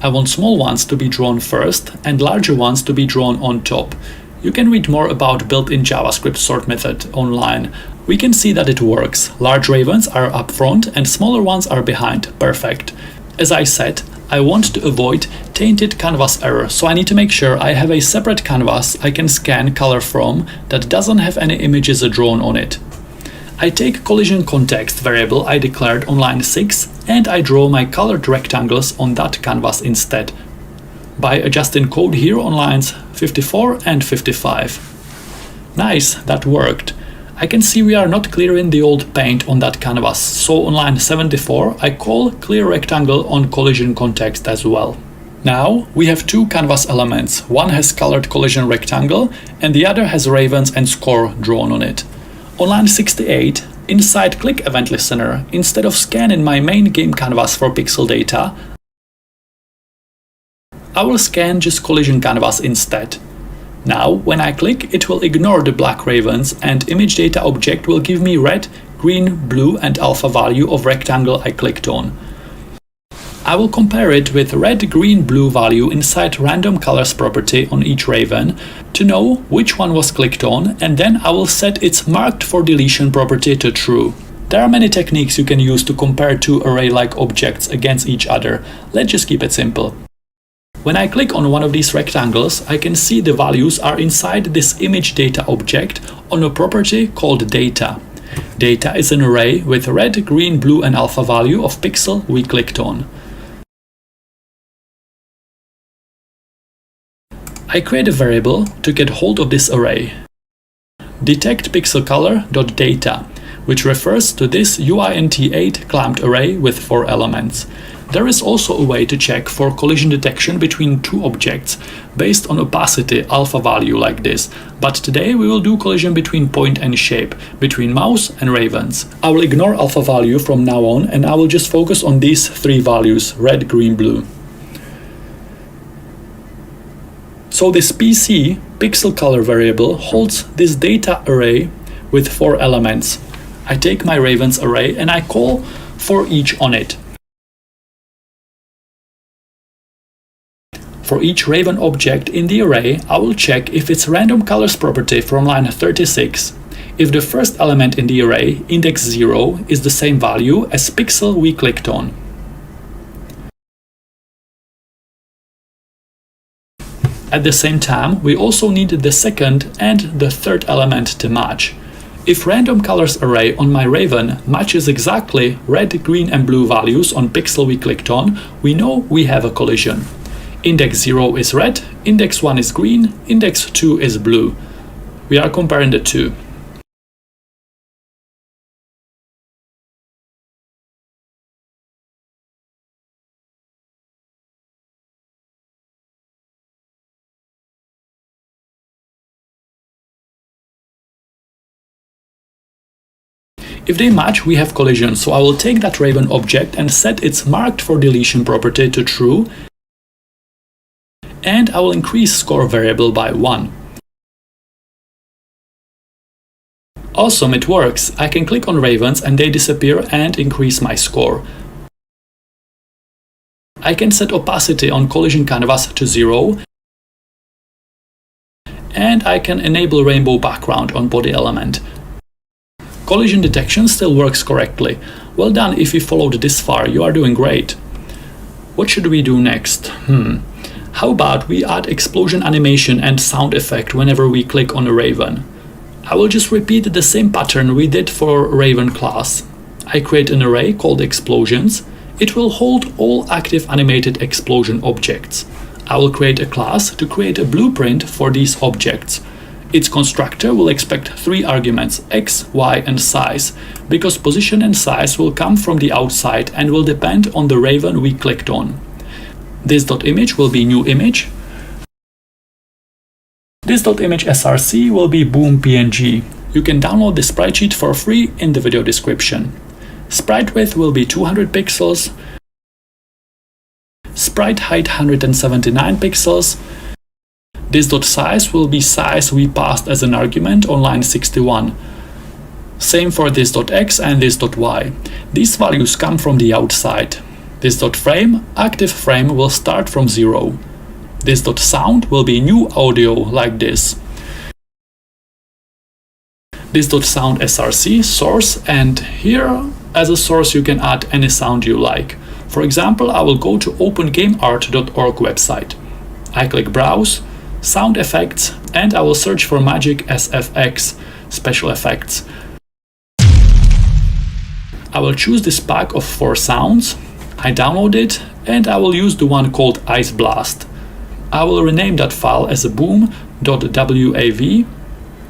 I want small ones to be drawn first and larger ones to be drawn on top. You can read more about built-in JavaScript sort method online. We can see that it works. Large ravens are up front and smaller ones are behind. Perfect. As I said, I want to avoid tainted canvas error, so I need to make sure I have a separate canvas I can scan color from that doesn't have any images drawn on it. I take collision context variable I declared on line 6 and I draw my colored rectangles on that canvas instead, by adjusting code here on lines 54 and 55. Nice, that worked. I can see we are not clearing the old paint on that canvas, so on line 74 I call clear rectangle on collision context as well. Now we have two canvas elements, one has colored collision rectangle and the other has ravens and score drawn on it. On line 68, inside click event listener, instead of scanning my main game canvas for pixel data, I will scan just collision canvas instead. Now, when I click, it will ignore the black ravens and image data object will give me red, green, blue and alpha value of rectangle I clicked on. I will compare it with red, green, blue value inside random colors property on each raven to know which one was clicked on, and then I will set its marked for deletion property to true. There are many techniques you can use to compare two array-like objects against each other. Let's just keep it simple. When I click on one of these rectangles, I can see the values are inside this image data object on a property called data. Data is an array with red, green, blue and alpha value of pixel we clicked on. I create a variable to get hold of this array. DetectPixelColor.data, which refers to this uint8 clamped array with 4 elements. There is also a way to check for collision detection between two objects based on opacity alpha value like this, but today we will do collision between point and shape, between mouse and ravens. I will ignore alpha value from now on and I will just focus on these 3 values, red, green, blue. So this PC pixel color variable holds this data array with 4 elements. I take my ravens array and I call for each on it. For each raven object in the array, I will check if its random colors property from line 36, if the first element in the array, index 0, is the same value as pixel we clicked on. At the same time, we also need the second and the third element to match. If random colors array on my raven matches exactly red, green and blue values on pixel we clicked on, we know we have a collision. Index 0 is red, index 1 is green, index 2 is blue. We are comparing the two. If they match, we have collision, so I will take that raven object and set its marked for deletion property to true, and I will increase score variable by 1. Awesome, it works. I can click on ravens and they disappear and increase my score. I can set opacity on collision canvas to 0, and I can enable rainbow background on body element. Collision detection still works correctly. Well done if you followed this far, you are doing great. What should we do next? How about we add explosion animation and sound effect whenever we click on a raven? I will just repeat the same pattern we did for raven class. I create an array called explosions. It will hold all active animated explosion objects. I will create a class to create a blueprint for these objects. Its constructor will expect 3 arguments, x, y and size, because position and size will come from the outside and will depend on the raven we clicked on. This .image will be new image. This .image src will be boom png. You can download the sprite sheet for free in the video description. Sprite width will be 200 pixels. Sprite height 179 pixels. This .size will be size we passed as an argument on line 61. Same for this .x and this .y. These values come from the outside. This.frame, active frame will start from 0. This.sound will be new audio like this. This.sound src, source, and here as a source you can add any sound you like. For example, I will go to opengameart.org website. I click Browse, Sound Effects, and I will search for Magic SFX, Special Effects. I will choose this pack of 4 sounds. I download it, and I will use the one called Ice Blast. I will rename that file as a boom.wav,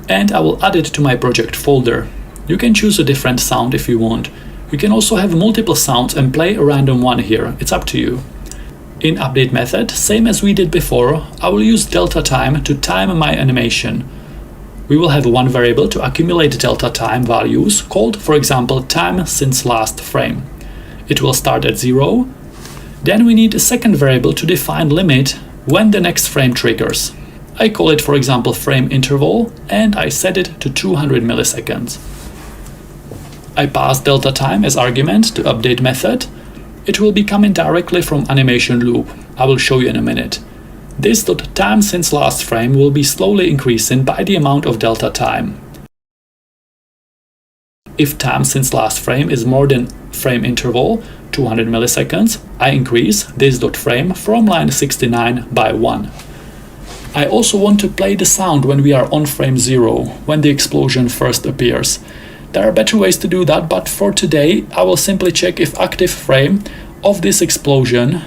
and I will add it to my project folder. You can choose a different sound if you want. You can also have multiple sounds and play a random one here, it's up to you. In update method, same as we did before, I will use delta time to time my animation. We will have one variable to accumulate delta time values called, for example, time since last frame. It will start at 0. Then we need a second variable to define limit when the next frame triggers. I call it, for example, frame interval, and I set it to 200 milliseconds. I pass delta time as argument to update method. It will be coming directly from animation loop. I will show you in a minute. This .time since last frame will be slowly increasing by the amount of delta time. If time since last frame is more than frame interval, 200 milliseconds, I increase this .frame from line 69 by 1. I also want to play the sound when we are on frame 0, when the explosion first appears. There are better ways to do that, but for today I will simply check if active frame of this explosion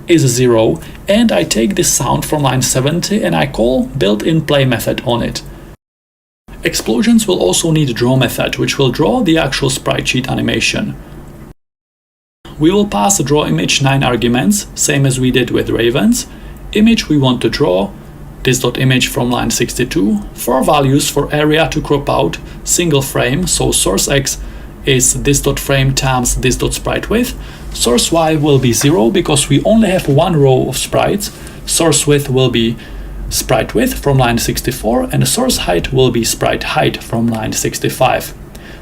is 0, and I take this sound from line 70 and I call built-in play method on it. Explosions will also need draw method, which will draw the actual sprite sheet animation. We will pass a draw image 9 arguments, same as we did with ravens. Image we want to draw, this.image from line 62, 4 values for area to crop out, single frame, so source X is this.frame times this.sprite width, source Y will be 0 because we only have one row of sprites, source width will be sprite width from line 64, and source height will be sprite height from line 65.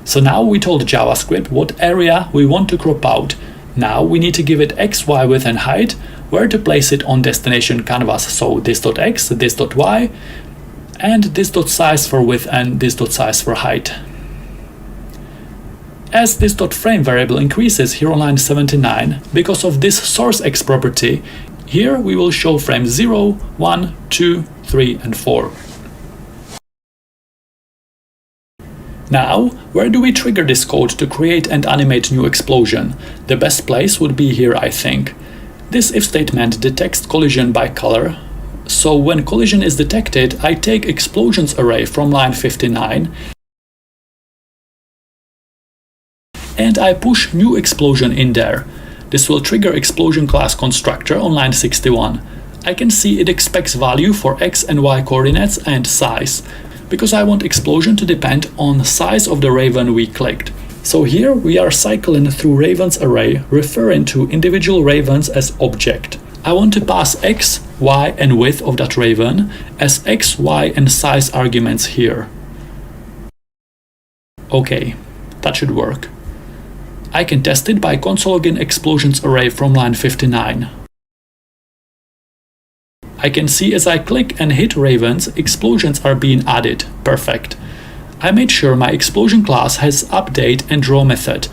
So now we told JavaScript what area we want to crop out. Now we need to give it X, Y width and height, where to place it on destination canvas, so this.x, this.y, and this.size for width and this.size for height. As this.frame variable increases here on line 79, because of this source X property, here we will show frames 0, 1, 2, 3 and 4. Now, where do we trigger this code to create and animate new explosion? The best place would be here, I think. This if statement detects collision by color, so when collision is detected, I take explosions array from line 59 and I push new explosion in there. This will trigger explosion class constructor on line 61. I can see it expects value for X and Y coordinates and size, because I want explosion to depend on the size of the raven we clicked. So here we are cycling through ravens array, referring to individual ravens as object. I want to pass X, Y and width of that raven as X, Y and size arguments here. Okay, that should work. I can test it by console login explosions array from line 59. I can see as I click and hit ravens, explosions are being added. Perfect. I made sure my explosion class has update and draw method,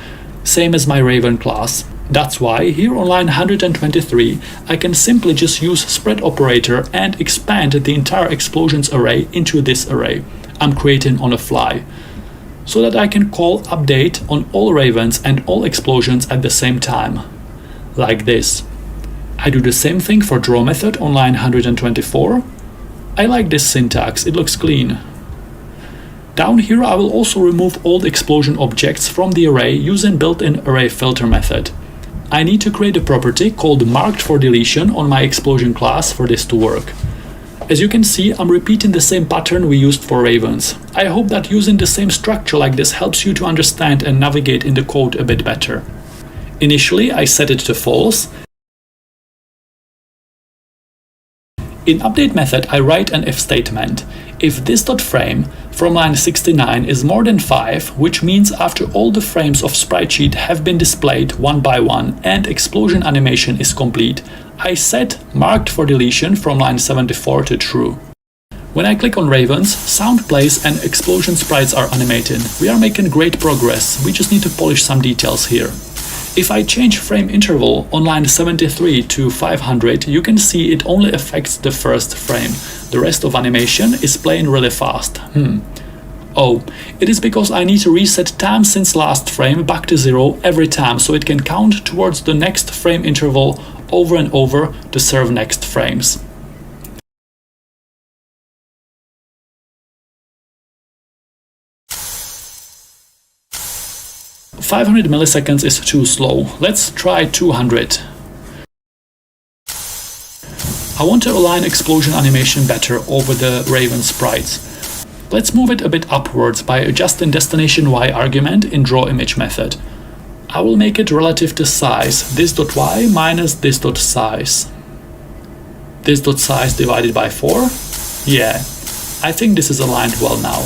same as my raven class. That's why here on line 123 I can simply just use spread operator and expand the entire explosions array into this array I'm creating on the fly, so that I can call update on all ravens and all explosions at the same time, like this. I do the same thing for draw method on line 124. I like this syntax, it looks clean. Down here I will also remove old explosion objects from the array using built-in array filter method. I need to create a property called marked for deletion on my explosion class for this to work. As you can see, I'm repeating the same pattern we used for ravens. I hope that using the same structure like this helps you to understand and navigate in the code a bit better. Initially I set it to false. In update method I write an if statement. If this.frame from line 69 is more than 5, which means after all the frames of sprite sheet have been displayed one by one and explosion animation is complete, I set marked for deletion from line 74 to true. When I click on Ravens, sound plays and explosion sprites are animated. We are making great progress, we just need to polish some details here. If I change frame interval on line 73 to 500, you can see it only affects the first frame. The rest of animation is playing really fast. Oh, it is because I need to reset time since last frame back to 0 every time so it can count towards the next frame interval over and over to serve next frames. "500 milliseconds is too slow. Let's try 200. I want to align explosion animation better over the Raven sprites. Let's move it a bit upwards by adjusting destination y argument in drawImage method. I will make it relative to size, this.y minus this.size. This.size divided by 4? Yeah, I think this is aligned well now.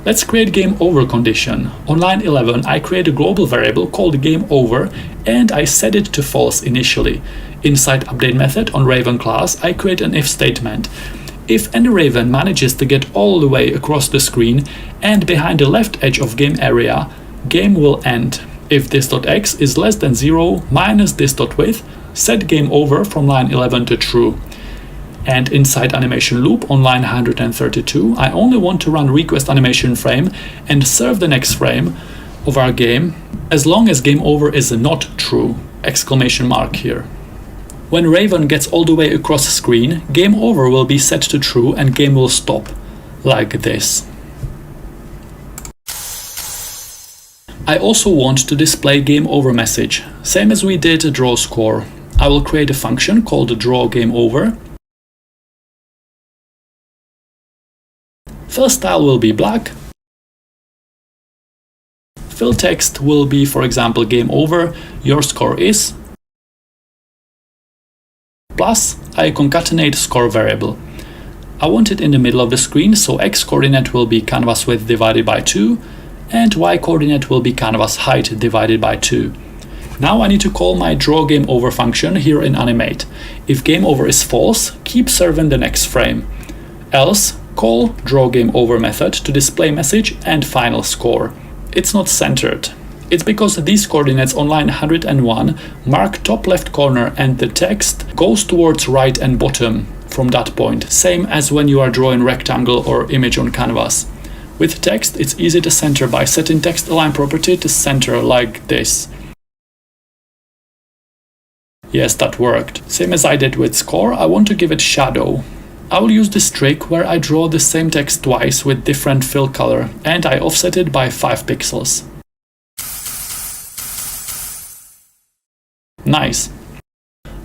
Let's create game over condition. On line 11, I create a global variable called game over and I set it to false initially. Inside update method on Raven class, I create an if statement. If any Raven manages to get all the way across the screen and behind the left edge of game area, game will end. If this.x is less than 0 minus this.width, set game over from line 11 to true. And inside animation loop on line 132, I only want to run request animation frame and serve the next frame of our game as long as game over is not true! Exclamation mark here. When Raven gets all the way across screen, game over will be set to true and game will stop, like this. I also want to display game over message, same as we did draw score. I will create a function called draw game over. Fill style will be black. Fill text will be, for example, game over, your score is. Plus, I concatenate score variable. I want it in the middle of the screen, so x coordinate will be canvas width divided by 2, and y coordinate will be canvas height divided by 2. Now I need to call my draw game over function here in animate. If game over is false, keep serving the next frame. Else, call draw game over method to display message and final score. It's not centered. It's because these coordinates on line 101 mark top left corner and the text goes towards right and bottom from that point, same as when you are drawing rectangle or image on canvas. With text, it's easy to center by setting text align property to center like this. Yes, that worked. Same as I did with score, I want to give it shadow. I will use this trick where I draw the same text twice with different fill color and I offset it by 5 pixels. Nice.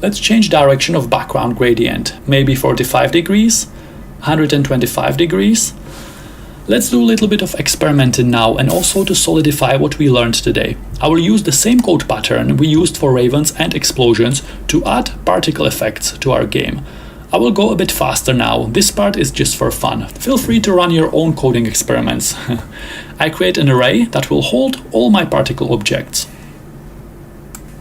Let's change direction of background gradient, maybe 45 degrees, 125 degrees. Let's do a little bit of experimenting now and also to solidify what we learned today. I will use the same code pattern we used for Ravens and explosions to add particle effects to our game. I will go a bit faster now, this part is just for fun. Feel free to run your own coding experiments. I create an array that will hold all my particle objects.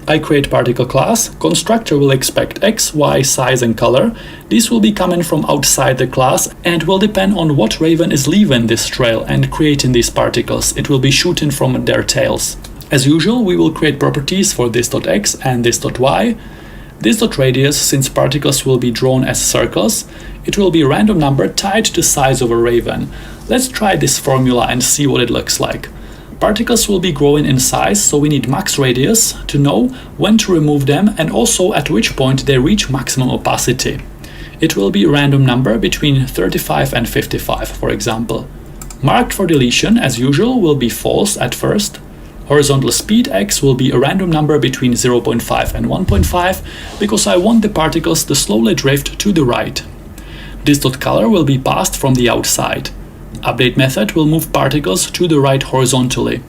I create particle class, constructor will expect x, y, size and color. These will be coming from outside the class and will depend on what Raven is leaving this trail and creating these particles. It will be shooting from their tails. As usual, we will create properties for this.x and this.y. This.radius, since particles will be drawn as circles, it will be a random number tied to size of a Raven. Let's try this formula and see what it looks like. Particles will be growing in size, so we need max radius to know when to remove them and also at which point they reach maximum opacity. It will be a random number between 35 and 55, for example. Marked for deletion, as usual, will be false at first. Horizontal speed x will be a random number between 0.5 and 1.5 because I want the particles to slowly drift to the right. This.color will be passed from the outside. Update method will move particles to the right horizontally.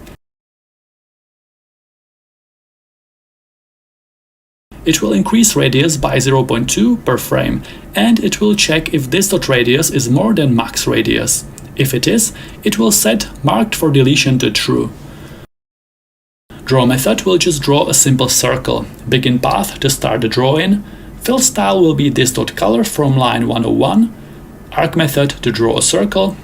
It will increase radius by 0.2 per frame, and it will check if this.radius is more than max radius. If it is, it will set marked for deletion to true. Draw method will just draw a simple circle. Begin path to start the drawing. Fill style will be this.color from line 101. Arc method to draw a circle.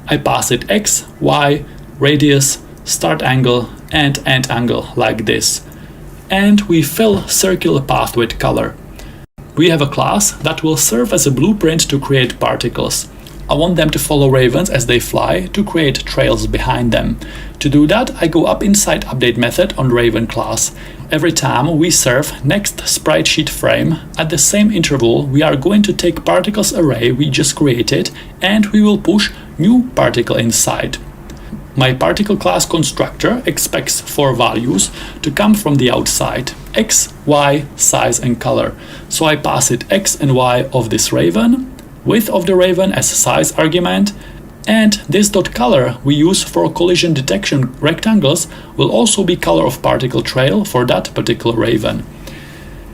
I pass it x, y, radius, start angle, and end angle like this. And we fill circular path with color. We have a class that will serve as a blueprint to create particles. I want them to follow ravens as they fly to create trails behind them. To do that, I go up inside update method on raven class. Every time we serve next sprite sheet frame, at the same interval we are going to take particles array we just created and we will push new particle inside. My particle class constructor expects 4 values to come from the outside: x, y, size and color. So I pass it x and y of this raven, width of the raven as size argument, and this.color we use for collision detection rectangles will also be color of particle trail for that particular raven.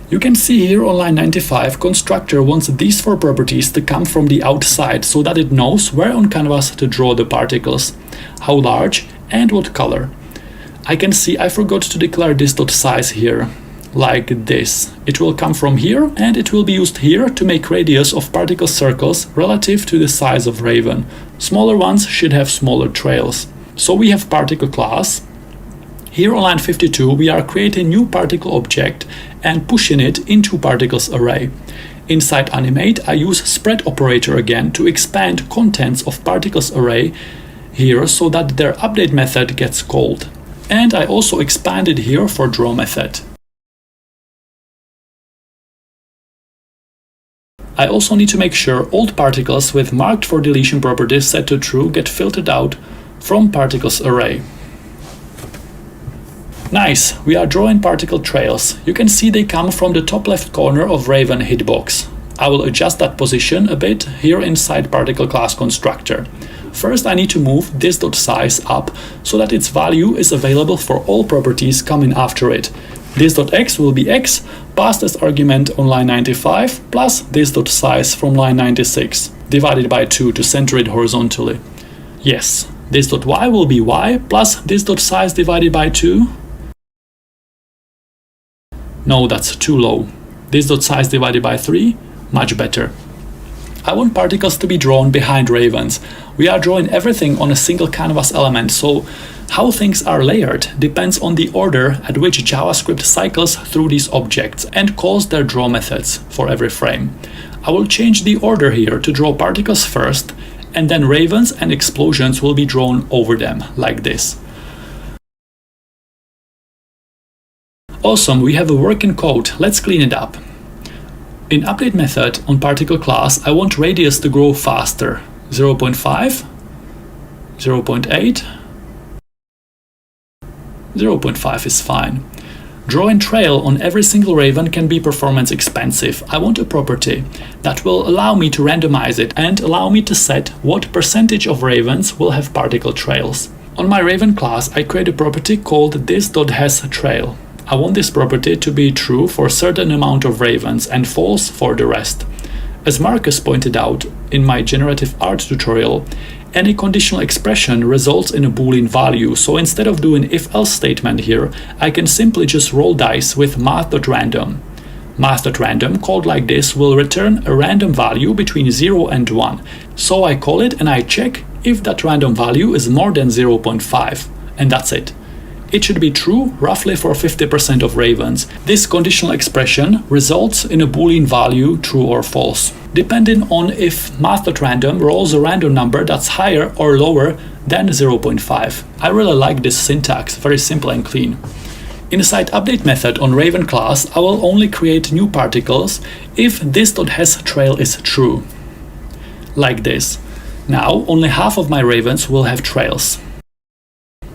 You can see here on line 95, constructor wants these 4 properties to come from the outside so that it knows where on canvas to draw the particles, how large and what color. I can see I forgot to declare this.size here, like this. It will come from here and it will be used here to make radius of particle circles relative to the size of raven. Smaller ones should have smaller trails. So we have particle class. Here on line 52 we are creating new particle object and pushing it into particles array. Inside animate I use spread operator again to expand contents of particles array here so that their update method gets called. And I also expanded here for draw method. I also need to make sure old particles with marked for deletion properties set to true get filtered out from particles array. Nice, we are drawing particle trails. You can see they come from the top left corner of Raven hitbox. I will adjust that position a bit here inside particle class constructor. First I need to move this.size up so that its value is available for all properties coming after it. This.x will be x passed as argument on line 95 plus this.size from line 96 divided by 2 to center it horizontally. Yes, this.y will be y plus this.size divided by 2. No, that's too low. This.size divided by 3, much better. I want particles to be drawn behind ravens. We are drawing everything on a single canvas element, so how things are layered depends on the order at which JavaScript cycles through these objects and calls their draw methods for every frame. I will change the order here to draw particles first, and then ravens and explosions will be drawn over them, like this. Awesome, we have a working code. Let's clean it up. In update method on particle class, I want radius to grow faster. 0.5, 0.8, 0.5 is fine. Drawing trail on every single raven can be performance expensive. I want a property that will allow me to randomize it and allow me to set what percentage of ravens will have particle trails. On my raven class, I create a property called this.hasTrail. I want this property to be true for a certain amount of ravens and false for the rest. As Marcus pointed out in my generative art tutorial, any conditional expression results in a Boolean value, so instead of doing if-else statement here, I can simply just roll dice with math.random. Math.random, called like this, will return a random value between 0 and 1. So I call it and I check if that random value is more than 0.5, and that's it. It should be true roughly for 50% of ravens. This conditional expression results in a Boolean value true or false, depending on if math.random rolls a random number that's higher or lower than 0.5. I really like this syntax, very simple and clean. Inside update method on raven class, I will only create new particles if this.hasTrail is true. Like this. Now only half of my ravens will have trails.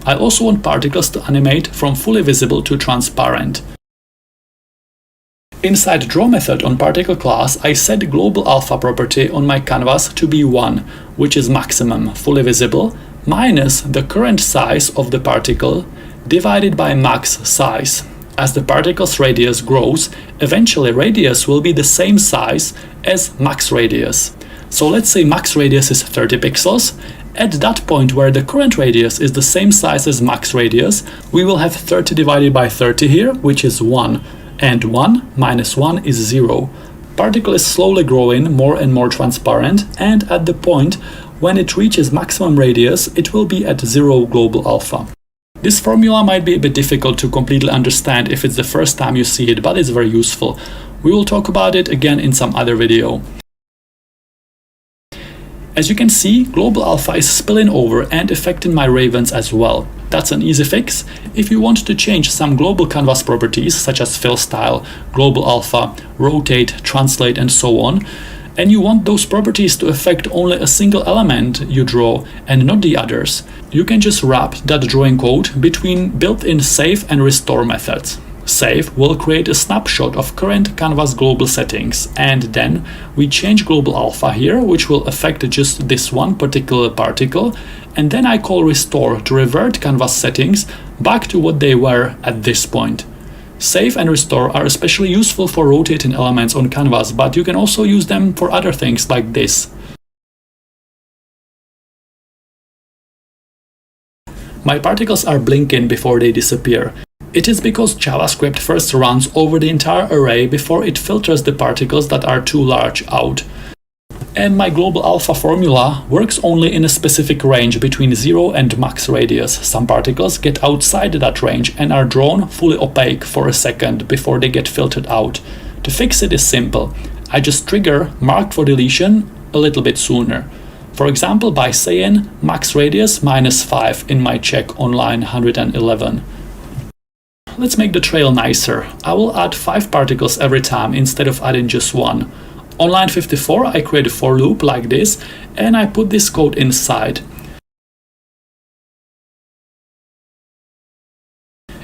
I also want particles to animate from fully visible to transparent. Inside draw method on particle class, I set global alpha property on my canvas to be 1, which is maximum, fully visible, minus the current size of the particle divided by max size. As the particle's radius grows, eventually radius will be the same size as max radius. So let's say max radius is 30 pixels. At that point where the current radius is the same size as max radius, we will have 30 divided by 30 here, which is 1. And 1 minus 1 is 0. Particle is slowly growing more and more transparent, and at the point when it reaches maximum radius, it will be at 0 global alpha. This formula might be a bit difficult to completely understand if it's the first time you see it, but it's very useful. We will talk about it again in some other video. As you can see, global alpha is spilling over and affecting my ravens as well. That's an easy fix. If you want to change some global canvas properties such as fill style, global alpha, rotate, translate and so on, and you want those properties to affect only a single element you draw and not the others, you can just wrap that drawing code between built-in save and restore methods. Save will create a snapshot of current canvas global settings, and then we change global alpha here, which will affect just this one particular particle, and then I call restore to revert canvas settings back to what they were at this point. Save and restore are especially useful for rotating elements on canvas, but you can also use them for other things like this. My particles are blinking before they disappear. It is because JavaScript first runs over the entire array before it filters the particles that are too large out. And my global alpha formula works only in a specific range between 0 and max radius. Some particles get outside that range and are drawn fully opaque for a second before they get filtered out. To fix it is simple. I just trigger mark for deletion a little bit sooner. For example, by saying max radius -5 in my check on line 111. Let's make the trail nicer. I will add 5 particles every time instead of adding just 1. On line 54, I create a for loop like this, and I put this code inside.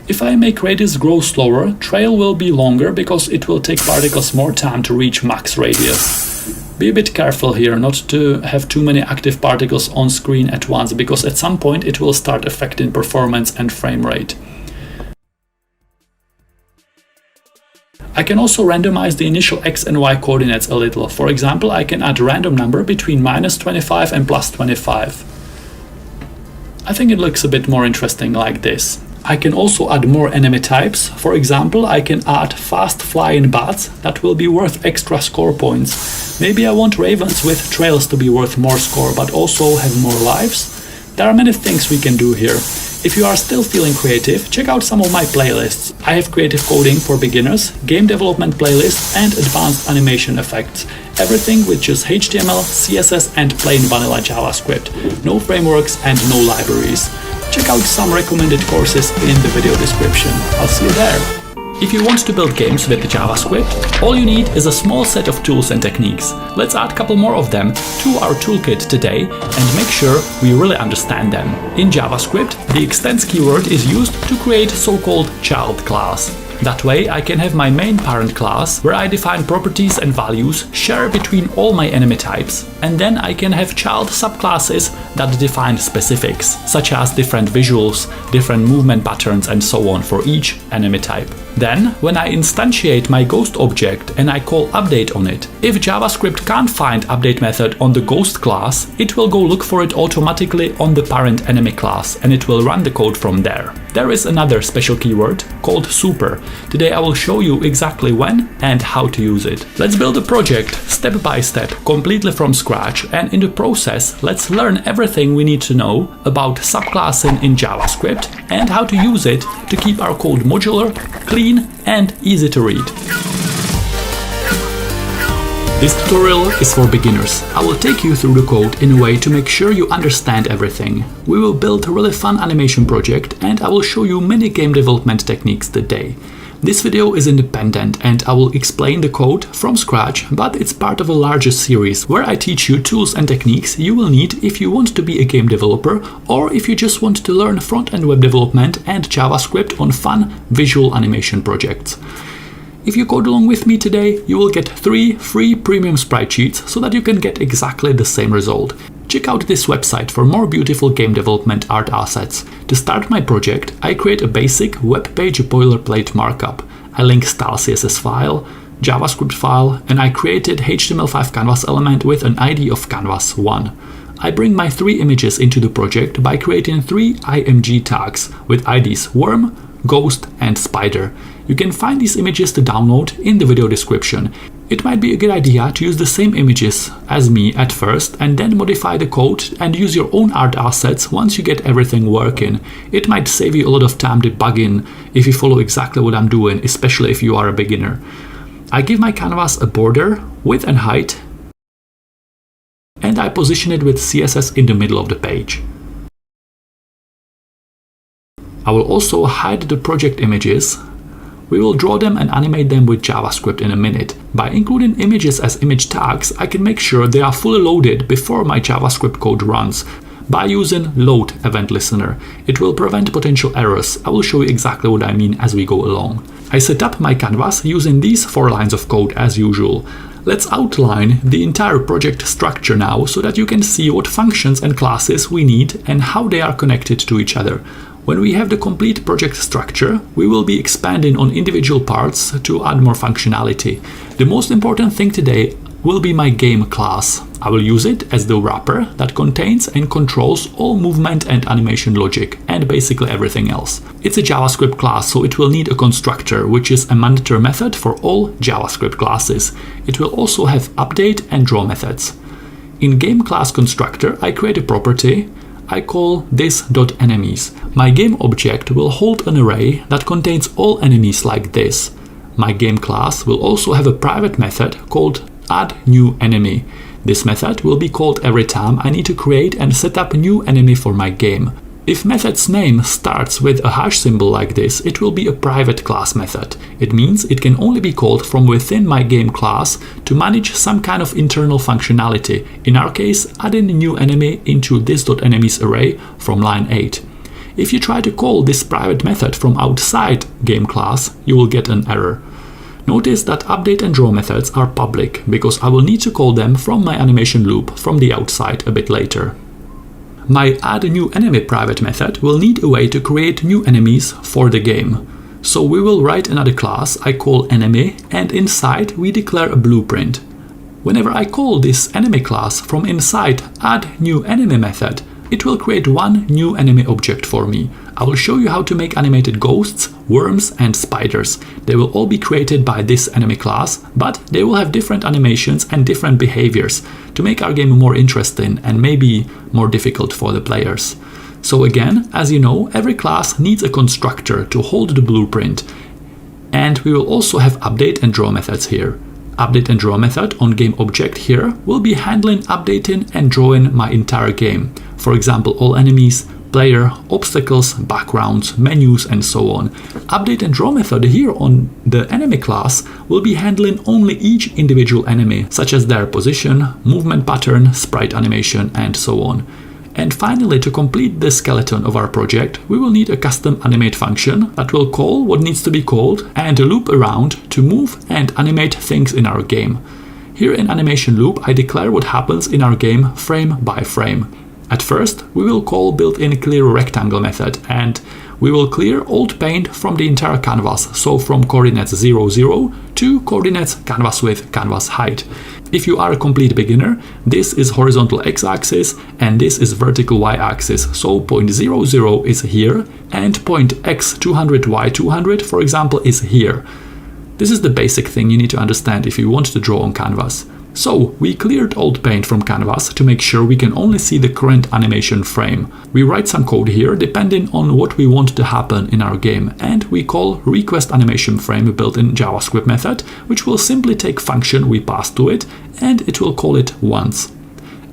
If I make radius grow slower, trail will be longer because it will take particles more time to reach max radius. Be a bit careful here not to have too many active particles on screen at once, because at some point it will start affecting performance and frame rate. I can also randomize the initial x and y coordinates a little. For example, I can add a random number between -25 and +25. I think it looks a bit more interesting like this. I can also add more enemy types. For example, I can add fast flying bats that will be worth extra score points. Maybe I want ravens with trails to be worth more score but also have more lives. There are many things we can do here. If you are still feeling creative, check out some of my playlists. I have creative coding for beginners, game development playlists and advanced animation effects. Everything with just HTML, CSS and plain vanilla JavaScript. No frameworks and no libraries. Check out some recommended courses in the video description. I'll see you there. If you want to build games with JavaScript, all you need is a small set of tools and techniques. Let's add a couple more of them to our toolkit today and make sure we really understand them. In JavaScript, the extends keyword is used to create so-called child class. That way I can have my main parent class, where I define properties and values, share between all my enemy types, and then I can have child subclasses that define specifics, such as different visuals, different movement patterns and so on for each enemy type. Then, when I instantiate my ghost object and I call update on it, if JavaScript can't find update method on the ghost class, it will go look for it automatically on the parent enemy class and it will run the code from there. There is another special keyword called super. Today I will show you exactly when and how to use it. Let's build a project step by step, completely from scratch, and in the process let's learn everything we need to know about subclassing in JavaScript and how to use it to keep our code modular, clean and easy to read. This tutorial is for beginners. I will take you through the code in a way to make sure you understand everything. We will build a really fun animation project and I will show you many game development techniques today. This video is independent and I will explain the code from scratch, but it's part of a larger series where I teach you tools and techniques you will need if you want to be a game developer or if you just want to learn front-end web development and JavaScript on fun visual animation projects. If you code along with me today, you will get 3 free premium sprite sheets so that you can get exactly the same result. Check out this website for more beautiful game development art assets. To start my project, I create a basic web page boilerplate markup. I link style CSS file, JavaScript file, and I created HTML5 canvas element with an ID of canvas1. I bring my 3 images into the project by creating 3 IMG tags with IDs worm, ghost, and spider. You can find these images to download in the video description. It might be a good idea to use the same images as me at first and then modify the code and use your own art assets once you get everything working. It might save you a lot of time debugging if you follow exactly what I'm doing, especially if you are a beginner. I give my canvas a border, width and height, and I position it with CSS in the middle of the page. I will also hide the project images. We will draw them and animate them with JavaScript in a minute. By including images as image tags, I can make sure they are fully loaded before my JavaScript code runs. By using load event listener, it will prevent potential errors. I will show you exactly what I mean as we go along. I set up my canvas using these 4 lines of code as usual. Let's outline the entire project structure now so that you can see what functions and classes we need and how they are connected to each other. When we have the complete project structure, we will be expanding on individual parts to add more functionality. The most important thing today will be my game class. I will use it as the wrapper that contains and controls all movement and animation logic and basically everything else. It's a JavaScript class, so it will need a constructor, which is a mandatory method for all JavaScript classes. It will also have update and draw methods. In game class constructor, I create a property. I call this .enemies. My game object will hold an array that contains all enemies like this. My game class will also have a private method called addNewEnemy. This method will be called every time I need to create and set up a new enemy for my game. If method's name starts with a hash symbol like this, it will be a private class method. It means it can only be called from within my game class to manage some kind of internal functionality. In our case, adding a new enemy into this .enemies array from line 8. If you try to call this private method from outside game class, you will get an error. Notice that update and draw methods are public because I will need to call them from my animation loop from the outside a bit later. My addNewEnemy private method will need a way to create new enemies for the game. So we will write another class I call enemy, and inside we declare a blueprint. Whenever I call this enemy class from inside addNewEnemy method, it will create one new enemy object for me. I will show you how to make animated ghosts, worms, and spiders. They will all be created by this enemy class, but they will have different animations and different behaviors to make our game more interesting and maybe more difficult for the players. So again, as you know, every class needs a constructor to hold the blueprint. And we will also have update and draw methods here. Update and draw method on game object here will be handling updating and drawing my entire game. For example, all enemies, player, obstacles, backgrounds, menus, and so on. Update and draw method here on the enemy class will be handling only each individual enemy, such as their position, movement pattern, sprite animation, and so on. And finally, to complete the skeleton of our project, we will need a custom animate function that will call what needs to be called and a loop around to move and animate things in our game. Here in animation loop, I declare what happens in our game frame by frame. At first, we will call built-in clear rectangle method, and we will clear old paint from the entire canvas, so from coordinates 0, 0 to coordinates canvas width, canvas height. If you are a complete beginner, this is horizontal x-axis and this is vertical y-axis, so point 0, 0 is here and point x 200, y 200, for example, is here. This is the basic thing you need to understand if you want to draw on canvas. So we cleared old paint from canvas to make sure we can only see the current animation frame. We write some code here depending on what we want to happen in our game, and we call request animation frame built-in JavaScript method, which will simply take function we pass to it and it will call it once.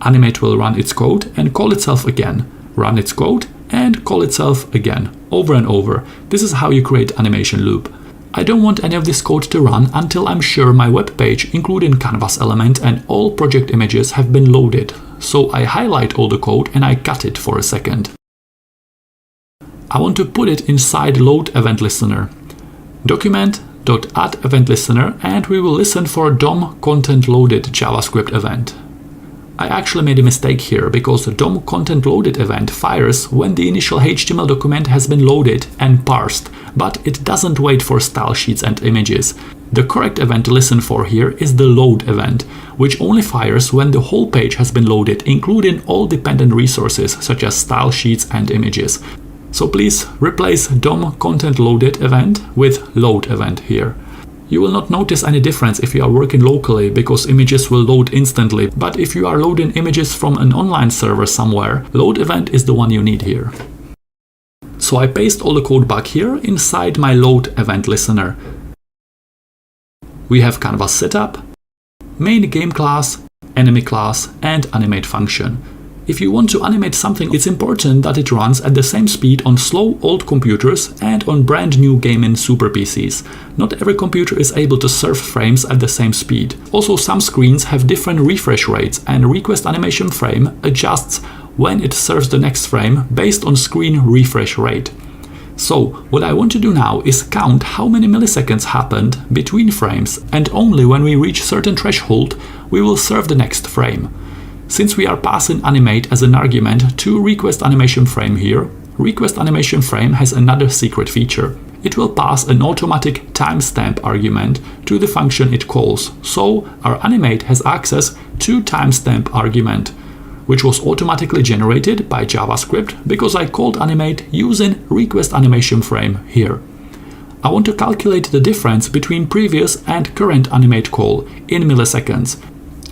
Animate will run its code and call itself again, run its code and call itself again, over and over. This is how you create animation loop. I don't want any of this code to run until I'm sure my web page, including canvas element and all project images, have been loaded. So I highlight all the code and I cut it for a second. I want to put it inside load event listener. Document.add event listener, and we will listen for DOM content loaded JavaScript event. I actually made a mistake here because the DOM content loaded event fires when the initial HTML document has been loaded and parsed, but it doesn't wait for style sheets and images. The correct event to listen for here is the load event, which only fires when the whole page has been loaded, including all dependent resources such as style sheets and images. So please replace DOM content loaded event with load event here. You will not notice any difference if you are working locally because images will load instantly, but if you are loading images from an online server somewhere, load event is the one you need here. So I paste all the code back here inside my load event listener. We have canvas setup, main game class, enemy class, and animate function. If you want to animate something, it's important that it runs at the same speed on slow old computers and on brand new gaming super PCs. Not every computer is able to serve frames at the same speed. Also, some screens have different refresh rates, and request animation frame adjusts when it serves the next frame based on screen refresh rate. So what I want to do now is count how many milliseconds happened between frames, and only when we reach certain threshold we will serve the next frame. Since we are passing animate as an argument to request animation frame here, request animation frame has another secret feature. It will pass an automatic timestamp argument to the function it calls. So our animate has access to timestamp argument, which was automatically generated by JavaScript because I called animate using request animation frame here. I want to calculate the difference between previous and current animate call in milliseconds.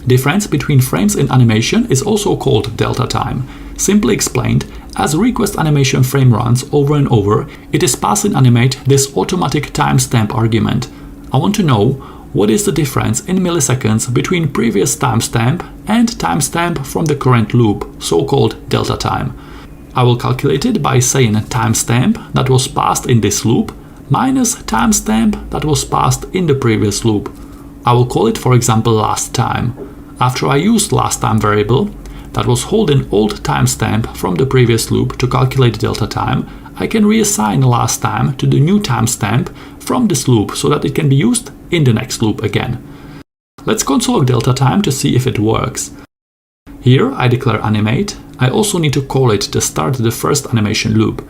Difference between frames in animation is also called delta time. Simply explained, as request animation frame runs over and over, it is passing animate this automatic timestamp argument. I want to know what is the difference in milliseconds between previous timestamp and timestamp from the current loop, so-called delta time. I will calculate it by saying timestamp that was passed in this loop minus timestamp that was passed in the previous loop. I will call it, for example, last time. After I used last time variable that was holding old timestamp from the previous loop to calculate delta time, I can reassign last time to the new timestamp from this loop so that it can be used in the next loop again. Let's console log delta time to see if it works. Here I declare animate. I also need to call it to start the first animation loop.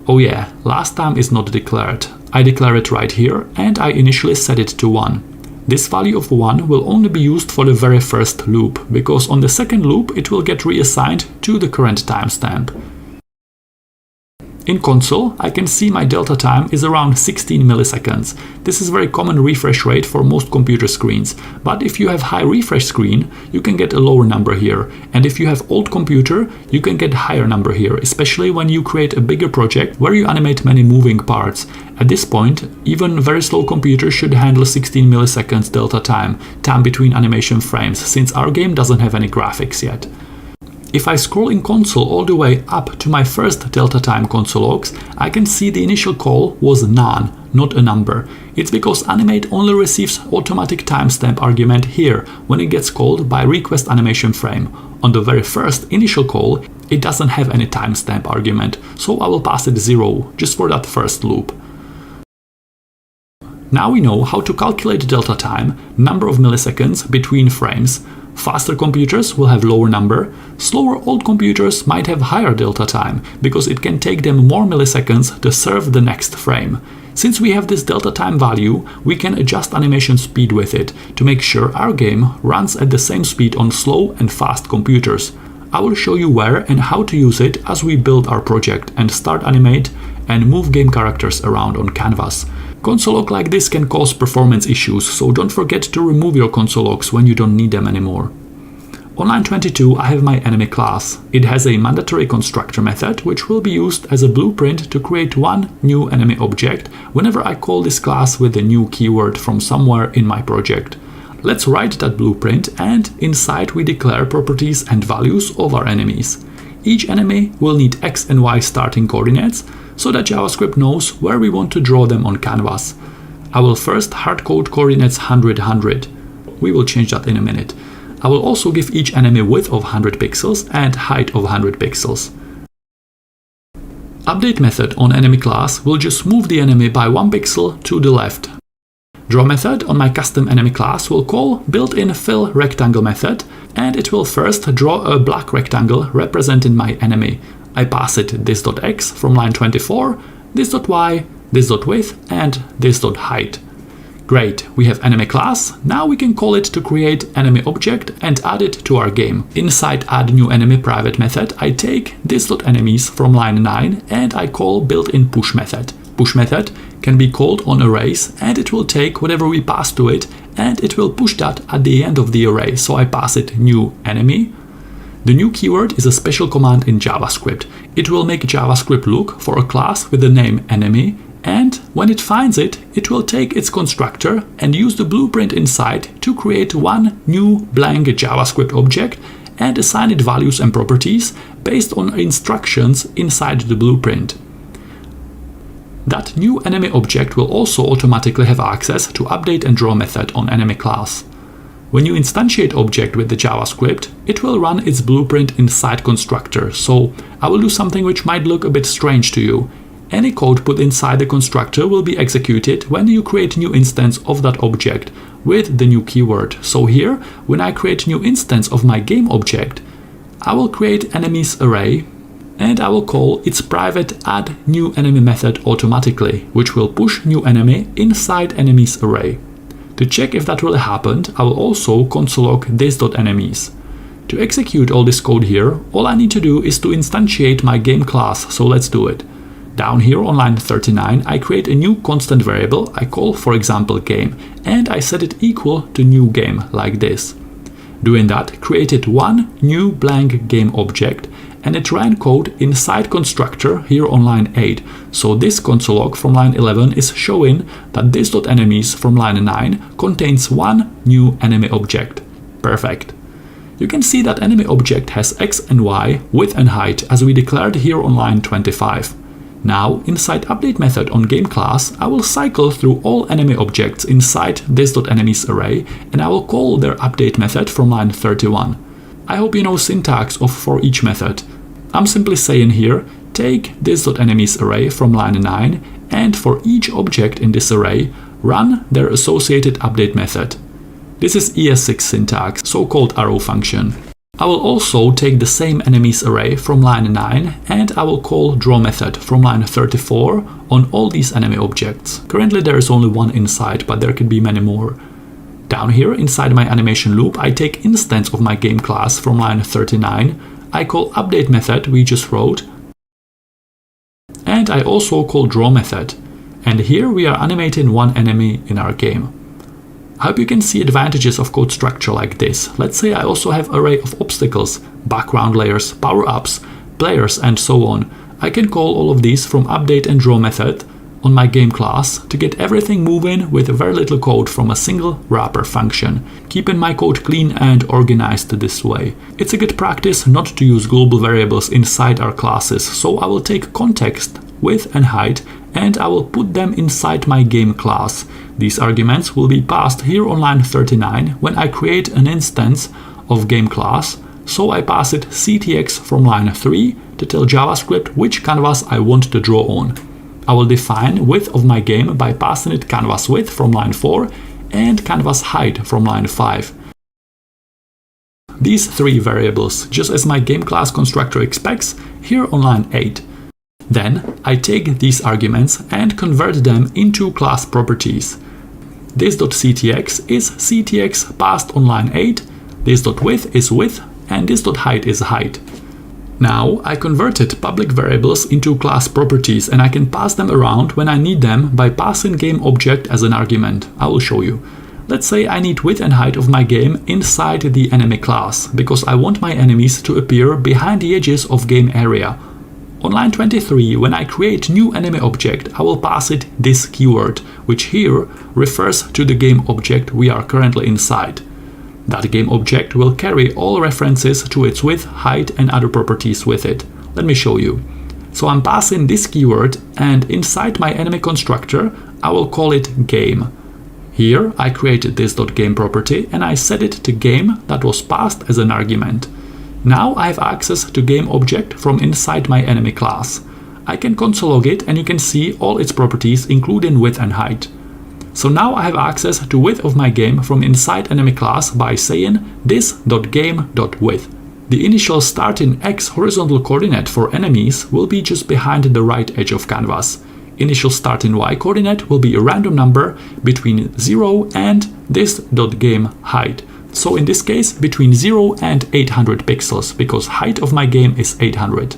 Oh yeah, last time is not declared. I declare it right here and I initially set it to 1. This value of 1 will only be used for the very first loop, because on the second loop it will get reassigned to the current timestamp. In console, I can see my delta time is around 16 milliseconds. This is a very common refresh rate for most computer screens, but if you have high refresh screen, you can get a lower number here, and if you have old computer, you can get higher number here, especially when you create a bigger project where you animate many moving parts. At this point, even very slow computers should handle 16 milliseconds delta time between animation frames, since our game doesn't have any graphics yet. If I scroll in console all the way up to my first delta time console logs, I can see the initial call was none, not a number. It's because animate only receives automatic timestamp argument here when it gets called by request animation frame. On the very first initial call, it doesn't have any timestamp argument, so I will pass it 0 just for that first loop. Now we know how to calculate delta time, number of milliseconds between frames. Faster computers will have lower number, slower old computers might have higher delta time, because it can take them more milliseconds to serve the next frame. Since we have this delta time value, we can adjust animation speed with it to make sure our game runs at the same speed on slow and fast computers. I will show you where and how to use it as we build our project and start animate and move game characters around on canvas. Console log like this can cause performance issues, so don't forget to remove your console logs when you don't need them anymore. On line 22 I have my enemy class. It has a mandatory constructor method which will be used as a blueprint to create one new enemy object whenever I call this class with a new keyword from somewhere in my project. Let's write that blueprint, and inside we declare properties and values of our enemies. Each enemy will need X and Y starting coordinates so that JavaScript knows where we want to draw them on canvas. I will first hardcode coordinates 100, 100. We will change that in a minute. I will also give each enemy width of 100 pixels and height of 100 pixels. Update method on enemy class will just move the enemy by 1 pixel to the left. Draw method on my custom enemy class will call built-in fill rectangle method and it will first draw a black rectangle representing my enemy. I pass it this.x from line 24, this.y, this.width, and this.height. Great, we have enemy class. Now we can call it to create enemy object and add it to our game. Inside add new enemy private method, I take this.enemies from line 9 and I call built-in push method. Push method can be called on arrays and it will take whatever we pass to it and it will push that at the end of the array. So I pass it new enemy. The new keyword is a special command in JavaScript. It will make JavaScript look for a class with the name enemy, and when it finds it, it will take its constructor and use the blueprint inside to create one new blank JavaScript object and assign it values and properties based on instructions inside the blueprint. That new enemy object will also automatically have access to update and draw method on enemy class. When you instantiate object with the JavaScript, it will run its blueprint inside constructor. So I will do something which might look a bit strange to you. Any code put inside the constructor will be executed when you create new instance of that object with the new keyword. So here, when I create new instance of my game object, I will create enemies array and I will call its private add new enemy method automatically, which will push new enemy inside enemies array. To check if that really happened, I will also console log this.enemies. To execute all this code here, all I need to do is to instantiate my game class, so let's do it. Down here on line 39, I create a new constant variable I call, for example, game, and I set it equal to new game, like this. Doing that, created one new blank game object, and it ran code inside constructor here on line 8. So this console log from line 11 is showing that this.enemies from line 9 contains one new enemy object. Perfect. You can see that enemy object has x and y, width and height, as we declared here on line 25. Now, inside update method on game class, I will cycle through all enemy objects inside this.enemies array, and I will call their update method from line 31. I hope you know syntax of for each method. I'm simply saying here, take this.enemies array from line 9, and for each object in this array, run their associated update method. This is ES6 syntax, so-called arrow function. I will also take the same enemies array from line 9 and I will call draw method from line 34 on all these enemy objects. Currently there is only one inside, but there could be many more. Down here inside my animation loop, I take instance of my game class from line 39. I call update method we just wrote, and I also call draw method. And here we are animating one enemy in our game. I hope you can see advantages of code structure like this. Let's say I also have array of obstacles, background layers, power-ups, players, and so on. I can call all of these from update and draw method on my game class to get everything moving with very little code from a single wrapper function, keeping my code clean and organized this way. It's a good practice not to use global variables inside our classes, so I will take context, width and height, and I will put them inside my game class. These arguments will be passed here on line 39 when I create an instance of game class, so I pass it ctx from line 3 to tell JavaScript which canvas I want to draw on. I will define width of my game by passing it canvas width from line 4 and canvas height from line 5. These three variables, just as my game class constructor expects, here on line 8. Then I take these arguments and convert them into class properties. This.ctx is ctx passed on line 8, this.width is width, and this.height is height. Now I converted public variables into class properties and I can pass them around when I need them by passing game object as an argument. I will show you. Let's say I need width and height of my game inside the enemy class, because I want my enemies to appear behind the edges of game area. On line 23, when I create new enemy object, I will pass it this keyword, which here refers to the game object we are currently inside. That game object will carry all references to its width, height, and other properties with it. Let me show you. So I'm passing this keyword, and inside my enemy constructor, I will call it game. Here I created this.game property and I set it to game that was passed as an argument. Now I have access to game object from inside my enemy class. I can console log it and you can see all its properties including width and height. So now I have access to width of my game from inside enemy class by saying this.game.width. The initial starting X horizontal coordinate for enemies will be just behind the right edge of canvas. Initial starting Y coordinate will be a random number between 0 and this.game height. So in this case, between 0 and 800 pixels, because height of my game is 800.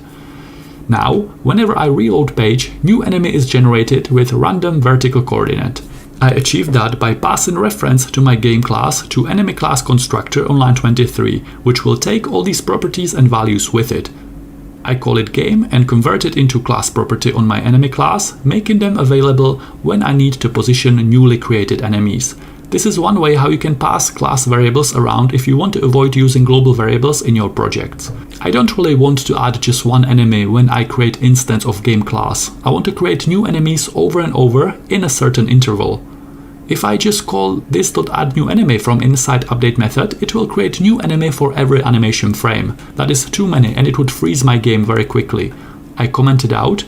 Now, whenever I reload page, new enemy is generated with random vertical coordinate. I achieved that by passing reference to my game class to enemy class constructor on line 23, which will take all these properties and values with it. I call it game and convert it into class property on my enemy class, making them available when I need to position newly created enemies. This is one way how you can pass class variables around if you want to avoid using global variables in your projects. I don't really want to add just one enemy when I create instance of game class. I want to create new enemies over and over in a certain interval. If I just call this.addNewEnemy from inside update method, it will create new enemy for every animation frame. That is too many and it would freeze my game very quickly. I commented out,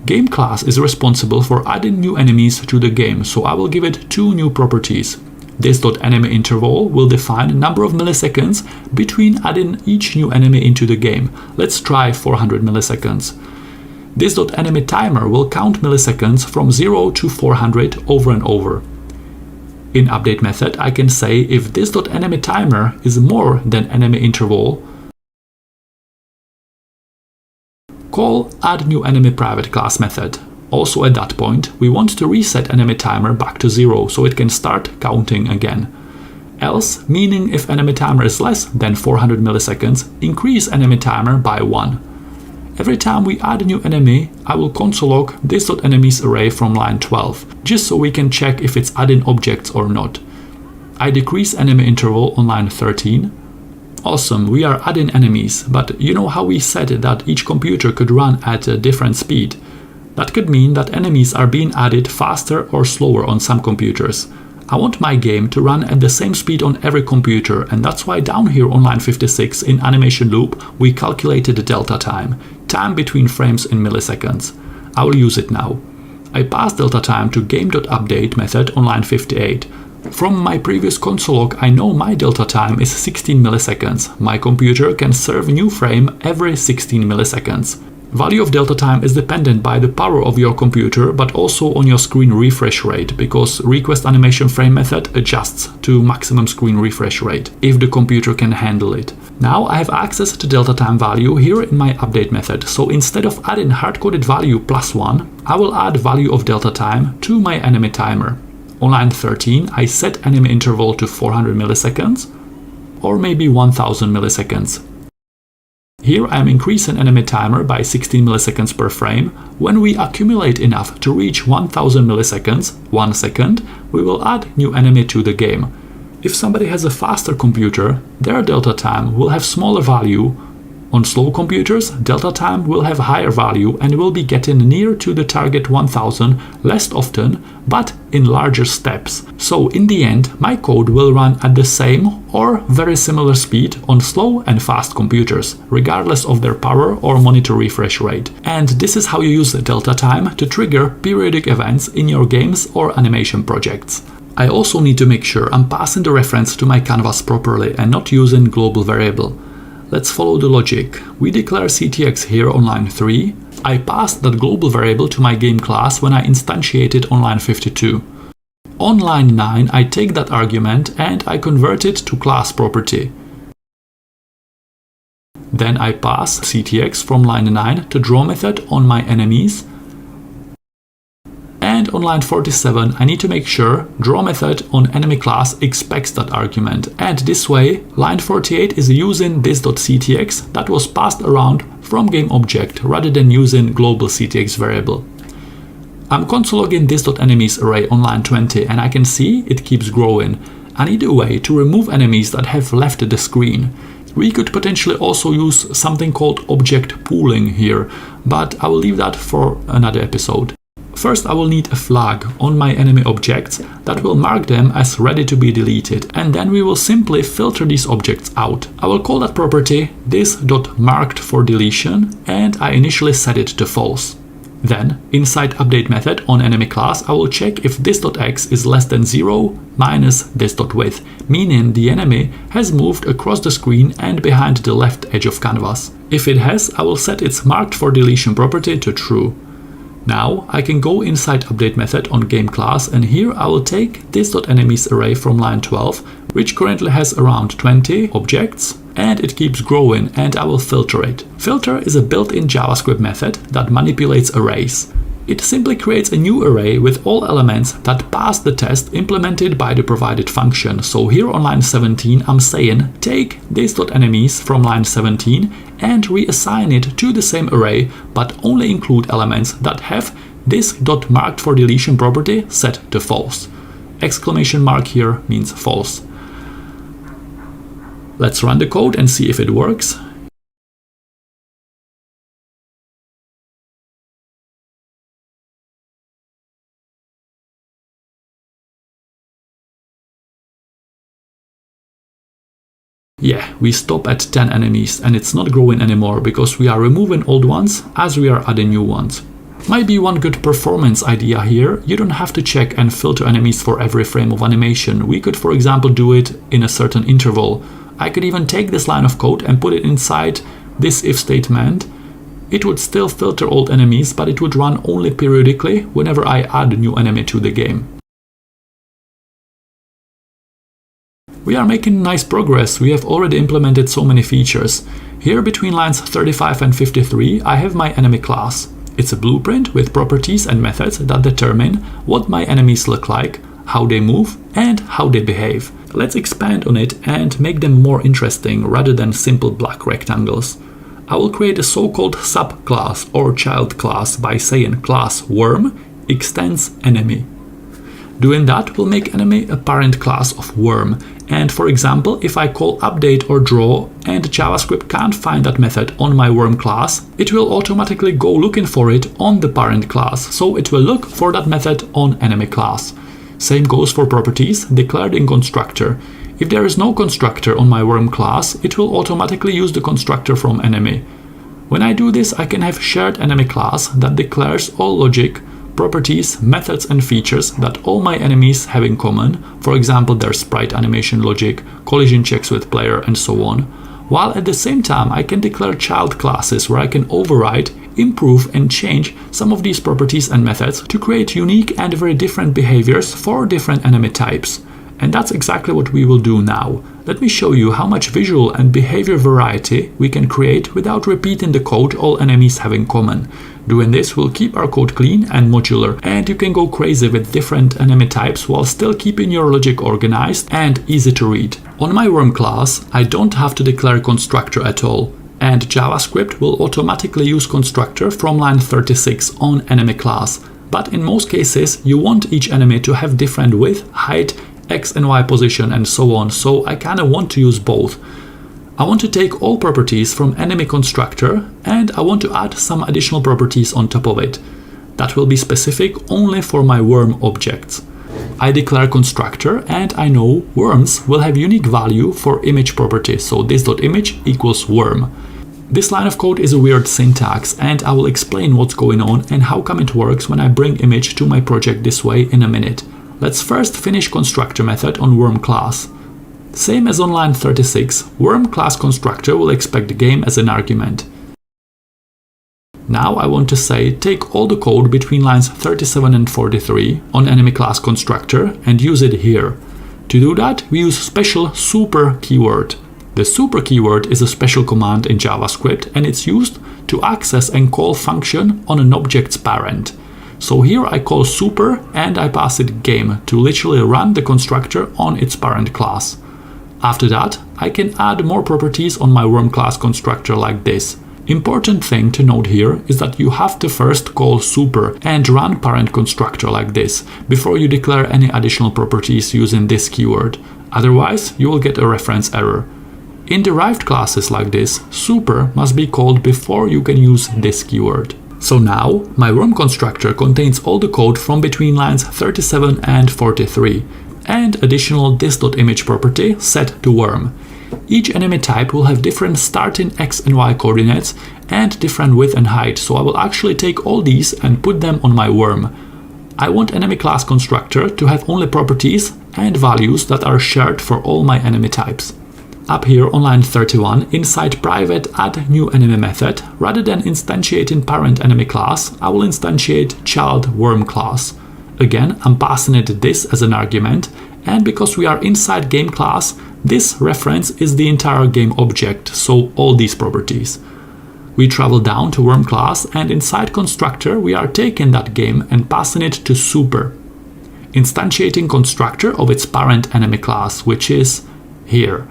game class is responsible for adding new enemies to the game, so I will give it two new properties. This.enemy interval will define number of milliseconds between adding each new enemy into the game. Let's try 400 milliseconds. This.enemy timer will count milliseconds from 0 to 400 over and over. In update method, I can say if this.enemy timer is more than enemy interval, call addNewEnemy private class method. Also at that point, we want to reset enemy timer back to 0 so it can start counting again. Else, meaning if enemy timer is less than 400 milliseconds, increase enemy timer by 1. Every time we add a new enemy, I will console log this.enemies array from line 12, just so we can check if it's adding objects or not. I decrease enemy interval on line 13. Awesome, we are adding enemies, but you know how we said that each computer could run at a different speed? That could mean that enemies are being added faster or slower on some computers. I want my game to run at the same speed on every computer, and that's why down here on line 56 in animation loop we calculated the delta time between frames in milliseconds. I will use it now. I pass delta time to game.update method on line 58. From my previous console log, I know my delta time is 16 milliseconds. My computer can serve new frame every 16 milliseconds. Value of delta time is dependent by the power of your computer, but also on your screen refresh rate, because request animation frame method adjusts to maximum screen refresh rate, if the computer can handle it. Now I have access to delta time value here in my update method, so instead of adding hard-coded value +1, I will add value of delta time to my enemy timer. On line 13, I set enemy interval to 400 milliseconds, or maybe 1000 milliseconds. Here I am increasing enemy timer by 16 milliseconds per frame. When we accumulate enough to reach 1000 milliseconds, 1 second, we will add new enemy to the game. If somebody has a faster computer, their delta time will have smaller value. On slow computers, delta time will have higher value and will be getting near to the target 1000 less often, but in larger steps. So in the end, my code will run at the same or very similar speed on slow and fast computers, regardless of their power or monitor refresh rate. And this is how you use delta time to trigger periodic events in your games or animation projects. I also need to make sure I'm passing the reference to my canvas properly and not using global variable. Let's follow the logic. We declare CTX here on line 3. I passed that global variable to my game class when I instantiate it on line 52. On line 9, I take that argument and I convert it to class property. Then I pass CTX from line 9 to draw method on my enemies. And on line 47, I need to make sure draw method on enemy class expects that argument. And this way, line 48 is using this.ctx that was passed around from game object rather than using global ctx variable. I'm console logging this.enemies array on line 20 and I can see it keeps growing. I need a way to remove enemies that have left the screen. We could potentially also use something called object pooling here, but I will leave that for another episode. First, I will need a flag on my enemy objects that will mark them as ready to be deleted, and then we will simply filter these objects out. I will call that property this.markedForDeletion, and I initially set it to false. Then, inside update method on enemy class, I will check if this.x is less than 0 minus this.width, meaning the enemy has moved across the screen and behind the left edge of canvas. If it has, I will set its marked for deletion property to true. Now I can go inside update method on game class, and here I will take this.enemies array from line 12, which currently has around 20 objects, and it keeps growing, and I will filter it. Filter is a built-in JavaScript method that manipulates arrays. It simply creates a new array with all elements that pass the test implemented by the provided function. So here on line 17 I'm saying take this.enemies from line 17 and reassign it to the same array, but only include elements that have this.marked for deletion property set to false. Exclamation mark here means false. Let's run the code and see if it works. Yeah, we stop at 10 enemies and it's not growing anymore because we are removing old ones as we are adding new ones. Might be one good performance idea here. You don't have to check and filter enemies for every frame of animation. We could, for example, do it in a certain interval. I could even take this line of code and put it inside this if statement. It would still filter old enemies, but it would run only periodically whenever I add a new enemy to the game. We are making nice progress. We have already implemented so many features. Here between lines 35 and 53 I have my enemy class. It's a blueprint with properties and methods that determine what my enemies look like, how they move, and how they behave. Let's expand on it and make them more interesting rather than simple black rectangles. I will create a so-called subclass or child class by saying class worm extends enemy. Doing that will make enemy a parent class of worm. And for example, if I call update or draw and JavaScript can't find that method on my worm class, it will automatically go looking for it on the parent class. So it will look for that method on enemy class. Same goes for properties declared in constructor. If there is no constructor on my worm class, it will automatically use the constructor from enemy. When I do this, I can have shared enemy class that declares all logic, properties, methods and features that all my enemies have in common, for example their sprite animation logic, collision checks with player and so on, while at the same time I can declare child classes where I can override, improve and change some of these properties and methods to create unique and very different behaviors for different enemy types. And that's exactly what we will do now. Let me show you how much visual and behavior variety we can create without repeating the code all enemies have in common. Doing this will keep our code clean and modular, and you can go crazy with different enemy types while still keeping your logic organized and easy to read. On my worm class, I don't have to declare constructor at all, and JavaScript will automatically use constructor from line 36 on enemy class. But in most cases, you want each enemy to have different width, height, X and Y position and so on, so I kinda want to use both. I want to take all properties from enemy constructor and I want to add some additional properties on top of it. That will be specific only for my worm objects. I declare constructor and I know worms will have unique value for image property, so this.image equals worm. This line of code is a weird syntax and I will explain what's going on and how come it works when I bring image to my project this way in a minute. Let's first finish constructor method on worm class. Same as on line 36, worm class constructor will expect the game as an argument. Now I want to say take all the code between lines 37 and 43 on enemy class constructor and use it here. To do that, we use special super keyword. The super keyword is a special command in JavaScript and it's used to access and call function on an object's parent. So here I call super and I pass it game to literally run the constructor on its parent class. After that, I can add more properties on my worm class constructor like this. Important thing to note here is that you have to first call super and run parent constructor like this before you declare any additional properties using this keyword. Otherwise, you will get a reference error. In derived classes like this, super must be called before you can use this keyword. So now, my worm constructor contains all the code from between lines 37 and 43. and additional this.image property set to worm. Each enemy type will have different starting x and y coordinates and different width and height, so I will actually take all these and put them on my worm. I want enemy class constructor to have only properties and values that are shared for all my enemy types. Up here on line 31, inside private add new enemy method, rather than instantiating parent enemy class, I will instantiate child worm class. Again, I'm passing it this as an argument, and because we are inside game class, this reference is the entire game object, so all these properties. We travel down to worm class, and inside constructor we are taking that game and passing it to super, instantiating constructor of its parent enemy class, which is here.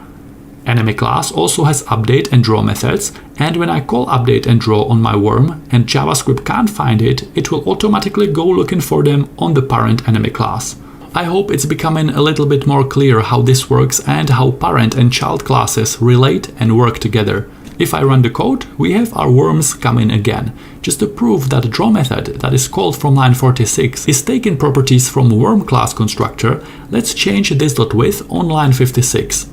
Enemy class also has update and draw methods, and when I call update and draw on my worm and JavaScript can't find it, it will automatically go looking for them on the parent enemy class. I hope it's becoming a little bit more clear how this works and how parent and child classes relate and work together. If I run the code, we have our worms coming again. Just to prove that the draw method that is called from line 46 is taking properties from worm class constructor, let's change this.width on line 56.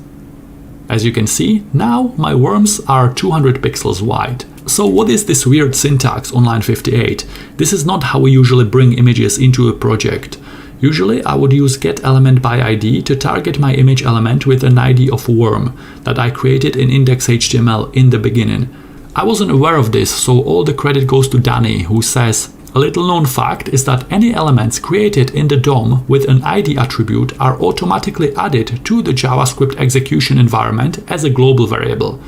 As you can see, now my worms are 200 pixels wide. So what is this weird syntax on line 58? This is not how we usually bring images into a project. Usually I would use getElementById to target my image element with an ID of worm that I created in index.html in the beginning. I wasn't aware of this, so all the credit goes to Danny, who says, a little known fact is that any elements created in the DOM with an ID attribute are automatically added to the JavaScript execution environment as a global variable.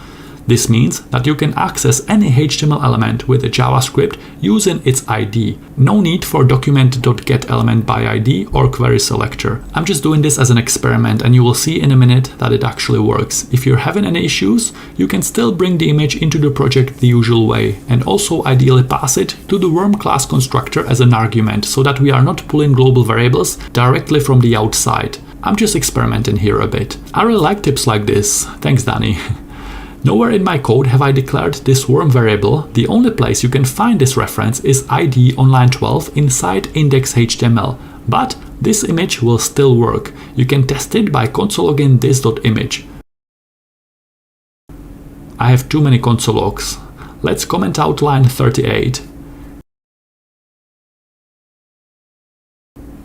This means that you can access any HTML element with a JavaScript using its ID. No need for document.getElementById or query selector. I'm just doing this as an experiment, and you will see in a minute that it actually works. If you're having any issues, you can still bring the image into the project the usual way, and also ideally pass it to the worm class constructor as an argument, so that we are not pulling global variables directly from the outside. I'm just experimenting here a bit. I really like tips like this. Thanks, Danny. Nowhere in my code have I declared this worm variable. The only place you can find this reference is ID on line 12 inside index.html. But this image will still work. You can test it by console logging this.image. I have too many console logs. Let's comment out line 38.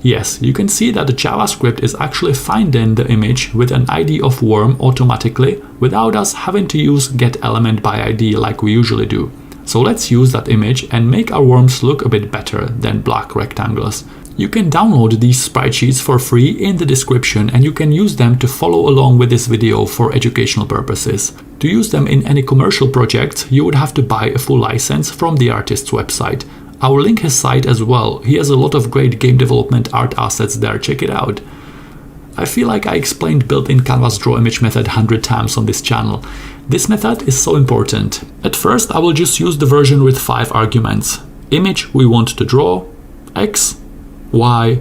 Yes, you can see that the JavaScript is actually finding the image with an ID of worm automatically without us having to use getElementById like we usually do. So let's use that image and make our worms look a bit better than black rectangles. You can download these sprite sheets for free in the description, and you can use them to follow along with this video for educational purposes. To use them in any commercial project, you would have to buy a full license from the artist's website. I will link his site as well. He has a lot of great game development art assets there, check it out. I feel like I explained built-in Canvas draw image method 100 times on this channel. This method is so important. At first I will just use the version with 5 arguments. Image we want to draw, x, y,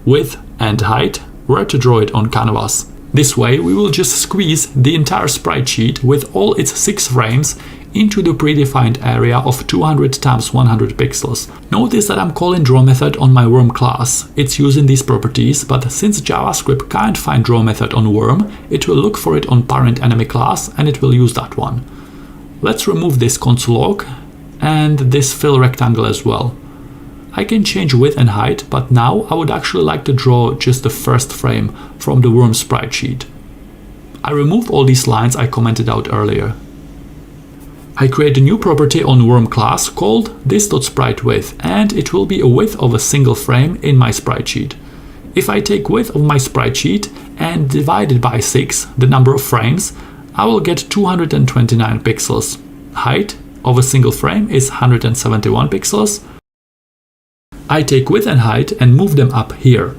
width and height, where to draw it on canvas. This way we will just squeeze the entire sprite sheet with all its 6 frames into the predefined area of 200 × 100 pixels. Notice that I'm calling draw method on my worm class. It's using these properties, but since JavaScript can't find draw method on worm, it will look for it on parent enemy class and it will use that one. Let's remove this console log and this fill rectangle as well. I can change width and height, but now I would actually like to draw just the first frame from the worm sprite sheet. I remove all these lines I commented out earlier. I create a new property on worm class called this.spriteWidth, and it will be a width of a single frame in my sprite sheet. If I take width of my sprite sheet and divide it by 6, the number of frames, I will get 229 pixels. Height of a single frame is 171 pixels. I take width and height and move them up here.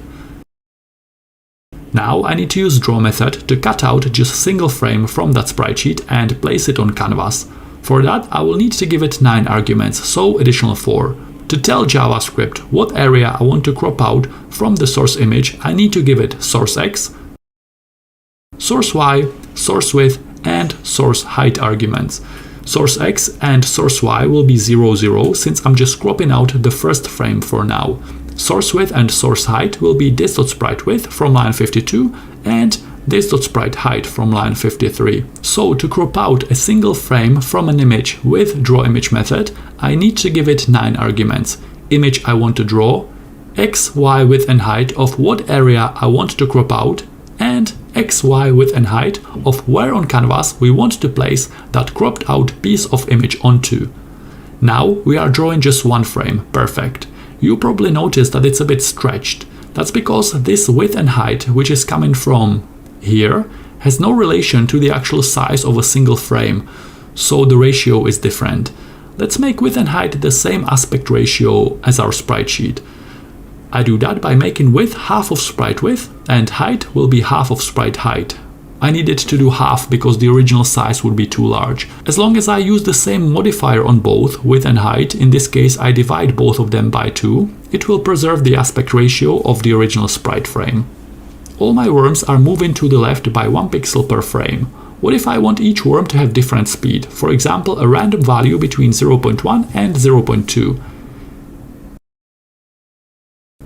Now I need to use draw method to cut out just a single frame from that sprite sheet and place it on canvas. For that I will need to give it 9 arguments, so additional 4. To tell JavaScript what area I want to crop out from the source image, I need to give it source x, source y, source width and source height arguments. Source x and source y will be 0, 0 since I'm just cropping out the first frame for now. Source width and source height will be this.sprite width from line 52 and this.sprite height from line 53. So to crop out a single frame from an image with drawImage method, I need to give it 9 arguments. Image I want to draw, x, y width and height of what area I want to crop out, and x, y width and height of where on canvas we want to place that cropped out piece of image onto. Now we are drawing just one frame, perfect. You probably noticed that it's a bit stretched. That's because this width and height, which is coming from here, has no relation to the actual size of a single frame, so the ratio is different. Let's make width and height the same aspect ratio as our sprite sheet. I do that by making width half of sprite width and height will be half of sprite height. I needed to do half because the original size would be too large. As long as I use the same modifier on both, width and height, in this case I divide both of them by 2, it will preserve the aspect ratio of the original sprite frame. All my worms are moving to the left by 1 pixel per frame. What if I want each worm to have different speed? For example, a random value between 0.1 and 0.2.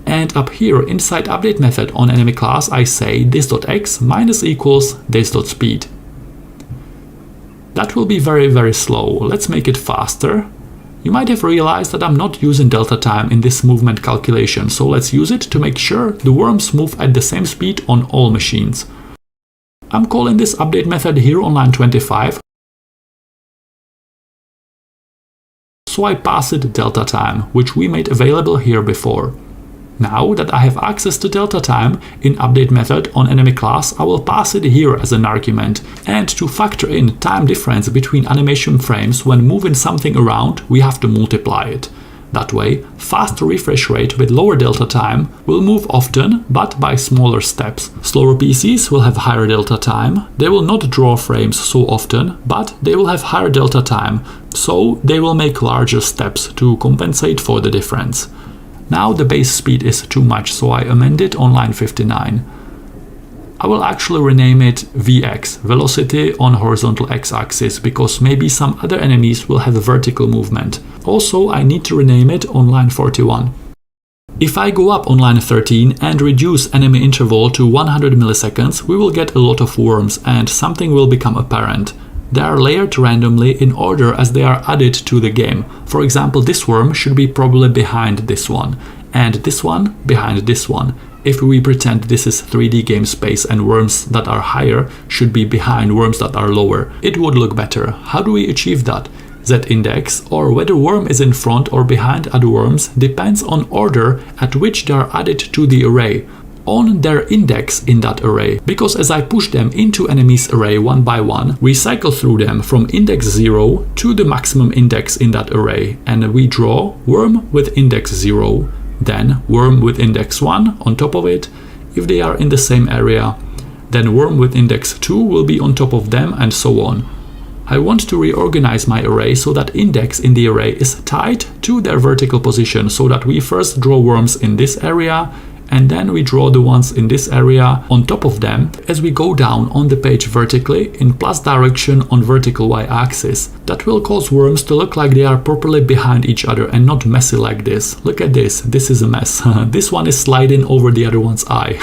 And up here inside update method on enemy class, I say this.x minus equals this.speed. That will be very slow. Let's make it faster. You might have realized that I'm not using delta time in this movement calculation, so let's use it to make sure the worms move at the same speed on all machines. I'm calling this update method here on line 25, so I pass it delta time, which we made available here before. Now that I have access to delta time in update method on enemy class, I will pass it here as an argument. And to factor in time difference between animation frames when moving something around, we have to multiply it. That way, faster refresh rate with lower delta time will move often, but by smaller steps. Slower PCs will have higher delta time. They will not draw frames so often, but they will have higher delta time, so they will make larger steps to compensate for the difference. Now the base speed is too much, so I amend it on line 59. I will actually rename it Vx, velocity on horizontal x-axis, because maybe some other enemies will have a vertical movement. Also, I need to rename it on line 41. If I go up on line 13 and reduce enemy interval to 100 milliseconds, we will get a lot of worms and something will become apparent. They are layered randomly in order as they are added to the game. For example, this worm should be probably behind this one, and this one behind this one. If we pretend this is 3D game space and worms that are higher should be behind worms that are lower, it would look better. How do we achieve that? Z-index, or whether worm is in front or behind other worms, depends on order at which they are added to the array, on their index in that array, because as I push them into enemies array one by one, we cycle through them from index 0 to the maximum index in that array, and we draw worm with index 0, then worm with index 1 on top of it. If they are in the same area, then worm with index 2 will be on top of them, and so on. I want to reorganize my array so that index in the array is tied to their vertical position, so that we first draw worms in this area and then we draw the ones in this area on top of them as we go down on the page vertically in plus direction on vertical y-axis. That will cause worms to look like they are properly behind each other and not messy like this. Look at this, this is a mess. This one is sliding over the other one's eye.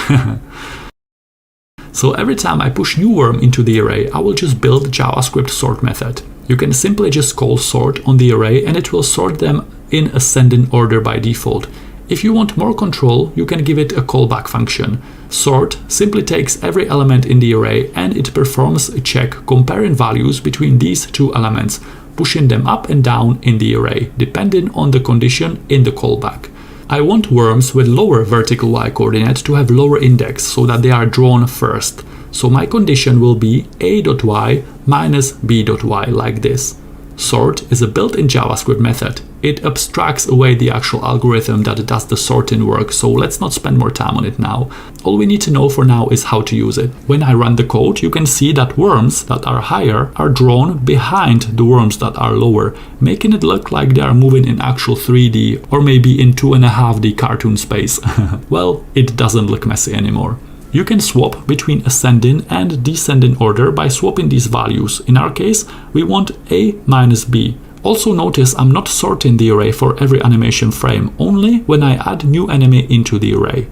So every time I push new worm into the array, I will just build JavaScript sort method. You can simply just call sort on the array and it will sort them in ascending order by default. If you want more control, you can give it a callback function. Sort simply takes every element in the array and it performs a check comparing values between these two elements, pushing them up and down in the array, depending on the condition in the callback. I want worms with lower vertical y coordinate to have lower index so that they are drawn first. So my condition will be a.y minus b.y like this. Sort is a built-in JavaScript method. It abstracts away the actual algorithm that does the sorting work, so let's not spend more time on it now. All we need to know for now is how to use it. When I run the code, you can see that worms that are higher are drawn behind the worms that are lower, making it look like they are moving in actual 3D or maybe in 2.5D cartoon space. Well, it doesn't look messy anymore. You can swap between ascending and descending order by swapping these values. In our case, we want a minus b. Also notice I'm not sorting the array for every animation frame, only when I add new enemy into the array.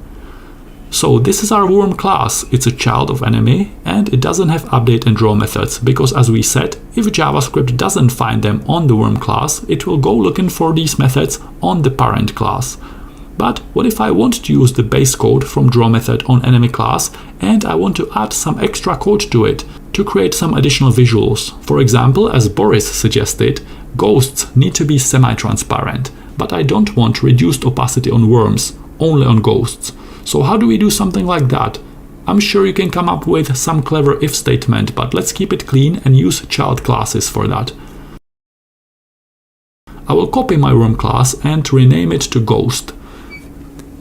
So this is our worm class. It's a child of enemy and it doesn't have update and draw methods because, as we said, if JavaScript doesn't find them on the worm class, it will go looking for these methods on the parent class. But what if I want to use the base code from draw method on enemy class and I want to add some extra code to it to create some additional visuals? For example, as Boris suggested, ghosts need to be semi-transparent, but I don't want reduced opacity on worms, only on ghosts. So how do we do something like that? I'm sure you can come up with some clever if statement, but let's keep it clean and use child classes for that. I will copy my worm class and rename it to ghost.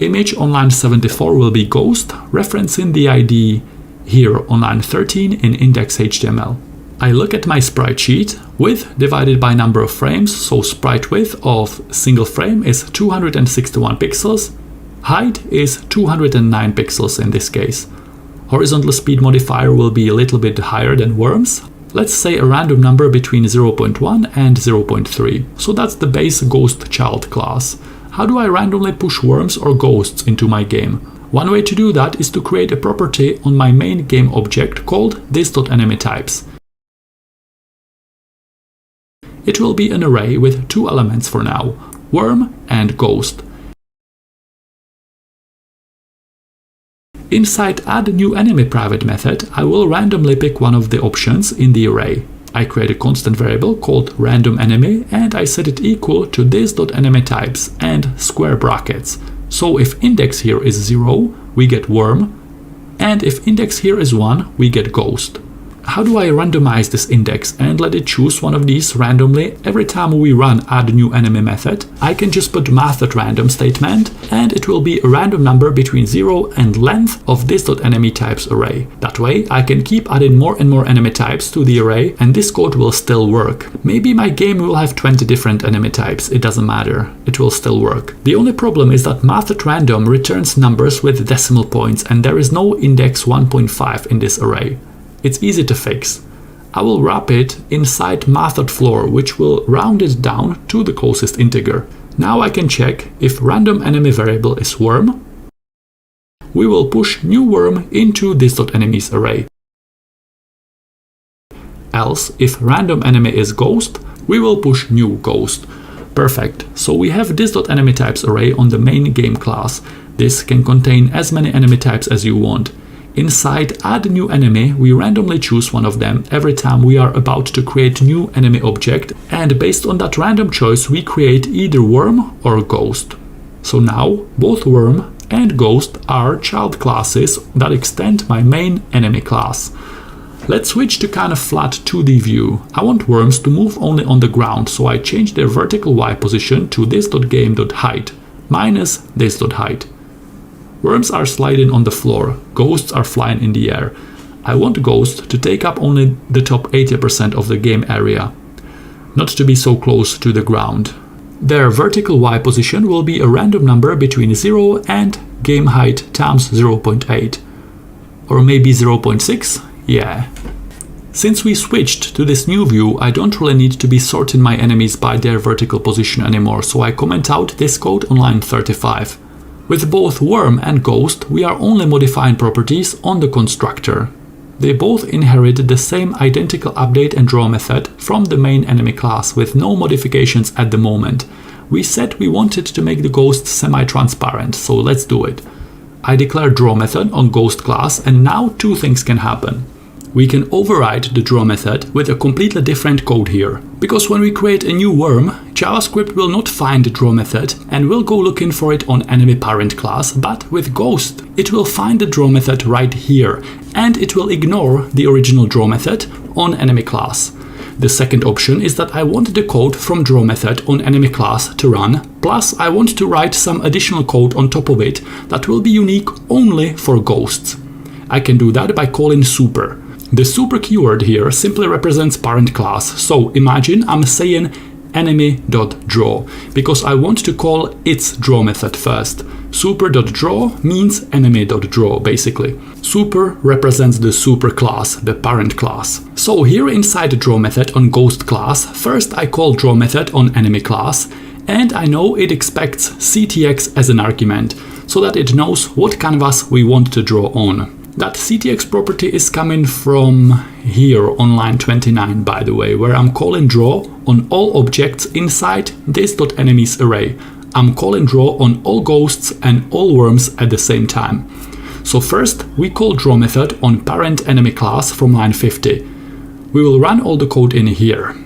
Image on line 74 will be ghost, referencing the ID here on line 13 in index.html. I look at my sprite sheet, width divided by number of frames, so sprite width of single frame is 261 pixels, height is 209 pixels in this case. Horizontal speed modifier will be a little bit higher than worms. Let's say a random number between 0.1 and 0.3. So that's the base ghost child class. How do I randomly push worms or ghosts into my game? One way to do that is to create a property on my main game object called this.enemyTypes. It will be an array with two elements for now, worm and ghost. Inside add new enemy private method, I will randomly pick one of the options in the array. I create a constant variable called random enemy and I set it equal to this.enemyTypes and square brackets. So if index here is 0, we get worm, and if index here is 1, we get ghost. How do I randomize this index and let it choose one of these randomly every time we run add new enemy method? I can just put math.random statement and it will be a random number between 0 and length of this.enemyTypes array. That way I can keep adding more and more enemy types to the array and this code will still work. Maybe my game will have 20 different enemy types, it doesn't matter, it will still work. The only problem is that math.random returns numbers with decimal points and there is no index 1.5 in this array. It's easy to fix. I will wrap it inside math.floor, which will round it down to the closest integer. Now I can check if random enemy variable is worm. We will push new worm into this.enemies array. Else, if random enemy is ghost, we will push new ghost. Perfect. So we have this.enemyTypes array on the main game class. This can contain as many enemy types as you want. Inside add new enemy, we randomly choose one of them every time we are about to create new enemy object, and based on that random choice we create either worm or ghost. So now both worm and ghost are child classes that extend my main enemy class. Let's switch to kind of flat 2D view. I want worms to move only on the ground, so I change their vertical Y position to this.game.height minus this.height. Worms are sliding on the floor, ghosts are flying in the air. I want ghost to take up only the top 80% of the game area, not to be so close to the ground. Their vertical Y position will be a random number between 0 and game height times 0.8. Or maybe 0.6? Yeah. Since we switched to this new view, I don't really need to be sorting my enemies by their vertical position anymore, so I comment out this code on line 35. With both worm and ghost, we are only modifying properties on the constructor. They both inherit the same identical update and draw method from the main enemy class with no modifications at the moment. We said we wanted to make the ghost semi-transparent, so let's do it. I declare draw method on ghost class and now two things can happen. We can override the draw method with a completely different code here. Because when we create a new worm, JavaScript will not find the draw method and will go looking for it on enemy parent class, but with ghost, it will find the draw method right here and it will ignore the original draw method on enemy class. The second option is that I want the code from draw method on enemy class to run, plus I want to write some additional code on top of it that will be unique only for ghosts. I can do that by calling super. The super keyword here simply represents parent class, so imagine I'm saying enemy.draw, because I want to call its draw method first. Super.draw means enemy.draw, basically. Super represents the super class, the parent class. So here inside the draw method on ghost class, first I call draw method on enemy class, and I know it expects ctx as an argument, so that it knows what canvas we want to draw on. That ctx property is coming from here on line 29, by the way, where I'm calling draw on all objects inside this.enemies array. I'm calling draw on all ghosts and all worms at the same time. So first we call draw method on parent enemy class from line 50. We will run all the code in here.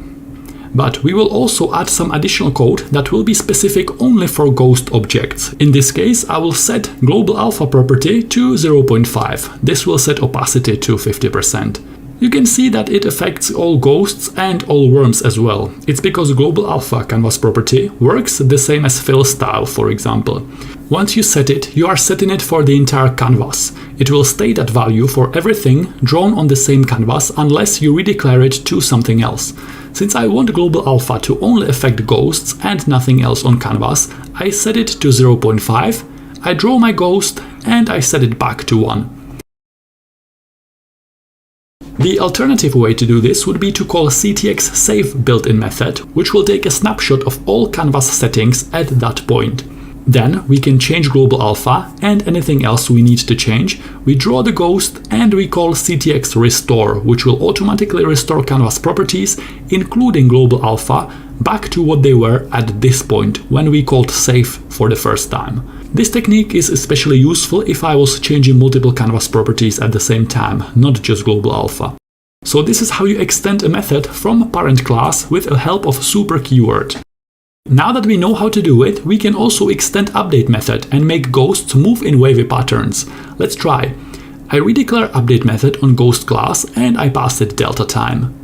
But we will also add some additional code that will be specific only for ghost objects. In this case, I will set global alpha property to 0.5. This will set opacity to 50%. You can see that it affects all ghosts and all worms as well. It's because global alpha canvas property works the same as fill style, for example. Once you set it, you are setting it for the entire canvas. It will stay that value for everything drawn on the same canvas unless you redeclare it to something else. Since I want global alpha to only affect ghosts and nothing else on canvas, I set it to 0.5, I draw my ghost and I set it back to 1. The alternative way to do this would be to call ctx save built-in method, which will take a snapshot of all canvas settings at that point. Then we can change global alpha and anything else we need to change. We draw the ghost and we call ctx restore, which will automatically restore canvas properties, including global alpha, back to what they were at this point when we called save for the first time. This technique is especially useful if I was changing multiple canvas properties at the same time, not just global alpha. So this is how you extend a method from parent class with the help of super keyword. Now that we know how to do it, we can also extend update method and make ghosts move in wavy patterns. Let's try. I redeclare update method on ghost class and I pass it delta time.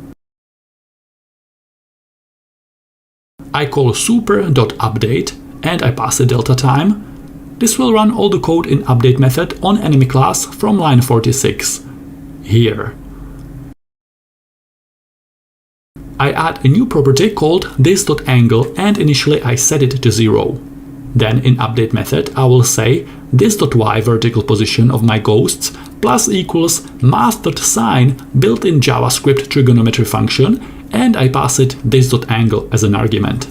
I call super.update and I pass it delta time. This will run all the code in update method on enemy class from line 46. Here. I add a new property called this.angle and initially I set it to 0. Then in update method I will say this.y vertical position of my ghosts plus equals math.sine built-in JavaScript trigonometry function and I pass it this.angle as an argument.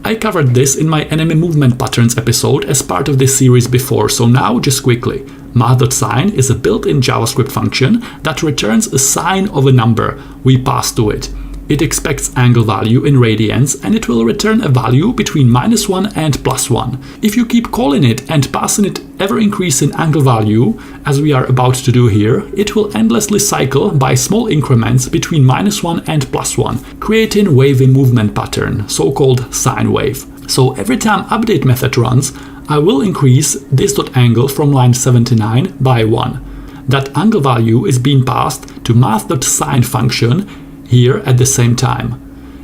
I covered this in my enemy movement patterns episode as part of this series before, so now just quickly. Math.sine is a built-in JavaScript function that returns a sign of a number we pass to it. It expects angle value in radians and it will return a value between -1 and +1. If you keep calling it and passing it ever-increasing angle value, as we are about to do here, it will endlessly cycle by small increments between -1 and +1, creating wavy movement pattern, so-called sine wave. So every time update method runs, I will increase this.angle from line 79 by 1. That angle value is being passed to math.sine function here at the same time.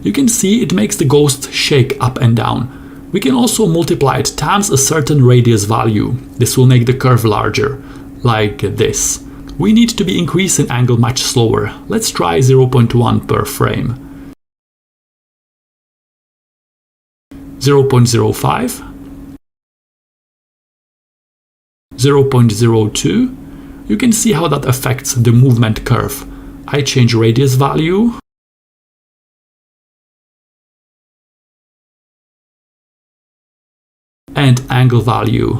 You can see it makes the ghost shake up and down. We can also multiply it times a certain radius value. This will make the curve larger, like this. We need to be increasing angle much slower. Let's try 0.1 per frame. 0.05, 0.02. You can see how that affects the movement curve. I change radius value. And angle value.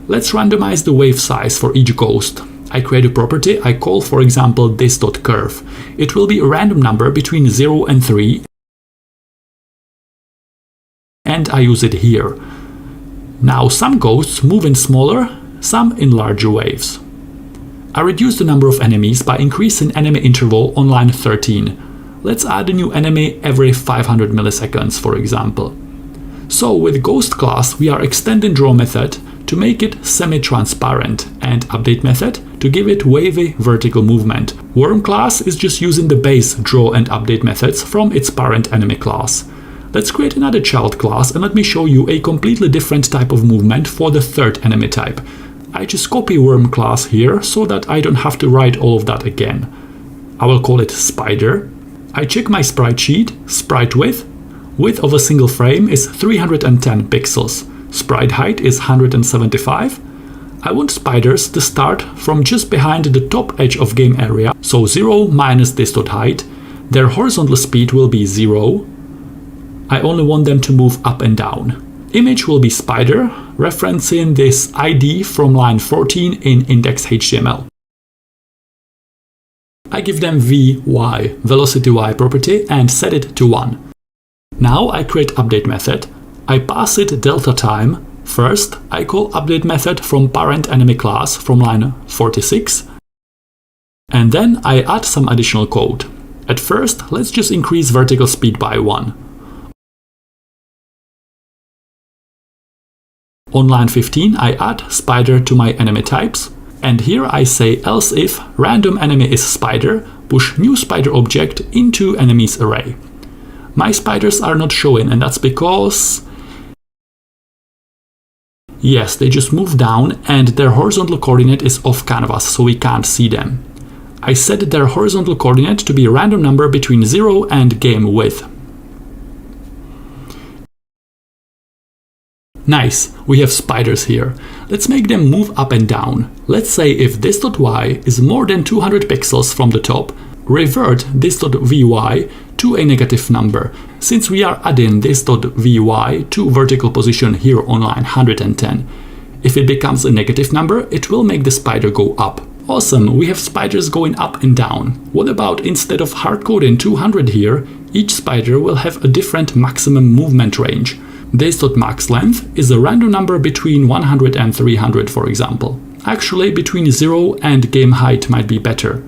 Let's randomize the wave size for each ghost. I create a property I call, for example, this.curve. It will be a random number between 0 and 3. And I use it here. Now some ghosts move in smaller, some in larger waves. I reduce the number of enemies by increasing enemy interval on line 13. Let's add a new enemy every 500 milliseconds, for example. So with ghost class we are extending draw method to make it semi-transparent and update method to give it wavy vertical movement. Worm class is just using the base draw and update methods from its parent enemy class. Let's create another child class and let me show you a completely different type of movement for the third enemy type. I just copy worm class here so that I don't have to write all of that again. I will call it spider. I check my sprite sheet, sprite width, Width of a single frame is 310 pixels. Sprite height is 175. I want spiders to start from just behind the top edge of game area, so 0 minus this.height. Their horizontal speed will be 0. I only want them to move up and down. Image will be spider, referencing this ID from line 14 in index.html. I give them vy, velocity y property, and set it to 1. Now I create update method. I pass it delta time. First, I call update method from parent enemy class from line 46. And then I add some additional code. At first, let's just increase vertical speed by 1. On line 15, I add spider to my enemy types. And here I say else if random enemy is spider, push new spider object into enemies array. My spiders are not showing, and that's because, yes, they just move down and their horizontal coordinate is off canvas, so we can't see them. I set their horizontal coordinate to be a random number between 0 and game width. Nice, we have spiders here. Let's make them move up and down. Let's say if this.y is more than 200 pixels from the top, revert this.vy to a negative number. Since we are adding this.vy to vertical position here on line 110. If it becomes a negative number, it will make the spider go up. Awesome, we have spiders going up and down. What about instead of hard-coding 200 here, each spider will have a different maximum movement range. This.max length is a random number between 100 and 300, for example. Actually, between 0 and game height might be better.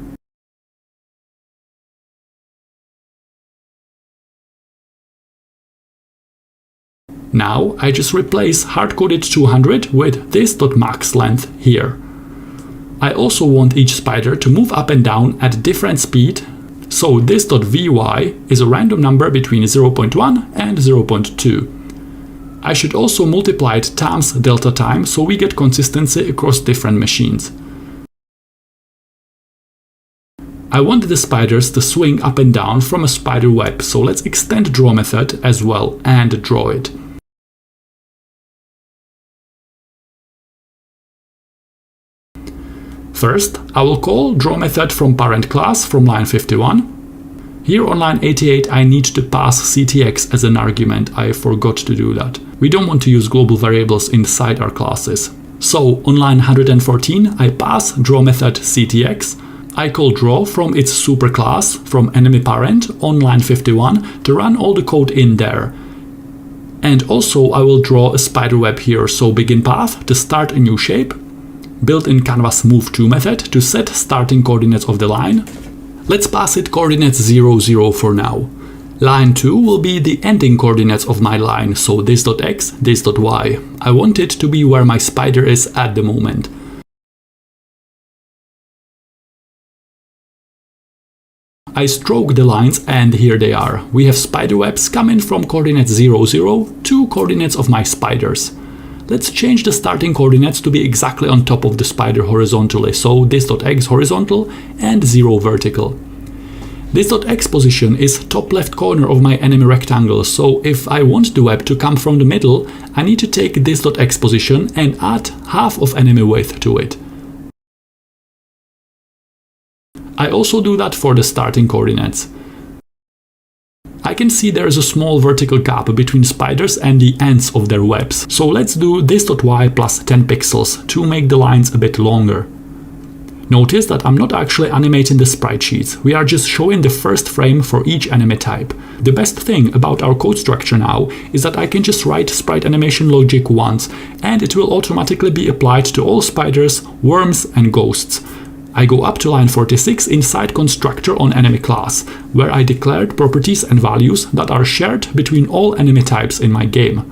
Now I just replace hard-coded 200 with this.max length here. I also want each spider to move up and down at different speed, so this.vy is a random number between 0.1 and 0.2. I should also multiply it times delta time so we get consistency across different machines. I want the spiders to swing up and down from a spider web, so let's extend draw method as well and draw it. First, I will call draw method from parent class from line 51. Here on line 88 I need to pass ctx as an argument, I forgot to do that. We don't want to use global variables inside our classes. So on line 114 I pass draw method ctx. I call draw from its superclass from enemy parent on line 51 to run all the code in there. And also I will draw a spider web here, so begin path to start a new shape. Built-in canvas move to method to set starting coordinates of the line. Let's pass it coordinates 0, 0 for now. Line 2 will be the ending coordinates of my line, so this.x, this.y. I want it to be where my spider is at the moment. I stroke the lines and here they are. We have spider webs coming from coordinates 0, 0 to coordinates of my spiders. Let's change the starting coordinates to be exactly on top of the spider horizontally, so this.x horizontal and 0 vertical. This.x position is top left corner of my enemy rectangle, so if I want the web to come from the middle, I need to take this.x position and add half of enemy width to it. I also do that for the starting coordinates. I can see there is a small vertical gap between spiders and the ends of their webs. So let's do this.y plus 10 pixels to make the lines a bit longer. Notice that I'm not actually animating the sprite sheets. We are just showing the first frame for each enemy type. The best thing about our code structure now is that I can just write sprite animation logic once and it will automatically be applied to all spiders, worms and ghosts. I go up to line 46 inside constructor on enemy class, where I declared properties and values that are shared between all enemy types in my game.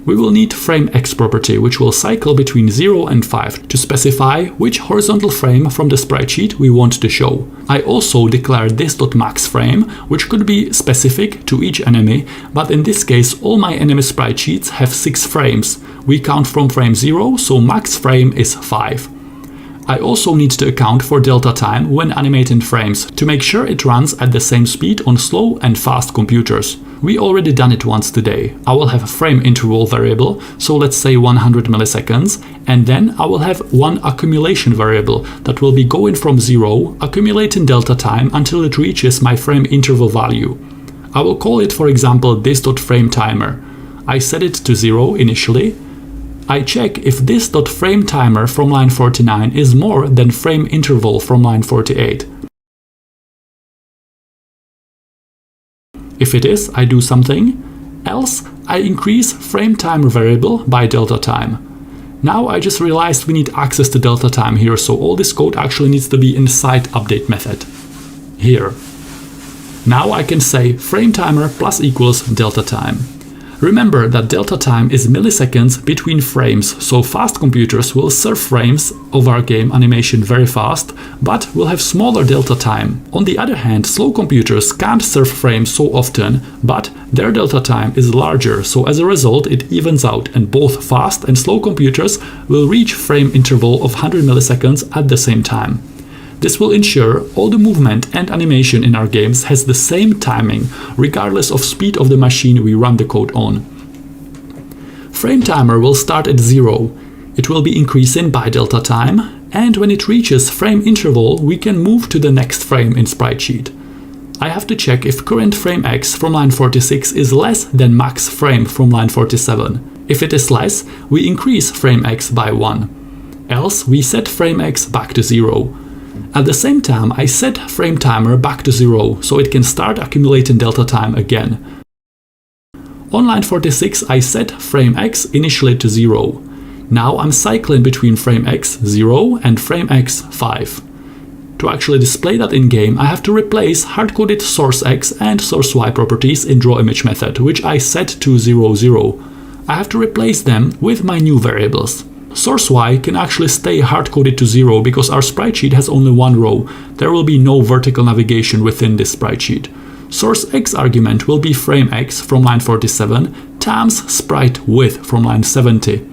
We will need frame X property, which will cycle between 0 and 5 to specify which horizontal frame from the sprite sheet we want to show. I also declared this.max frame, which could be specific to each enemy, but in this case all my enemy sprite sheets have 6 frames. We count from frame 0, so max frame is 5. I also need to account for delta time when animating frames to make sure it runs at the same speed on slow and fast computers. We already done it once today. I will have a frame interval variable, so let's say 100 milliseconds, and then I will have one accumulation variable that will be going from 0, accumulating delta time until it reaches my frame interval value. I will call it, for example, this.frameTimer. I set it to 0 initially. I check if this.frameTimer from line 49 is more than frame interval from line 48. If it is, I do something, else I increase frame timer variable by delta time. Now I just realized we need access to delta time here, so all this code actually needs to be inside update method. Here. Now I can say frame timer plus equals delta time. Remember that delta time is milliseconds between frames, so fast computers will serve frames of our game animation very fast, but will have smaller delta time. On the other hand, slow computers can't serve frames so often, but their delta time is larger, so as a result it evens out, and both fast and slow computers will reach frame interval of 100 milliseconds at the same time. This will ensure all the movement and animation in our games has the same timing, regardless of speed of the machine we run the code on. Frame timer will start at 0. It will be increasing by delta time, and when it reaches frame interval, we can move to the next frame in sprite-sheet. I have to check if current frame X from line 46 is less than max frame from line 47. If it is less, we increase frame X by 1. Else, we set frame X back to 0. At the same time, I set frame timer back to 0, so it can start accumulating delta time again. On line 46, I set frame X initially to 0. Now I'm cycling between frame X 0 and frame X 5. To actually display that in game, I have to replace hard-coded source X and source Y properties in drawImage method, which I set to 0, 0. I have to replace them with my new variables. Source Y can actually stay hard-coded to 0 because our sprite sheet has only one row. There will be no vertical navigation within this sprite sheet. Source X argument will be frame X from line 47 times sprite width from line 70.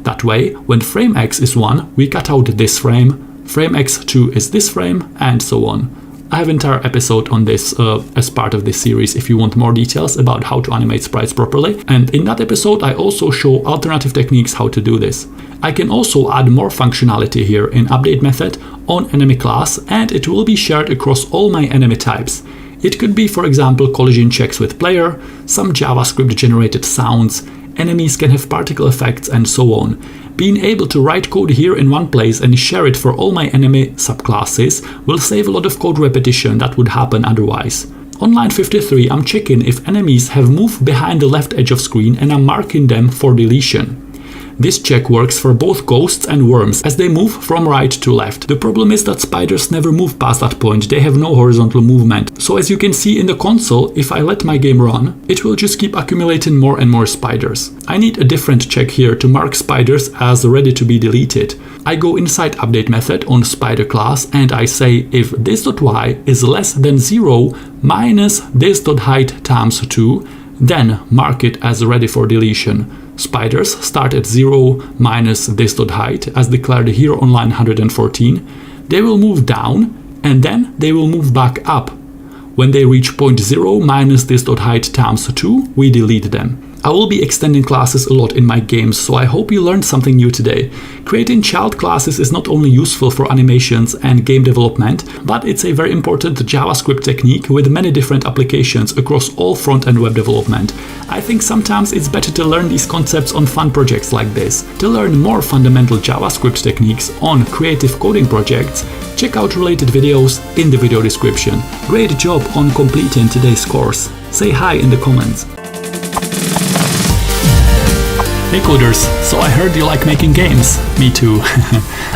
That way, when frame X is 1, we cut out this frame X2 is this frame, and so on. I have an entire episode on this as part of this series if you want more details about how to animate sprites properly, and in that episode I also show alternative techniques how to do this. I can also add more functionality here in update method on enemy class, and it will be shared across all my enemy types. It could be, for example, collision checks with player, some JavaScript generated sounds, enemies can have particle effects, and so on. Being able to write code here in one place and share it for all my enemy subclasses will save a lot of code repetition that would happen otherwise. On line 53, I'm checking if enemies have moved behind the left edge of screen, and I'm marking them for deletion. This check works for both ghosts and worms as they move from right to left. The problem is that spiders never move past that point, they have no horizontal movement. So as you can see in the console, if I let my game run, it will just keep accumulating more and more spiders. I need a different check here to mark spiders as ready to be deleted. I go inside update method on spider class and I say if this.y is less than 0 minus this.height times 2, then mark it as ready for deletion. Spiders start at 0 minus this.height as declared here on line 114. They will move down and then they will move back up. When they reach point 0 minus this.height times 2, we delete them. I will be extending classes a lot in my games, so I hope you learned something new today. Creating child classes is not only useful for animations and game development, but it's a very important JavaScript technique with many different applications across all front-end web development. I think sometimes it's better to learn these concepts on fun projects like this. To learn more fundamental JavaScript techniques on creative coding projects, check out related videos in the video description. Great job on completing today's course. Say hi in the comments. Hey coders, so I heard you like making games. Me too.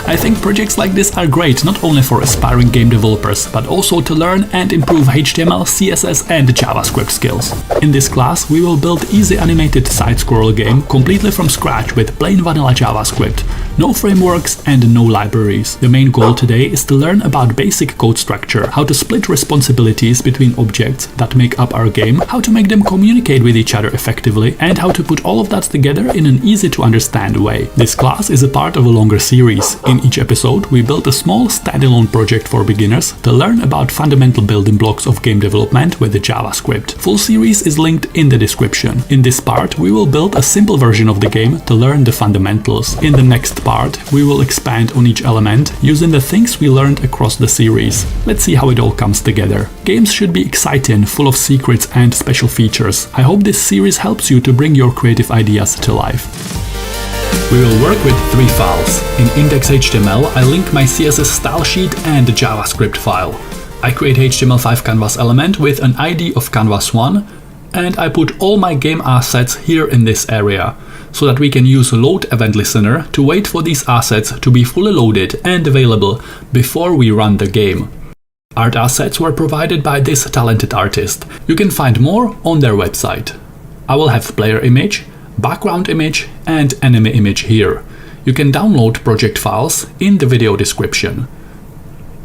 I think projects like this are great not only for aspiring game developers, but also to learn and improve HTML, CSS and JavaScript skills. In this class, we will build easy animated side-scroll game completely from scratch with plain vanilla JavaScript, no frameworks and no libraries. The main goal today is to learn about basic code structure, how to split responsibilities between objects that make up our game, how to make them communicate with each other effectively, and how to put all of that together in an easy to understand way. This class is a part of a longer series. In each episode, we built a small standalone project for beginners to learn about fundamental building blocks of game development with JavaScript. Full series is linked in the description. In this part, we will build a simple version of the game to learn the fundamentals. In the next part, we will expand on each element using the things we learned across the series. Let's see how it all comes together. Games should be exciting, full of secrets and special features. I hope this series helps you to bring your creative ideas to life. We will work with 3 files. In index.html, I link my CSS style sheet and the JavaScript file. I create HTML5 canvas element with an ID of canvas1, and I put all my game assets here in this area, so that we can use load event listener to wait for these assets to be fully loaded and available before we run the game. Art assets were provided by this talented artist. You can find more on their website. I will have player image, background image and enemy image here. You can download project files in the video description.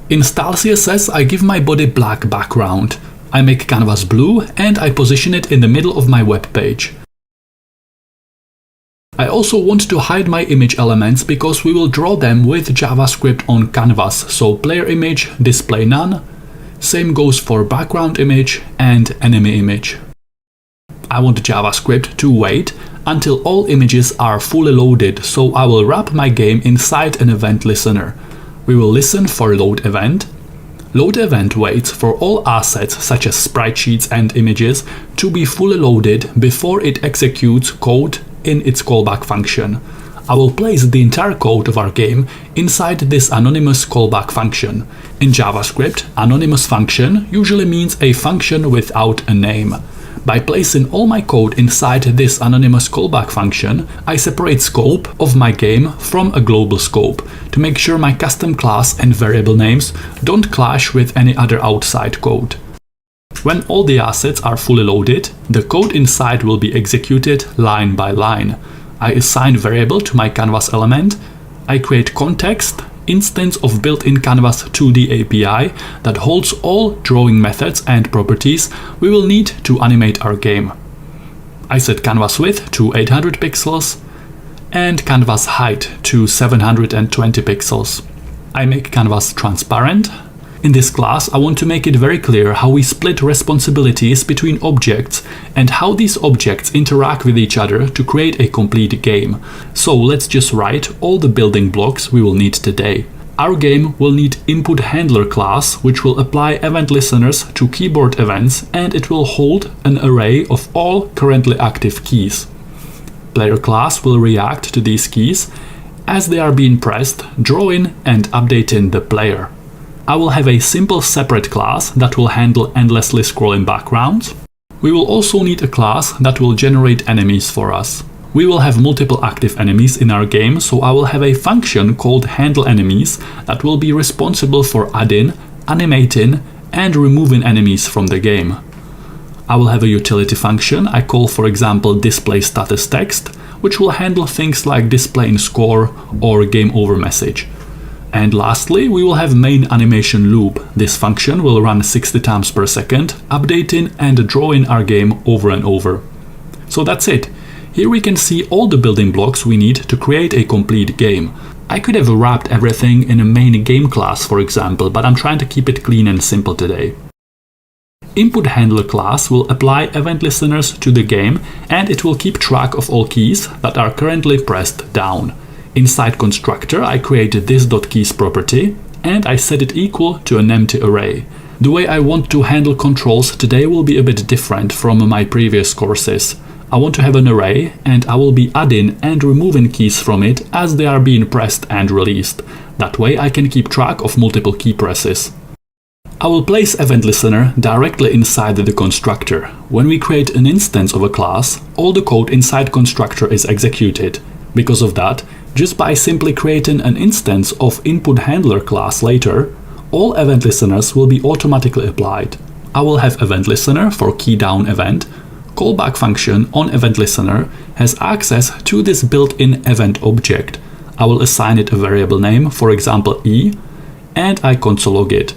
In style CSS, I give my body black background. I make canvas blue and I position it in the middle of my web page. I also want to hide my image elements because we will draw them with JavaScript on canvas, so player image, display none. Same goes for background image and enemy image. I want JavaScript to wait until all images are fully loaded, so I will wrap my game inside an event listener. We will listen for load event. Load event waits for all assets such as sprite sheets and images to be fully loaded before it executes code in its callback function. I will place the entire code of our game inside this anonymous callback function. In JavaScript, anonymous function usually means a function without a name. By placing all my code inside this anonymous callback function, I separate scope of my game from a global scope to make sure my custom class and variable names don't clash with any other outside code. When all the assets are fully loaded, the code inside will be executed line by line. I assign variable to my canvas element. I create context instance of built-in Canvas 2D API that holds all drawing methods and properties we will need to animate our game. I set canvas width to 800 pixels and canvas height to 720 pixels. I make canvas transparent. In this class, I want to make it very clear how we split responsibilities between objects and how these objects interact with each other to create a complete game. So let's just write all the building blocks we will need today. Our game will need input handler class, which will apply event listeners to keyboard events, and it will hold an array of all currently active keys. Player class will react to these keys as they are being pressed, drawing and updating the player. I will have a simple separate class that will handle endlessly scrolling backgrounds. We will also need a class that will generate enemies for us. We will have multiple active enemies in our game, so I will have a function called handleEnemies that will be responsible for adding, animating, and removing enemies from the game. I will have a utility function I call, for example, display status text, which will handle things like displaying score or game over message. And lastly, we will have main animation loop. This function will run 60 times per second, updating and drawing our game over and over. So that's it. Here we can see all the building blocks we need to create a complete game. I could have wrapped everything in a main game class, for example, but I'm trying to keep it clean and simple today. Input handler class will apply event listeners to the game, and it will keep track of all keys that are currently pressed down. Inside constructor, I created this .keys property and I set it equal to an empty array. The way I want to handle controls today will be a bit different from my previous courses. I want to have an array and I will be adding and removing keys from it as they are being pressed and released. That way I can keep track of multiple key presses. I will place event listener directly inside the constructor. When we create an instance of a class, all the code inside constructor is executed. Because of that, just by simply creating an instance of input handler class later, all event listeners will be automatically applied. I will have event listener for key down event. Callback function on event listener has access to this built-in event object. I will assign it a variable name, for example e, and I console log it.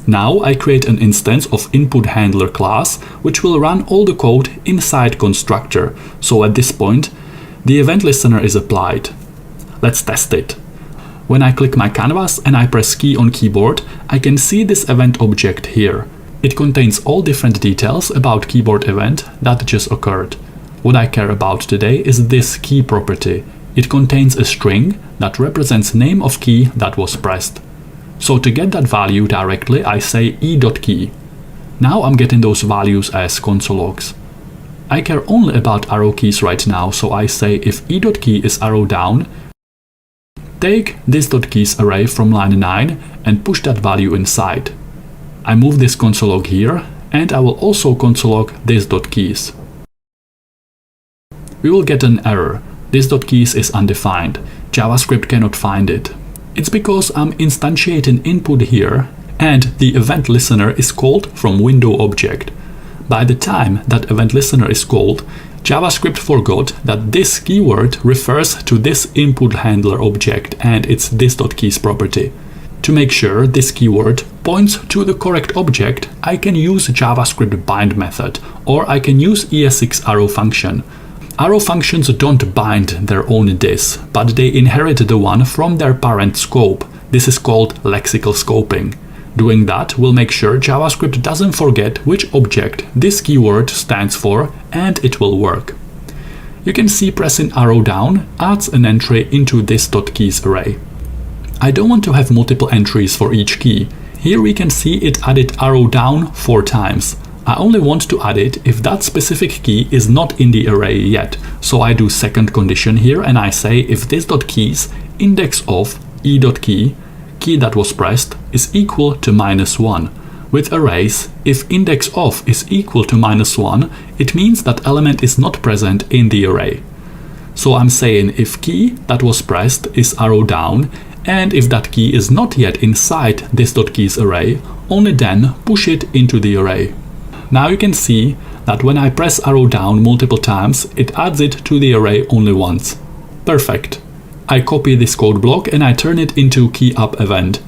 Now I create an instance of input handler class, which will run all the code inside constructor. So at this point, the event listener is applied. Let's test it. When I click my canvas and I press key on keyboard, I can see this event object here. It contains all different details about keyboard event that just occurred. What I care about today is this key property. It contains a string that represents name of key that was pressed. So to get that value directly, I say e.key. Now I'm getting those values as console logs. I care only about arrow keys right now, so I say if e.key is arrow down, take this.keys array from line 9 and push that value inside. I move this console log here, and I will also console log this.keys. We will get an error. This.keys is undefined. JavaScript cannot find it. It's because I'm instantiating input here, and the event listener is called from window object. By the time that event listener is called, JavaScript forgot that this keyword refers to this input handler object and its this.keys property. To make sure this keyword points to the correct object, I can use JavaScript bind method, or I can use ESX arrow function. Arrow functions don't bind their own dis, but they inherit the one from their parent scope. This is called lexical scoping. Doing that will make sure JavaScript doesn't forget which object this keyword stands for, and it will work. You can see pressing arrow down adds an entry into this.keys array. I don't want to have multiple entries for each key. Here we can see it added arrow down 4 times. I only want to add it if that specific key is not in the array yet. So I do second condition here and I say if this.keys index of e.key, key that was pressed, is equal to -1. With arrays, if index of is equal to -1, it means that element is not present in the array. So I'm saying if key that was pressed is arrow down, and if that key is not yet inside this.keys array, only then push it into the array. Now you can see that when I press arrow down multiple times, it adds it to the array only once. Perfect. I copy this code block and I turn it into key up event.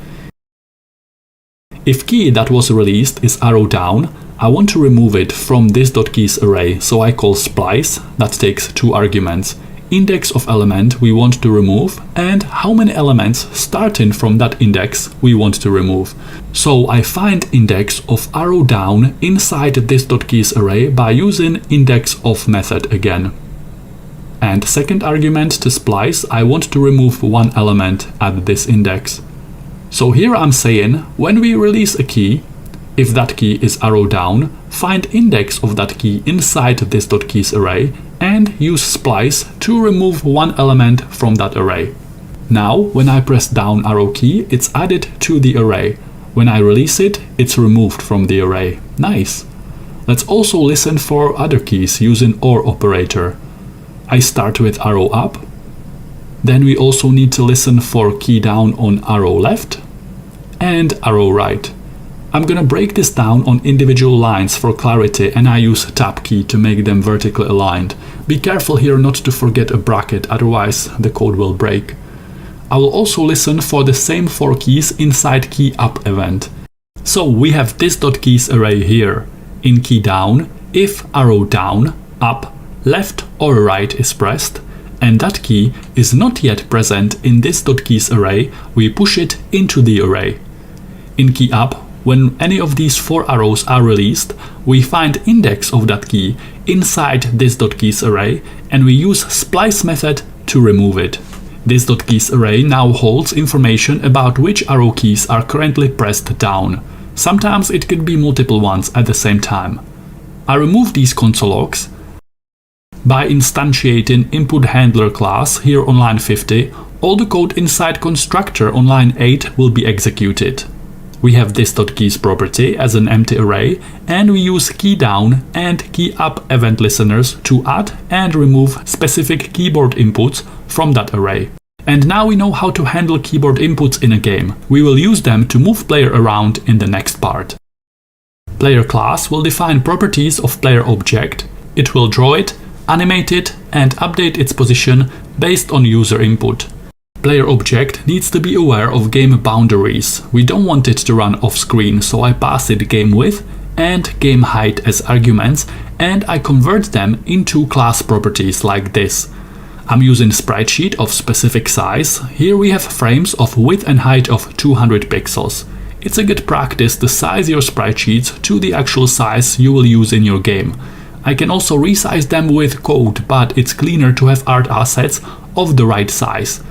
If key that was released is arrow down, I want to remove it from this.keys array, so I call splice that takes 2 arguments. Index of element we want to remove and how many elements starting from that index we want to remove. So I find index of arrow down inside this.keys array by using index of method again. And second argument to splice, I want to remove 1 element at this index. So here I'm saying when we release a key, if that key is arrow down, find index of that key inside this.keys array and use splice to remove 1 element from that array. Now when I press down arrow key, it's added to the array. When I release it, it's removed from the array. Nice. Let's also listen for other keys using OR operator. I start with arrow up. Then we also need to listen for key down on arrow left and arrow right. I'm gonna break this down on individual lines for clarity, and I use tab key to make them vertically aligned. Be careful here not to forget a bracket, otherwise the code will break. I will also listen for the same 4 keys inside key up event. So we have this.keys array here. In key down, if arrow down, up, left or right is pressed, and that key is not yet present in this.keys array, we push it into the array. In key up, when any of these 4 arrows are released, we find index of that key inside this.keys array and we use splice method to remove it. This.keys array now holds information about which arrow keys are currently pressed down. Sometimes it could be multiple ones at the same time. I remove these console logs by instantiating input handler class here on line 50. All the code inside constructor on line 8 will be executed. We have this.keys property as an empty array, and we use key down and key up event listeners to add and remove specific keyboard inputs from that array. And now we know how to handle keyboard inputs in a game. We will use them to move player around in the next part. Player class will define properties of player object. It will draw it, animate it, and update its position based on user input. Player object needs to be aware of game boundaries. We don't want it to run off screen, so I pass it game width and game height as arguments, and I convert them into class properties like this. I'm using sprite of specific size. Here we have frames of width and height of 200 pixels. It's a good practice to size your sprite sheets to the actual size you will use in your game. I can also resize them with code, but it's cleaner to have art assets of the right size.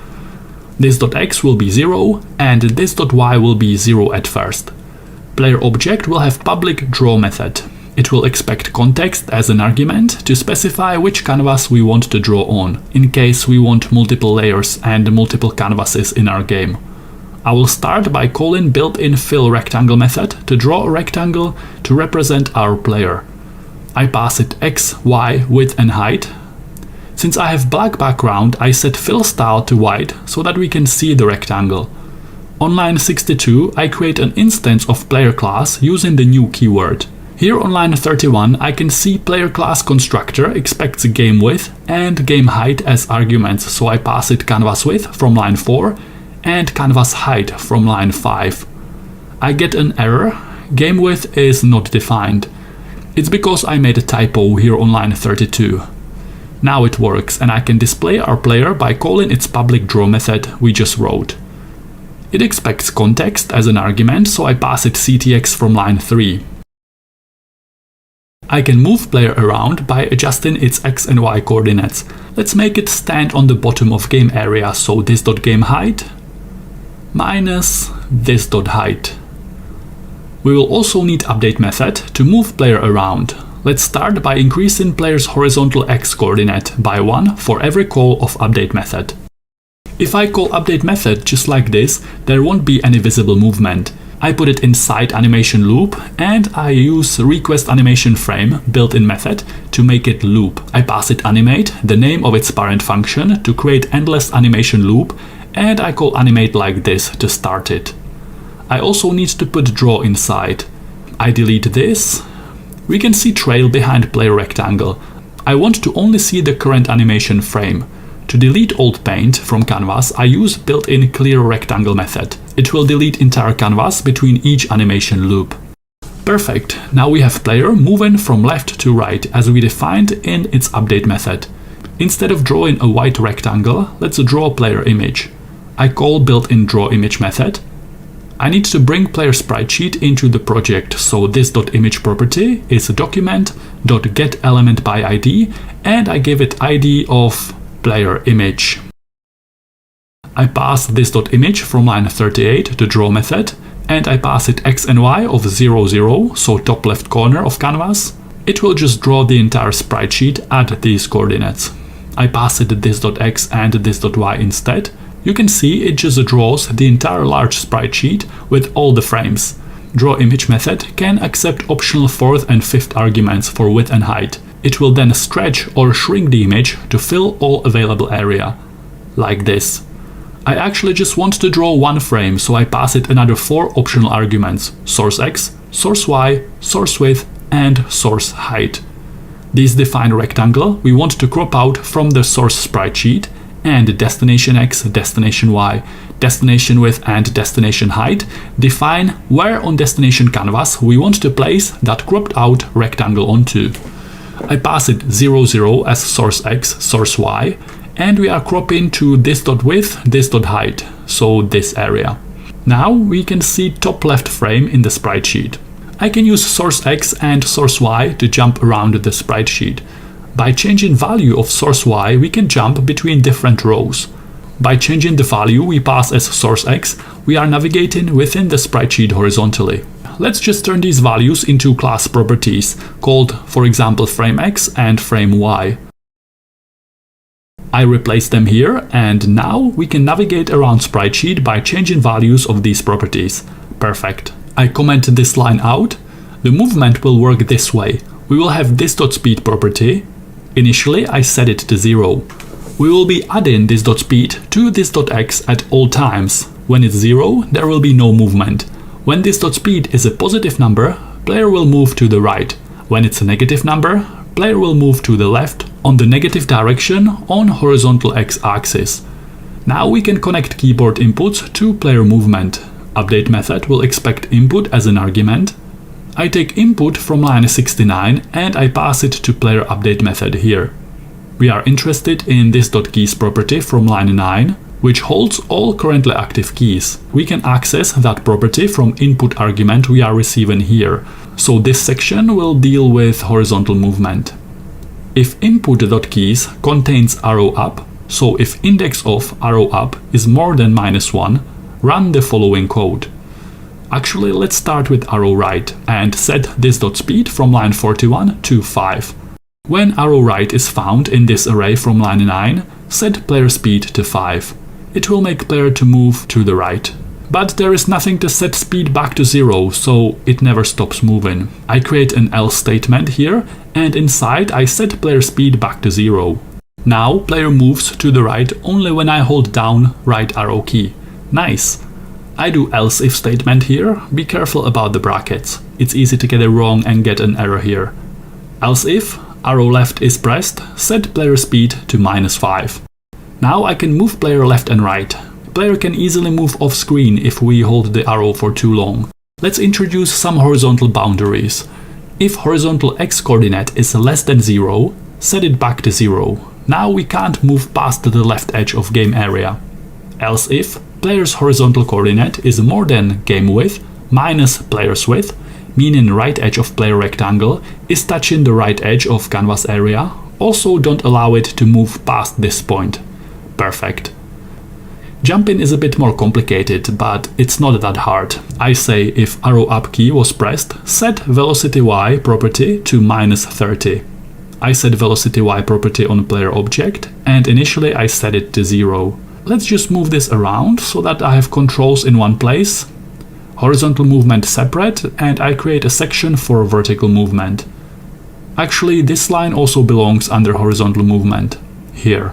This.x will be 0 and this.y will be 0 at first. Player object will have public draw method. It will expect context as an argument to specify which canvas we want to draw on, in case we want multiple layers and multiple canvases in our game. I will start by calling built-in fill rectangle method to draw a rectangle to represent our player. I pass it x, y, width and height. Since I have black background, I set fill style to white so that we can see the rectangle. On line 62, I create an instance of player class using the new keyword. Here on line 31, I can see player class constructor expects game width and game height as arguments, so I pass it canvas width from line 4 and canvas height from line 5. I get an error, game width is not defined. It's because I made a typo here on line 32. Now it works and I can display our player by calling its public draw method we just wrote. It expects context as an argument, so I pass it ctx from line 3. I can move player around by adjusting its x and y coordinates. Let's make it stand on the bottom of game area, so this.gameHeight minus this.height. We will also need update method to move player around. Let's start by increasing player's horizontal x coordinate by 1 for every call of update method. If I call update method just like this, there won't be any visible movement. I put it inside animation loop and I use request animation frame built-in method to make it loop. I pass it animate, the name of its parent function, to create endless animation loop, and I call animate like this to start it. I also need to put draw inside. I delete this. We can see trail behind player rectangle. I want to only see the current animation frame. To delete old paint from canvas, I use built-in clear rectangle method. It will delete entire canvas between each animation loop. Perfect, now we have player moving from left to right as we defined in its update method. Instead of drawing a white rectangle, let's draw a player image. I call built-in draw image method. I need to bring player sprite sheet into the project, so this.image property is document.getElementById and I give it ID of player image. I pass this.image from line 38 to draw method and I pass it x and y of 0, 0, so top left corner of canvas. It will just draw the entire sprite sheet at these coordinates. I pass it this.x and this.y instead. You can see it just draws the entire large sprite sheet with all the frames. Draw image method can accept optional 4th and 5th arguments for width and height. It will then stretch or shrink the image to fill all available area, like this. I actually just want to draw one frame, so I pass it another 4 optional arguments: source x, source y, source width, and source height. This define rectangle we want to crop out from the source sprite sheet, and destination x, destination y, destination width and destination height define where on destination canvas we want to place that cropped out rectangle onto. I pass it 0, 0 as source x, source y, and we are cropping to this.width, this.height, so this area. Now we can see top left frame in the sprite sheet. I can use source x and source y to jump around the sprite sheet. By changing value of source y, we can jump between different rows. By changing the value we pass as source x, we are navigating within the sprite sheet horizontally. Let's just turn these values into class properties, called, for example, frame x and frame y. I replace them here, and now we can navigate around sprite sheet by changing values of these properties. Perfect. I comment this line out. The movement will work this way. We will have this.speed property. Initially, I set it to 0. We will be adding this.speed to this.x at all times. When it's 0, there will be no movement. When this.speed is a positive number, player will move to the right. When it's a negative number, player will move to the left on the negative direction on horizontal x-axis. Now we can connect keyboard inputs to player movement. Update method will expect input as an argument. I take input from line 69 and I pass it to player update method here. We are interested in this.keys property from line 9, which holds all currently active keys. We can access that property from input argument we are receiving here. So this section will deal with horizontal movement. If input.keys contains arrow up, so if index of arrow up is more than -1, run the following code. Actually, let's start with arrow right and set this.speed from line 41 to 5. When arrow right is found in this array from line 9, set player speed to 5. It will make player to move to the right. But there is nothing to set speed back to 0, so it never stops moving. I create an else statement here, and inside I set player speed back to 0. Now player moves to the right only when I hold down right arrow key. Nice! I do else if statement here. Be careful about the brackets. It's easy to get it wrong and get an error here. Else if arrow left is pressed, set player speed to -5. Now I can move player left and right. Player can easily move off screen if we hold the arrow for too long. Let's introduce some horizontal boundaries. If horizontal x coordinate is less than 0, set it back to 0. Now we can't move past the left edge of game area. Else if player's horizontal coordinate is more than game width minus player's width, meaning right edge of player rectangle is touching the right edge of canvas area, also don't allow it to move past this point. Perfect. Jumping is a bit more complicated, but it's not that hard. I say if arrow up key was pressed, set velocity y property to -30. I set velocity y property on player object, and initially I set it to 0. Let's just move this around so that I have controls in one place. Horizontal movement separate, and I create a section for vertical movement. Actually, this line also belongs under horizontal movement, here.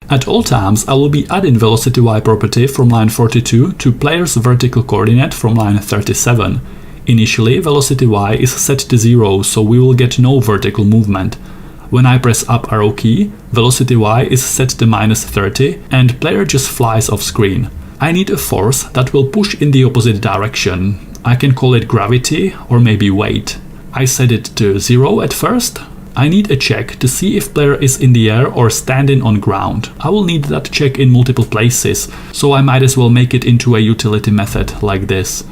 At all times, I will be adding velocity y property from line 42 to player's vertical coordinate from line 37. Initially, velocity y is set to 0, so we will get no vertical movement. When I press up arrow key, velocity y is set to -30 and player just flies off screen. I need a force that will push in the opposite direction. I can call it gravity or maybe weight. I set it to 0 at first. I need a check to see if player is in the air or standing on ground. I will need that check in multiple places, so I might as well make it into a utility method like this.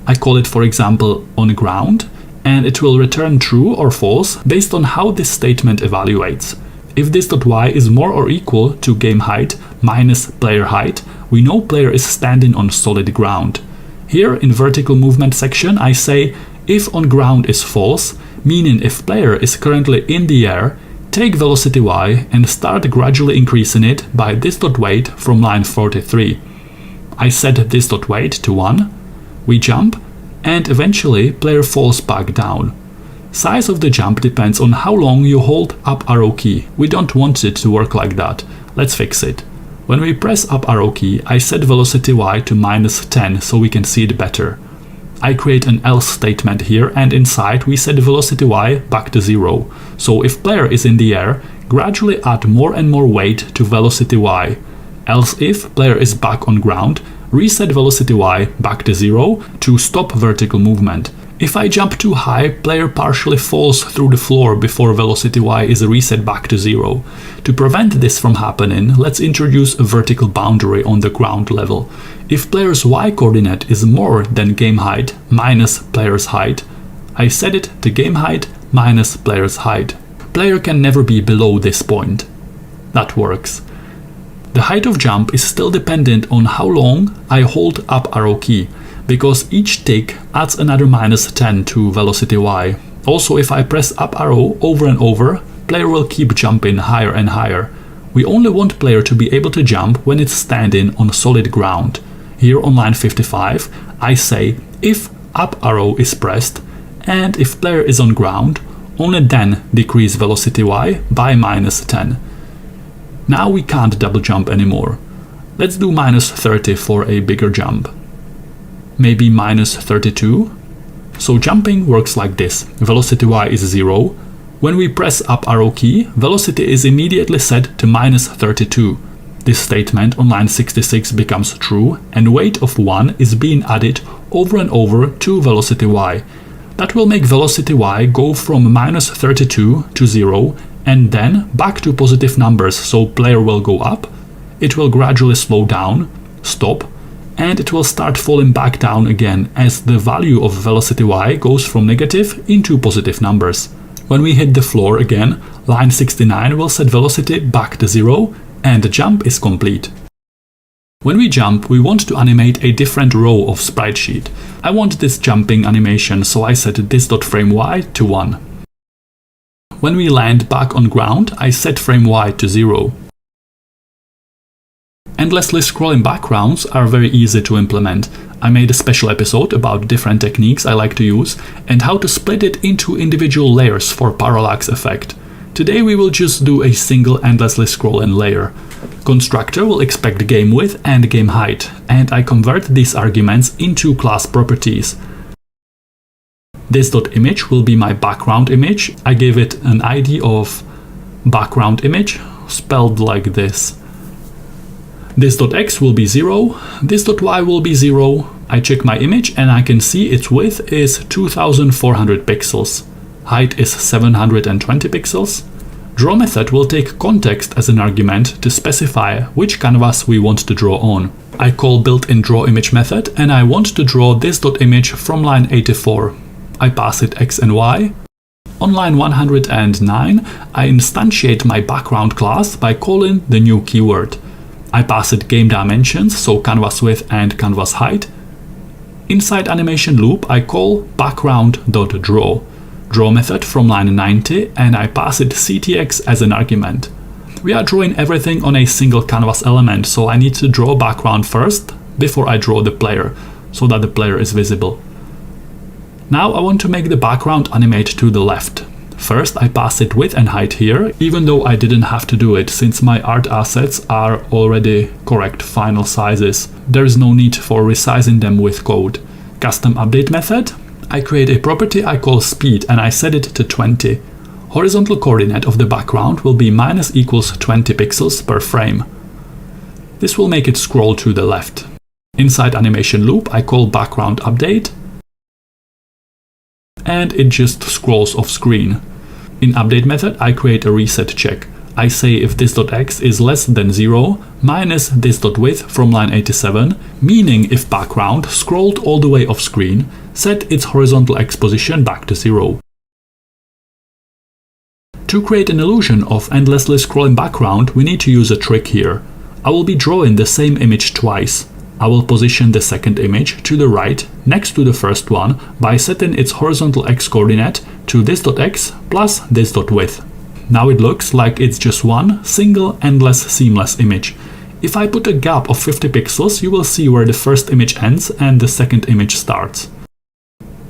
I call it, for example, on ground, and it will return true or false based on how this statement evaluates. If this.y is more or equal to game height minus player height, we know player is standing on solid ground. Here in vertical movement section I say if on ground is false, meaning if player is currently in the air, take velocity y and start gradually increasing it by this.weight from line 43. I set this.weight to 1, we jump, and eventually player falls back down. Size of the jump depends on how long you hold up arrow key. We don't want it to work like that. Let's fix it. When we press up arrow key, I set velocity y to -10 so we can see it better. I create an else statement here, and inside we set velocity y back to 0. So if player is in the air, gradually add more and more weight to velocity y. Else if player is back on ground, reset velocity y back to 0 to stop vertical movement. If I jump too high, player partially falls through the floor before velocity y is reset back to 0. To prevent this from happening, let's introduce a vertical boundary on the ground level. If player's y coordinate is more than game height minus player's height, I set it to game height minus player's height. Player can never be below this point. That works. The height of jump is still dependent on how long I hold up arrow key, because each tick adds another -10 to velocity y. Also, if I press up arrow over and over, player will keep jumping higher and higher. We only want player to be able to jump when it's standing on solid ground. Here on line 55, I say if up arrow is pressed and if player is on ground, only then decrease velocity y by -10. Now we can't double jump anymore. Let's do -30 for a bigger jump. Maybe -32. So jumping works like this. Velocity y is 0. When we press up arrow key, velocity is immediately set to -32. This statement on line 66 becomes true, and weight of 1 is being added over and over to velocity y. That will make velocity y go from -32 to 0 and then back to positive numbers, so player will go up, it will gradually slow down, stop, and it will start falling back down again as the value of velocity y goes from negative into positive numbers. When we hit the floor again, line 69 will set velocity back to 0 and the jump is complete. When we jump, we want to animate a different row of sprite sheet. I want this jumping animation, so I set this.frameY to 1. When we land back on ground, I set frame Y to 0. Endlessly scrolling backgrounds are very easy to implement. I made a special episode about different techniques I like to use and how to split it into individual layers for parallax effect. Today we will just do a single endlessly scrolling layer. Constructor will expect game width and game height, and I convert these arguments into class properties. This.image will be my background image. I give it an ID of background image, spelled like this. This.x will be 0, this.y will be 0. I check my image and I can see its width is 2400 pixels. Height is 720 pixels. Draw method will take context as an argument to specify which canvas we want to draw on. I call built-in draw image method and I want to draw this.image from line 84. I pass it x and y. On line 109, I instantiate my background class by calling the new keyword. I pass it game dimensions, so canvas width and canvas height. Inside animation loop, I call background.draw. Draw method from line 90 and I pass it ctx as an argument. We are drawing everything on a single canvas element, so I need to draw background first before I draw the player, so that the player is visible. Now I want to make the background animate to the left. First I pass it width and height here, even though I didn't have to do it since my art assets are already correct final sizes. There is no need for resizing them with code. Custom update method. I create a property I call speed and I set it to 20. Horizontal coordinate of the background will be minus equals 20 pixels per frame. This will make it scroll to the left. Inside animation loop I call background update and it just scrolls off screen. In update method I create a reset check. I say if this.x is less than 0 minus this.width from line 87, meaning if background scrolled all the way off screen, set its horizontal x position back to 0. To create an illusion of endlessly scrolling background, we need to use a trick here. I will be drawing the same image twice. I will position the second image to the right next to the first one by setting its horizontal x coordinate to this.x plus this.width. Now it looks like it's just one single endless seamless image. If I put a gap of 50 pixels, you will see where the first image ends and the second image starts.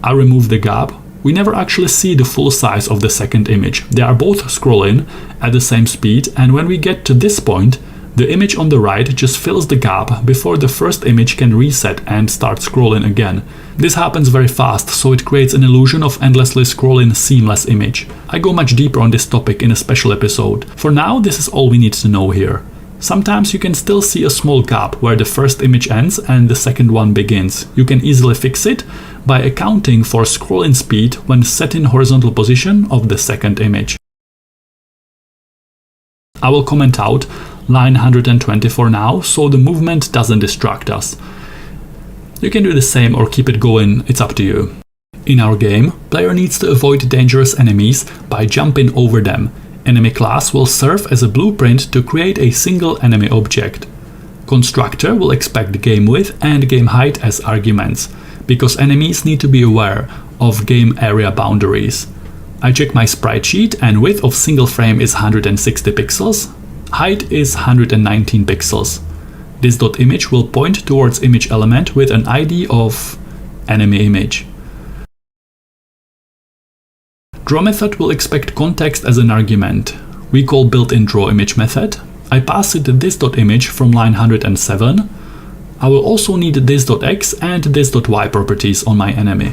I remove the gap. We never actually see the full size of the second image. They are both scrolling at the same speed, and when we get to this point, the image on the right just fills the gap before the first image can reset and start scrolling again. This happens very fast, so it creates an illusion of endlessly scrolling seamless image. I go much deeper on this topic in a special episode. For now, this is all we need to know here. Sometimes you can still see a small gap where the first image ends and the second one begins. You can easily fix it by accounting for scrolling speed when setting horizontal position of the second image. I will comment out line 120 for now, so the movement doesn't distract us. You can do the same or keep it going, it's up to you. In our game, player needs to avoid dangerous enemies by jumping over them. Enemy class will serve as a blueprint to create a single enemy object. Constructor will expect game width and game height as arguments, because enemies need to be aware of game area boundaries. I check my sprite sheet and width of single frame is 160 pixels. Height is 119 pixels. This.image will point towards image element with an ID of enemy image. Draw method will expect context as an argument. We call built-in draw image method. I pass it this.image from line 107. I will also need this.x and this.y properties on my enemy.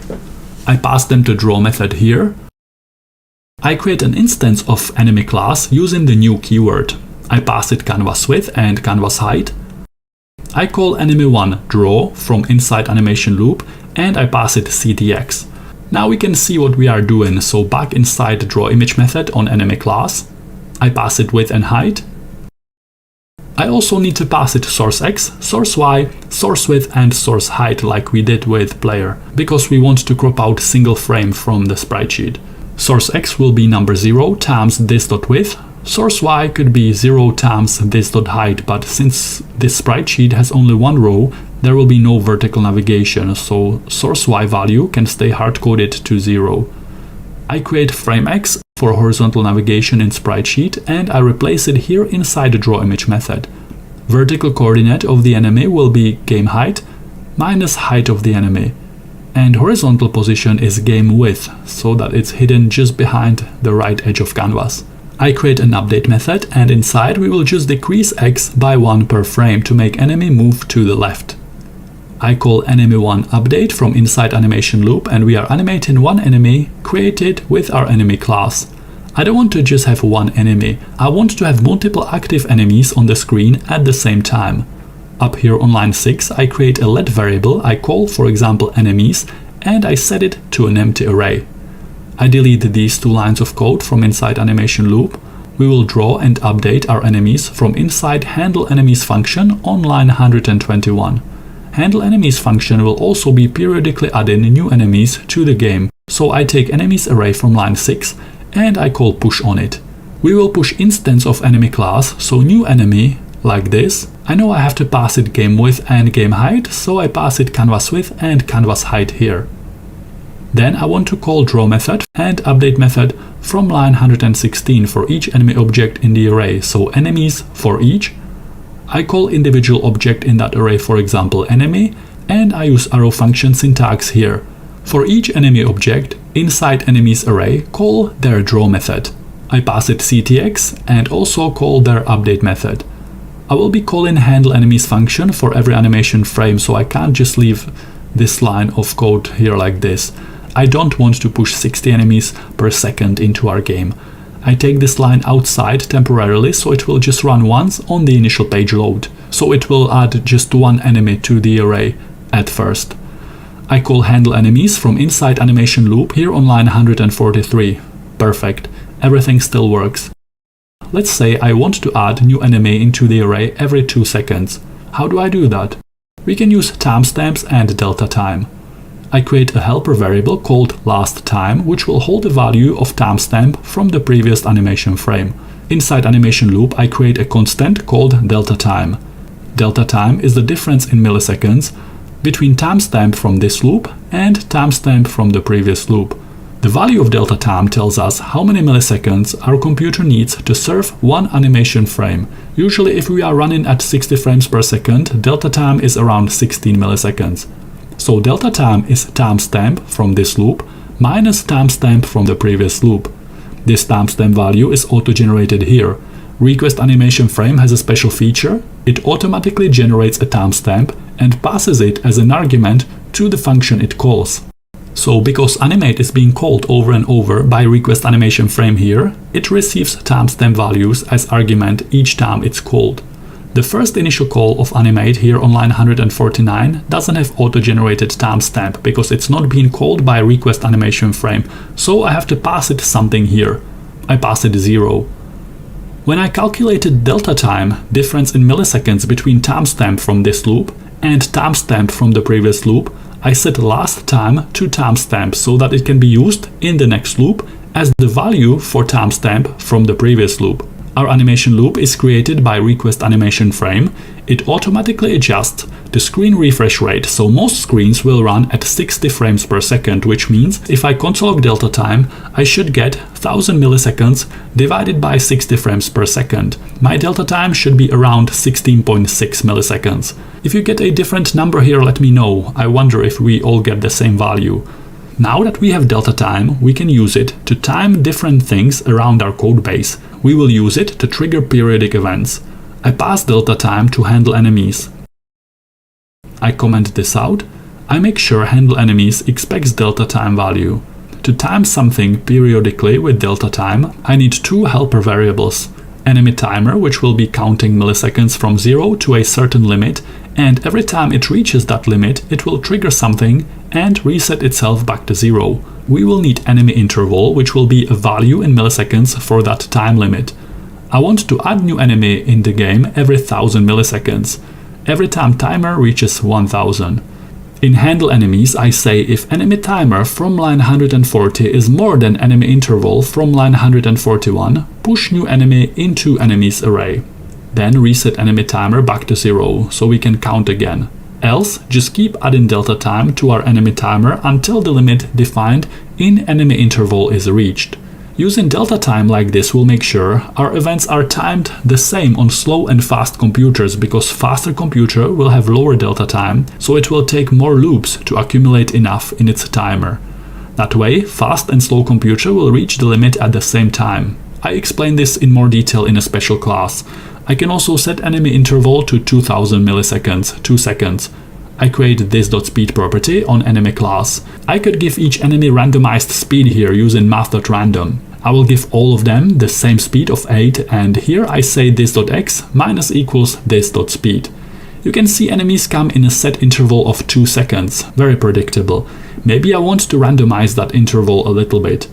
I pass them to draw method here. I create an instance of enemy class using the new keyword. I pass it canvas width and canvas height. I call enemy1 draw from inside animation loop and I pass it ctx. Now we can see what we are doing, so back inside the draw image method on enemy class. I pass it width and height. I also need to pass it source X, source Y, source width and source height like we did with player, because we want to crop out single frame from the sprite sheet. Source X will be number 0 times this.width. Source Y could be 0 times this.height, but since this sprite sheet has only one row, there will be no vertical navigation, so source Y value can stay hard-coded to 0. I create frame X for horizontal navigation in sprite sheet and I replace it here inside the drawImage method. Vertical coordinate of the enemy will be game height minus height of the enemy. And horizontal position is game width, so that it's hidden just behind the right edge of canvas. I create an update method and inside we will just decrease X by 1 per frame to make enemy move to the left. I call enemy1 update from inside animation loop and we are animating one enemy created with our enemy class. I don't want to just have one enemy, I want to have multiple active enemies on the screen at the same time. Up here on line 6 I create a let variable I call for example enemies and I set it to an empty array. I delete these 2 lines of code from inside animation loop. We will draw and update our enemies from inside handle enemies function on line 121. Handle enemies function will also be periodically adding new enemies to the game, so I take enemies array from line 6 and I call push on it. We will push instance of enemy class, so new enemy like this. I know I have to pass it game width and game height, so I pass it canvas width and canvas height here. Then I want to call draw method and update method from line 116 for each enemy object in the array, so enemies for each. I call individual object in that array, for example enemy, and I use arrow function syntax here. For each enemy object inside enemies array, call their draw method. I pass it ctx and also call their update method. I will be calling handle enemies function for every animation frame, so I can't just leave this line of code here like this. I don't want to push 60 enemies per second into our game. I take this line outside temporarily, so it will just run once on the initial page load. So it will add just one enemy to the array at first. I call handle enemies from inside animation loop here on line 143. Perfect. Everything still works. Let's say I want to add new enemy into the array every 2 seconds. How do I do that? We can use timestamps and delta time. I create a helper variable called last time, which will hold the value of timestamp from the previous animation frame. Inside animation loop, I create a constant called delta time. Delta time is the difference in milliseconds between timestamp from this loop and timestamp from the previous loop. The value of delta time tells us how many milliseconds our computer needs to serve one animation frame. Usually if we are running at 60 frames per second, delta time is around 16 milliseconds. So delta time is timestamp from this loop minus timestamp from the previous loop. This timestamp value is auto-generated here. Request animation frame has a special feature. It automatically generates a timestamp and passes it as an argument to the function it calls. So because animate is being called over and over by request animation frame here, it receives timestamp values as argument each time it's called. The first initial call of animate here on line 149 doesn't have auto-generated timestamp because it's not being called by request animation frame, so I have to pass it something here. I pass it 0. When I calculated delta time, difference in milliseconds between timestamp from this loop and timestamp from the previous loop, I set last time to timestamp so that it can be used in the next loop as the value for timestamp from the previous loop. Our animation loop is created by request animation frame. It automatically adjusts the screen refresh rate, so most screens will run at 60 frames per second, which means if I console log delta time, I should get 1000 milliseconds divided by 60 frames per second. My delta time should be around 16.6 milliseconds. If you get a different number here, let me know. I wonder if we all get the same value. Now that we have delta time, we can use it to time different things around our code base. We will use it to trigger periodic events. I pass delta time to handle enemies. I comment this out. I make sure handle enemies expects delta time value. To time something periodically with delta time, I need 2 helper variables. Enemy timer, which will be counting milliseconds from 0 to a certain limit, and every time it reaches that limit, it will trigger something and reset itself back to 0. We will need enemy interval, which will be a value in milliseconds for that time limit. I want to add new enemy in the game every 1000 milliseconds, every time timer reaches 1000. In handle enemies, I say if enemy timer from line 140 is more than enemy interval from line 141, push new enemy into enemies array. Then reset enemy timer back to 0 so we can count again. Else, just keep adding delta time to our enemy timer until the limit defined in enemy interval is reached. Using delta time like this will make sure our events are timed the same on slow and fast computers, because faster computer will have lower delta time, so it will take more loops to accumulate enough in its timer. That way, fast and slow computer will reach the limit at the same time. I explain this in more detail in a special class. I can also set enemy interval to 2000 milliseconds, 2 seconds. I create this.speed property on enemy class. I could give each enemy randomized speed here using math.random. I will give all of them the same speed of 8, and here I say this.x minus equals this.speed. You can see enemies come in a set interval of 2 seconds, very predictable. Maybe I want to randomize that interval a little bit.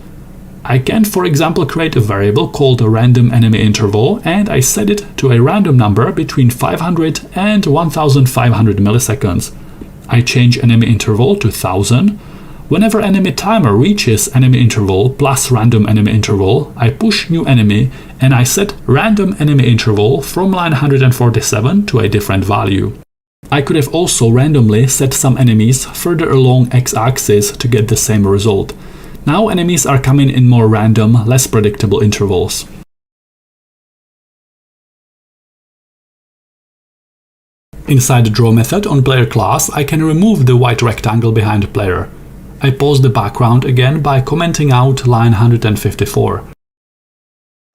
I can, for example, create a variable called a random enemy interval, and I set it to a random number between 500 and 1500 milliseconds. I change enemy interval to 1000. Whenever enemy timer reaches enemy interval plus random enemy interval, I push new enemy and I set random enemy interval from line 147 to a different value. I could have also randomly set some enemies further along x-axis to get the same result. Now enemies are coming in more random, less predictable intervals. Inside the draw method on player class, I can remove the white rectangle behind the player. I pause the background again by commenting out line 154.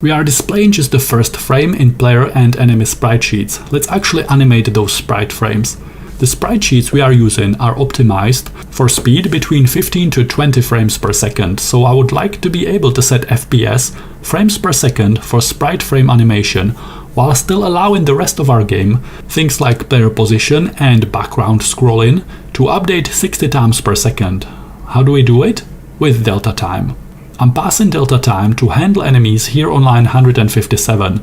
We are displaying just the first frame in player and enemy sprite sheets. Let's actually animate those sprite frames. The sprite sheets we are using are optimized for speed between 15 to 20 frames per second, so I would like to be able to set FPS, frames per second, for sprite frame animation, while still allowing the rest of our game, things like player position and background scrolling, to update 60 times per second. How do we do it? With delta time. I'm passing delta time to handle enemies here on line 157.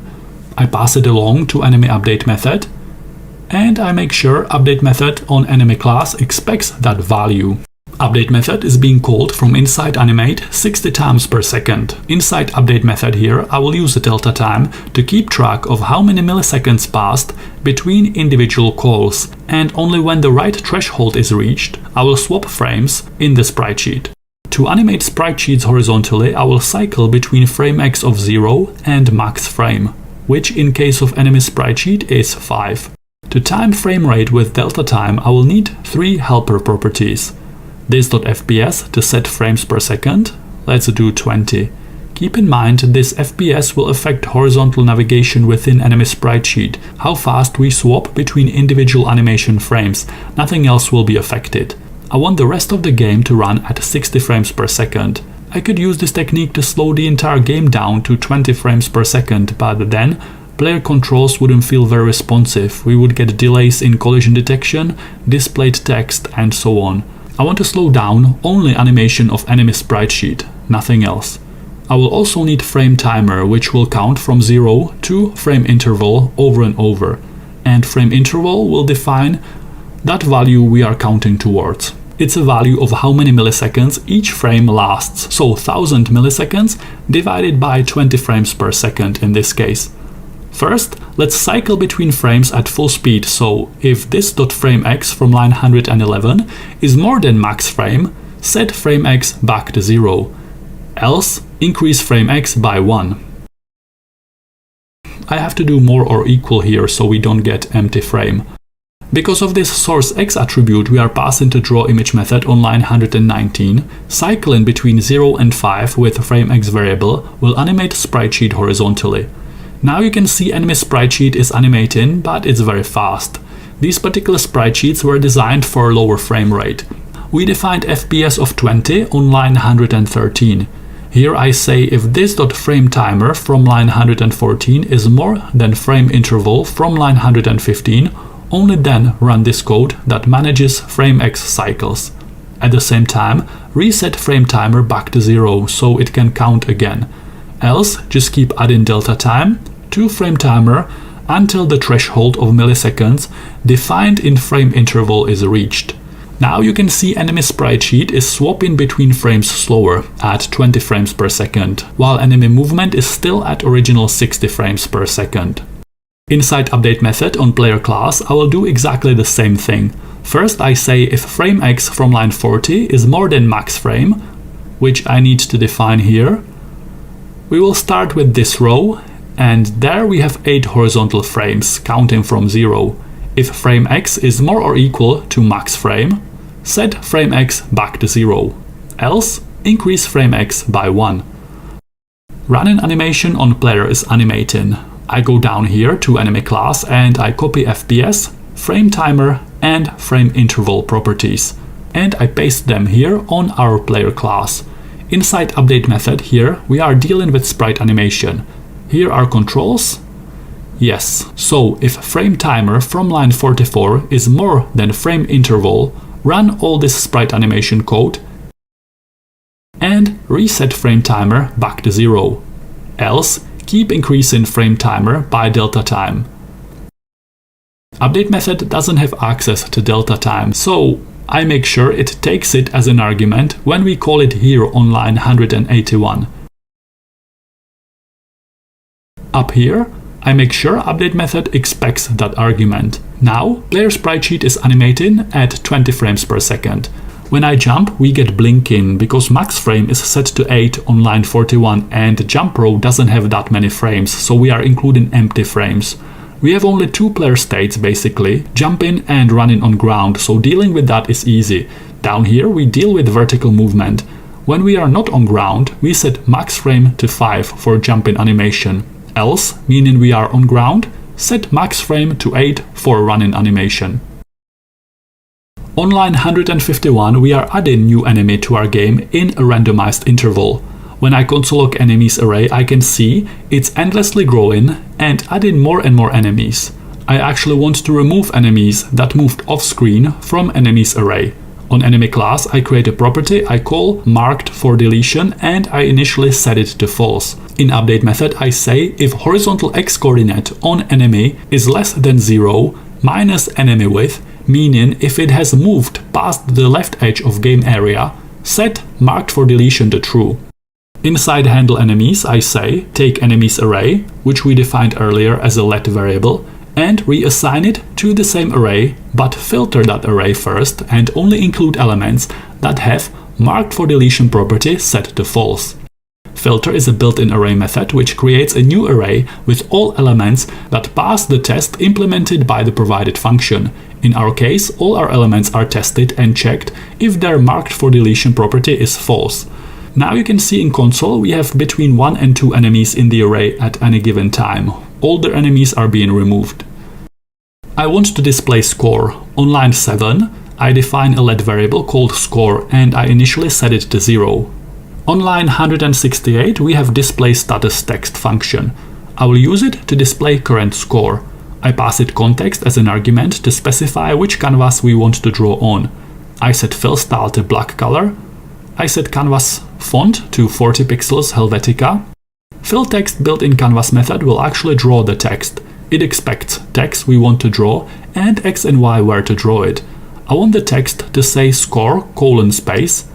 I pass it along to enemy update method, and I make sure update method on enemy class expects that value. Update method is being called from inside animate 60 times per second. Inside update method here, I will use the delta time to keep track of how many milliseconds passed between individual calls, and only when the right threshold is reached, I will swap frames in the sprite sheet. To animate sprite sheets horizontally, I will cycle between frame x of 0 and max frame, which in case of enemy sprite sheet is 5. To time frame rate with delta time, I will need 3 helper properties. This.fps to set frames per second, let's do 20. Keep in mind this FPS will affect horizontal navigation within enemy sprite sheet, how fast we swap between individual animation frames, nothing else will be affected. I want the rest of the game to run at 60 frames per second. I could use this technique to slow the entire game down to 20 frames per second, but then player controls wouldn't feel very responsive, we would get delays in collision detection, displayed text, and so on. I want to slow down only animation of enemy sprite sheet, nothing else. I will also need frame timer, which will count from 0 to frame interval over and over, and frame interval will define that value we are counting towards. It's a value of how many milliseconds each frame lasts, so 1000 milliseconds divided by 20 frames per second in this case. First, let's cycle between frames at full speed, so if this.framex from line 111 is more than max frame, set frame x back to 0, else increase frame x by 1. I have to do more or equal here so we don't get empty frame. Because of this source x attribute, we are passing the draw image method on line 119. Cycling between 0 and 5 with frame x variable will animate sprite sheet horizontally. Now you can see enemy sprite sheet is animating, but it's very fast. These particular sprite sheets were designed for lower frame rate. We defined FPS of 20 on line 113. Here I say if this.frame timer from line 114 is more than frame interval from line 115, only then run this code that manages frame x cycles. At the same time, reset frame timer back to 0 so it can count again. Else, just keep adding delta time 2-frame timer until the threshold of milliseconds defined in frame interval is reached. Now you can see enemy sprite sheet is swapping between frames slower at 20 frames per second, while enemy movement is still at original 60 frames per second. Inside update method on player class, I will do exactly the same thing. First I say if frame x from line 40 is more than max frame, which I need to define here. We will start with this row, and there we have 8 horizontal frames, counting from 0. If frame x is more or equal to max frame, set frame x back to 0. Else, increase frame x by 1. Running animation on player is animating. I go down here to enemy class and I copy FPS, frame timer and frame interval properties. And I paste them here on our player class. Inside update method here, we are dealing with sprite animation. Here are controls. Yes, so if frame timer from line 44 is more than frame interval, run all this sprite animation code and reset frame timer back to 0. Else, keep increasing frame timer by delta time. Update method doesn't have access to delta time, so I make sure it takes it as an argument when we call it here on line 181. Up here, I make sure update method expects that argument. Now, player sprite sheet is animating at 20 frames per second. When I jump, we get blinking because max frame is set to 8 on line 41 and jump row doesn't have that many frames, so we are including empty frames. We have only 2 player states basically, jumping and running on ground, so dealing with that is easy. Down here we deal with vertical movement. When we are not on ground, we set max frame to 5 for jumping animation. Else, meaning we are on ground, set max frame to 8 for running animation. On line 151 we are adding new enemy to our game in a randomized interval. When I console log enemies array, I can see it's endlessly growing and adding more and more enemies. I actually want to remove enemies that moved off screen from enemies array. On enemy class, I create a property I call marked for deletion and I initially set it to false. In update method, I say if horizontal x coordinate on enemy is less than 0 minus enemy width, meaning if it has moved past the left edge of game area, set marked for deletion to true. Inside handle enemies, I say take enemies array, which we defined earlier as a let variable, and reassign it to the same array, but filter that array first and only include elements that have marked for deletion property set to false. Filter is a built-in array method which creates a new array with all elements that pass the test implemented by the provided function. In our case, all our elements are tested and checked if their marked for deletion property is false. Now you can see in console we have between 1 and 2 enemies in the array at any given time. All the enemies are being removed. I want to display score. On line 7, I define a let variable called score and I initially set it to 0. On line 168, we have display status text function. I will use it to display current score. I pass it context as an argument to specify which canvas we want to draw on. I set fill style to black color. I set canvas font to 40 pixels Helvetica. Fill text built-in canvas method will actually draw the text. It expects text we want to draw and x and y where to draw it. I want the text to say score :space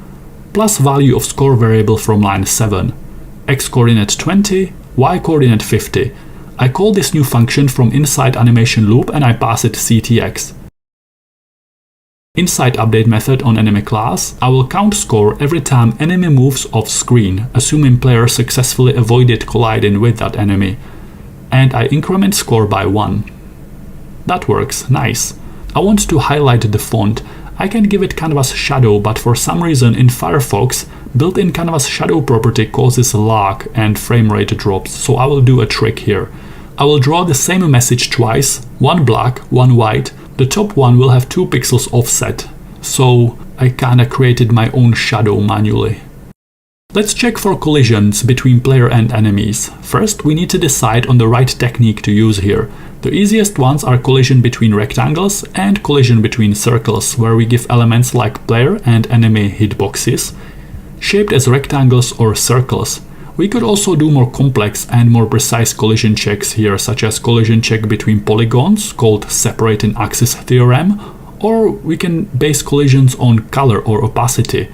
plus value of score variable from line 7. X coordinate 20, y coordinate 50. I call this new function from inside animation loop and I pass it ctx. Inside update method on enemy class, I will count score every time enemy moves off screen, assuming player successfully avoided colliding with that enemy. And I increment score by 1. That works, nice. I want to highlight the font. I can give it canvas shadow, but for some reason in Firefox, built-in canvas shadow property causes lag and frame rate drops, so I will do a trick here. I will draw the same message twice, one black, one white. The top one will have 2 pixels offset, so I kinda created my own shadow manually. Let's check for collisions between player and enemies. First, we need to decide on the right technique to use here. The easiest ones are collision between rectangles and collision between circles, where we give elements like player and enemy hitboxes, shaped as rectangles or circles. We could also do more complex and more precise collision checks here, such as collision check between polygons, called separating axis theorem, or we can base collisions on color or opacity.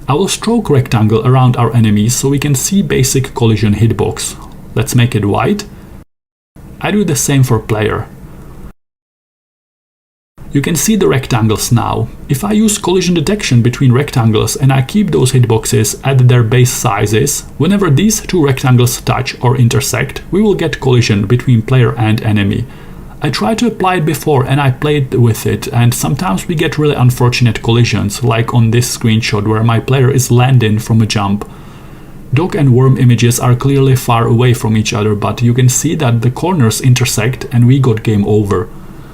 I will stroke rectangle around our enemies so we can see basic collision hitbox. Let's make it white. I do the same for player. You can see the rectangles now. If I use collision detection between rectangles and I keep those hitboxes at their base sizes, whenever these two rectangles touch or intersect, we will get collision between player and enemy. I tried to apply it before and I played with it, and sometimes we get really unfortunate collisions, like on this screenshot where my player is landing from a jump. Dog and worm images are clearly far away from each other, but you can see that the corners intersect and we got game over.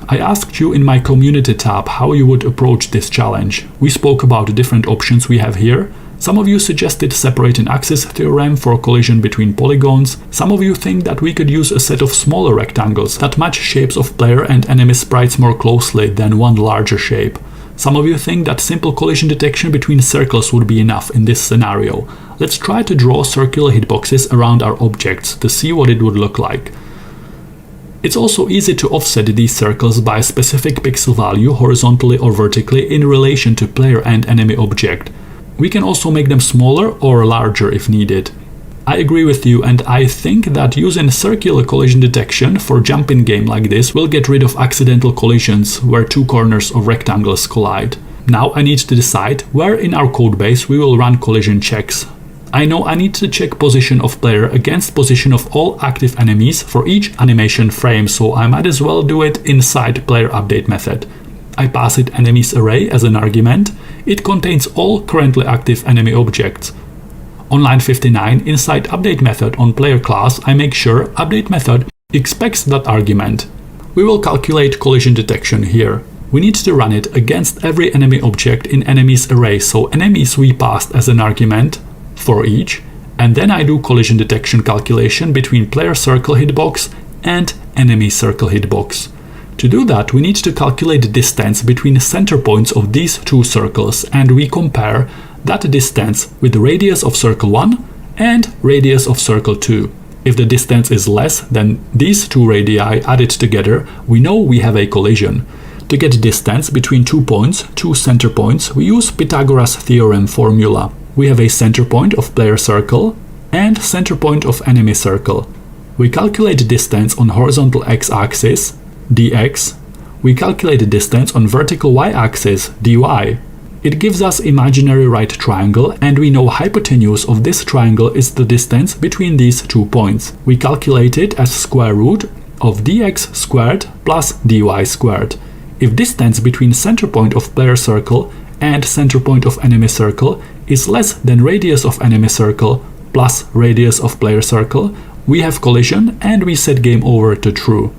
I asked you in my community tab how you would approach this challenge. We spoke about the different options we have here. Some of you suggested separating axis theorem for collision between polygons. Some of you think that we could use a set of smaller rectangles that match shapes of player and enemy sprites more closely than one larger shape. Some of you think that simple collision detection between circles would be enough in this scenario. Let's try to draw circular hitboxes around our objects to see what it would look like. It's also easy to offset these circles by a specific pixel value horizontally or vertically in relation to player and enemy object. We can also make them smaller or larger if needed. I agree with you, and I think that using circular collision detection for jumping game like this will get rid of accidental collisions where two corners of rectangles collide. Now I need to decide where in our codebase we will run collision checks. I know I need to check position of player against position of all active enemies for each animation frame, so I might as well do it inside player update method. I pass it enemies array as an argument. It contains all currently active enemy objects. On line 59, inside update method on player class, I make sure update method expects that argument. We will calculate collision detection here. We need to run it against every enemy object in enemies array, so enemies we passed as an argument for each, and then I do collision detection calculation between player circle hitbox and enemy circle hitbox. To do that, we need to calculate the distance between the center points of these two circles, and we compare that distance with the radius of circle 1 and radius of circle 2. If the distance is less than these two radii added together, we know we have a collision. To get distance between 2 points, 2 center points, we use Pythagoras theorem formula. We have a center point of player circle and center point of enemy circle. We calculate distance on horizontal x-axis, dx. We calculate the distance on vertical y-axis, dy. It gives us imaginary right triangle, and we know hypotenuse of this triangle is the distance between these 2 points. We calculate it as square root of dx squared plus dy squared. If distance between center point of player circle and center point of enemy circle is less than radius of enemy circle plus radius of player circle, we have collision and we set game over to true.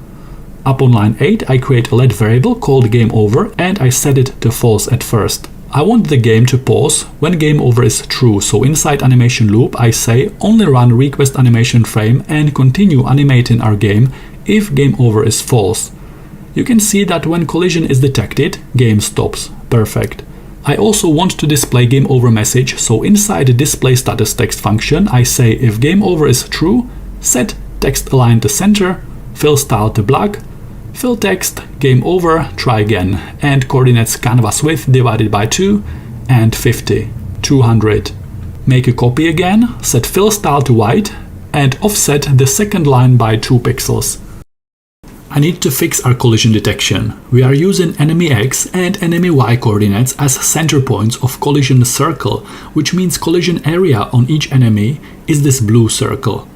Up on line 8, I create a let variable called game over and I set it to false at first. I want the game to pause when game over is true, so inside animation loop I say only run request animation frame and continue animating our game if game over is false. You can see that when collision is detected, game stops. Perfect. I also want to display game over message, so inside the display status text function I say if game over is true, set text align to center, fill style to black, fill text, game over, try again, and coordinates canvas width divided by 2 and 50, 200. Make a copy again, set fill style to white, and offset the second line by 2 pixels. I need to fix our collision detection. We are using enemy X and enemy Y coordinates as center points of collision circle, which means collision area on each enemy is this blue circle.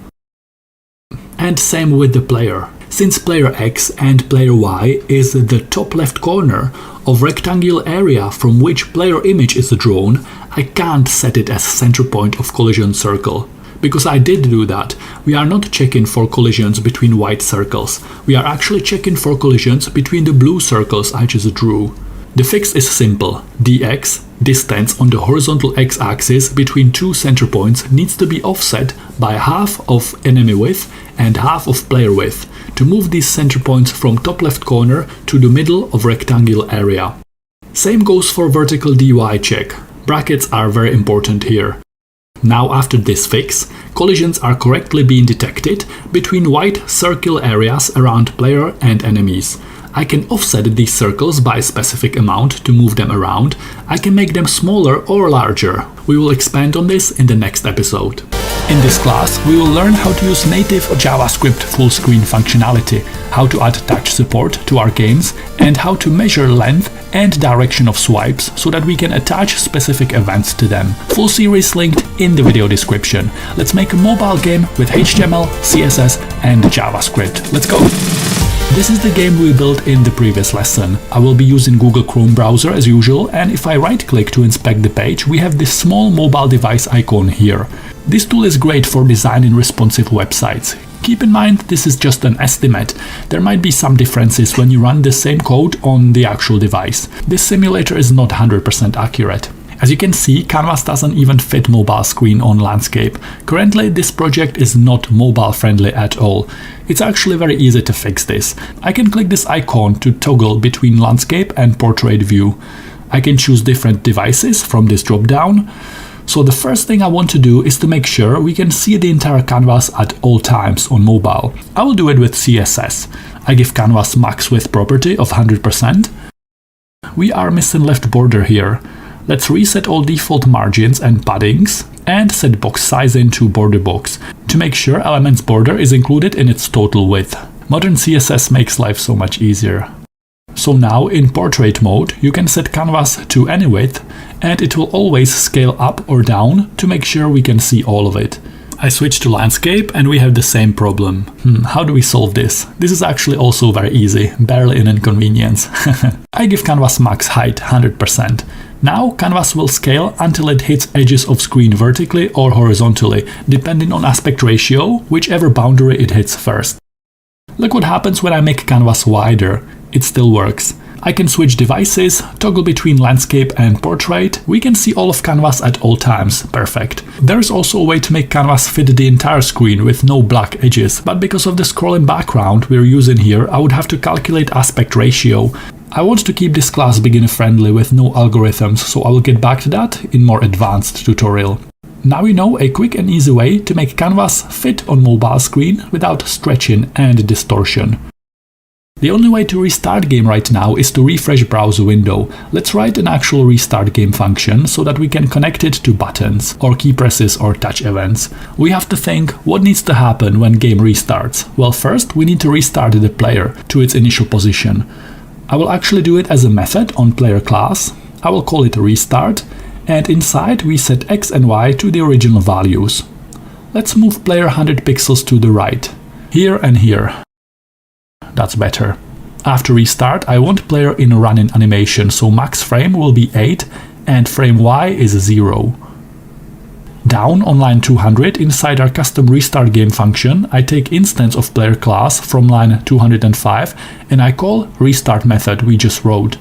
And same with the player. Since player X and player Y is the top left corner of rectangular area from which player image is drawn, I can't set it as center point of collision circle. Because I did do that, we are not checking for collisions between white circles. We are actually checking for collisions between the blue circles I just drew. The fix is simple. dx, distance on the horizontal x-axis between 2 center points, needs to be offset by half of enemy width and half of player width to move these center points from top left corner to the middle of rectangular area. Same goes for vertical dy check. Brackets are very important here. Now after this fix, collisions are correctly being detected between white circle areas around player and enemies. I can offset these circles by a specific amount to move them around. I can make them smaller or larger. We will expand on this in the next episode. In this class, we will learn how to use native JavaScript full screen functionality, how to add touch support to our games, and how to measure length and direction of swipes so that we can attach specific events to them. Full series linked in the video description. Let's make a mobile game with HTML, CSS, and JavaScript. Let's go! This is the game we built in the previous lesson. I will be using Google Chrome browser as usual, and if I right-click to inspect the page, we have this small mobile device icon here. This tool is great for designing responsive websites. Keep in mind, this is just an estimate. There might be some differences when you run the same code on the actual device. This simulator is not 100% accurate. As you can see, Canvas doesn't even fit mobile screen on landscape. Currently, this project is not mobile friendly at all. It's actually very easy to fix this. I can click this icon to toggle between landscape and portrait view. I can choose different devices from this drop-down. So the first thing I want to do is to make sure we can see the entire canvas at all times on mobile. I will do it with CSS. I give canvas max width property of 100%. We are missing left border here. Let's reset all default margins and paddings and set box size into border box to make sure element's border is included in its total width. Modern CSS makes life so much easier. So now in portrait mode you can set canvas to any width and it will always scale up or down to make sure we can see all of it. I switch to landscape and we have the same problem. How do we solve this? This is actually also very easy, barely an inconvenience. I give canvas max height 100%. Now canvas will scale until it hits edges of screen vertically or horizontally, depending on aspect ratio, whichever boundary it hits first. Look what happens when I make canvas wider. It still works. I can switch devices, toggle between landscape and portrait. We can see all of canvas at all times. Perfect. There is also a way to make canvas fit the entire screen with no black edges, but because of the scrolling background we're using here, I would have to calculate aspect ratio. I want to keep this class beginner friendly with no algorithms, so I will get back to that in more advanced tutorial. Now you know a quick and easy way to make canvas fit on mobile screen without stretching and distortion. The only way to restart game right now is to refresh browser window. Let's write an actual restart game function so that we can connect it to buttons or key presses or touch events. We have to think what needs to happen when game restarts. Well, first we need to restart the player to its initial position. I will actually do it as a method on player class. I will call it restart and inside we set x and y to the original values. Let's move player 100 pixels to the right, here and here. That's better. After restart, I want player in running animation, so max frame will be 8 and frame Y is 0. Down on line 200, inside our custom restart game function, I take instance of player class from line 205 and I call restart method we just wrote.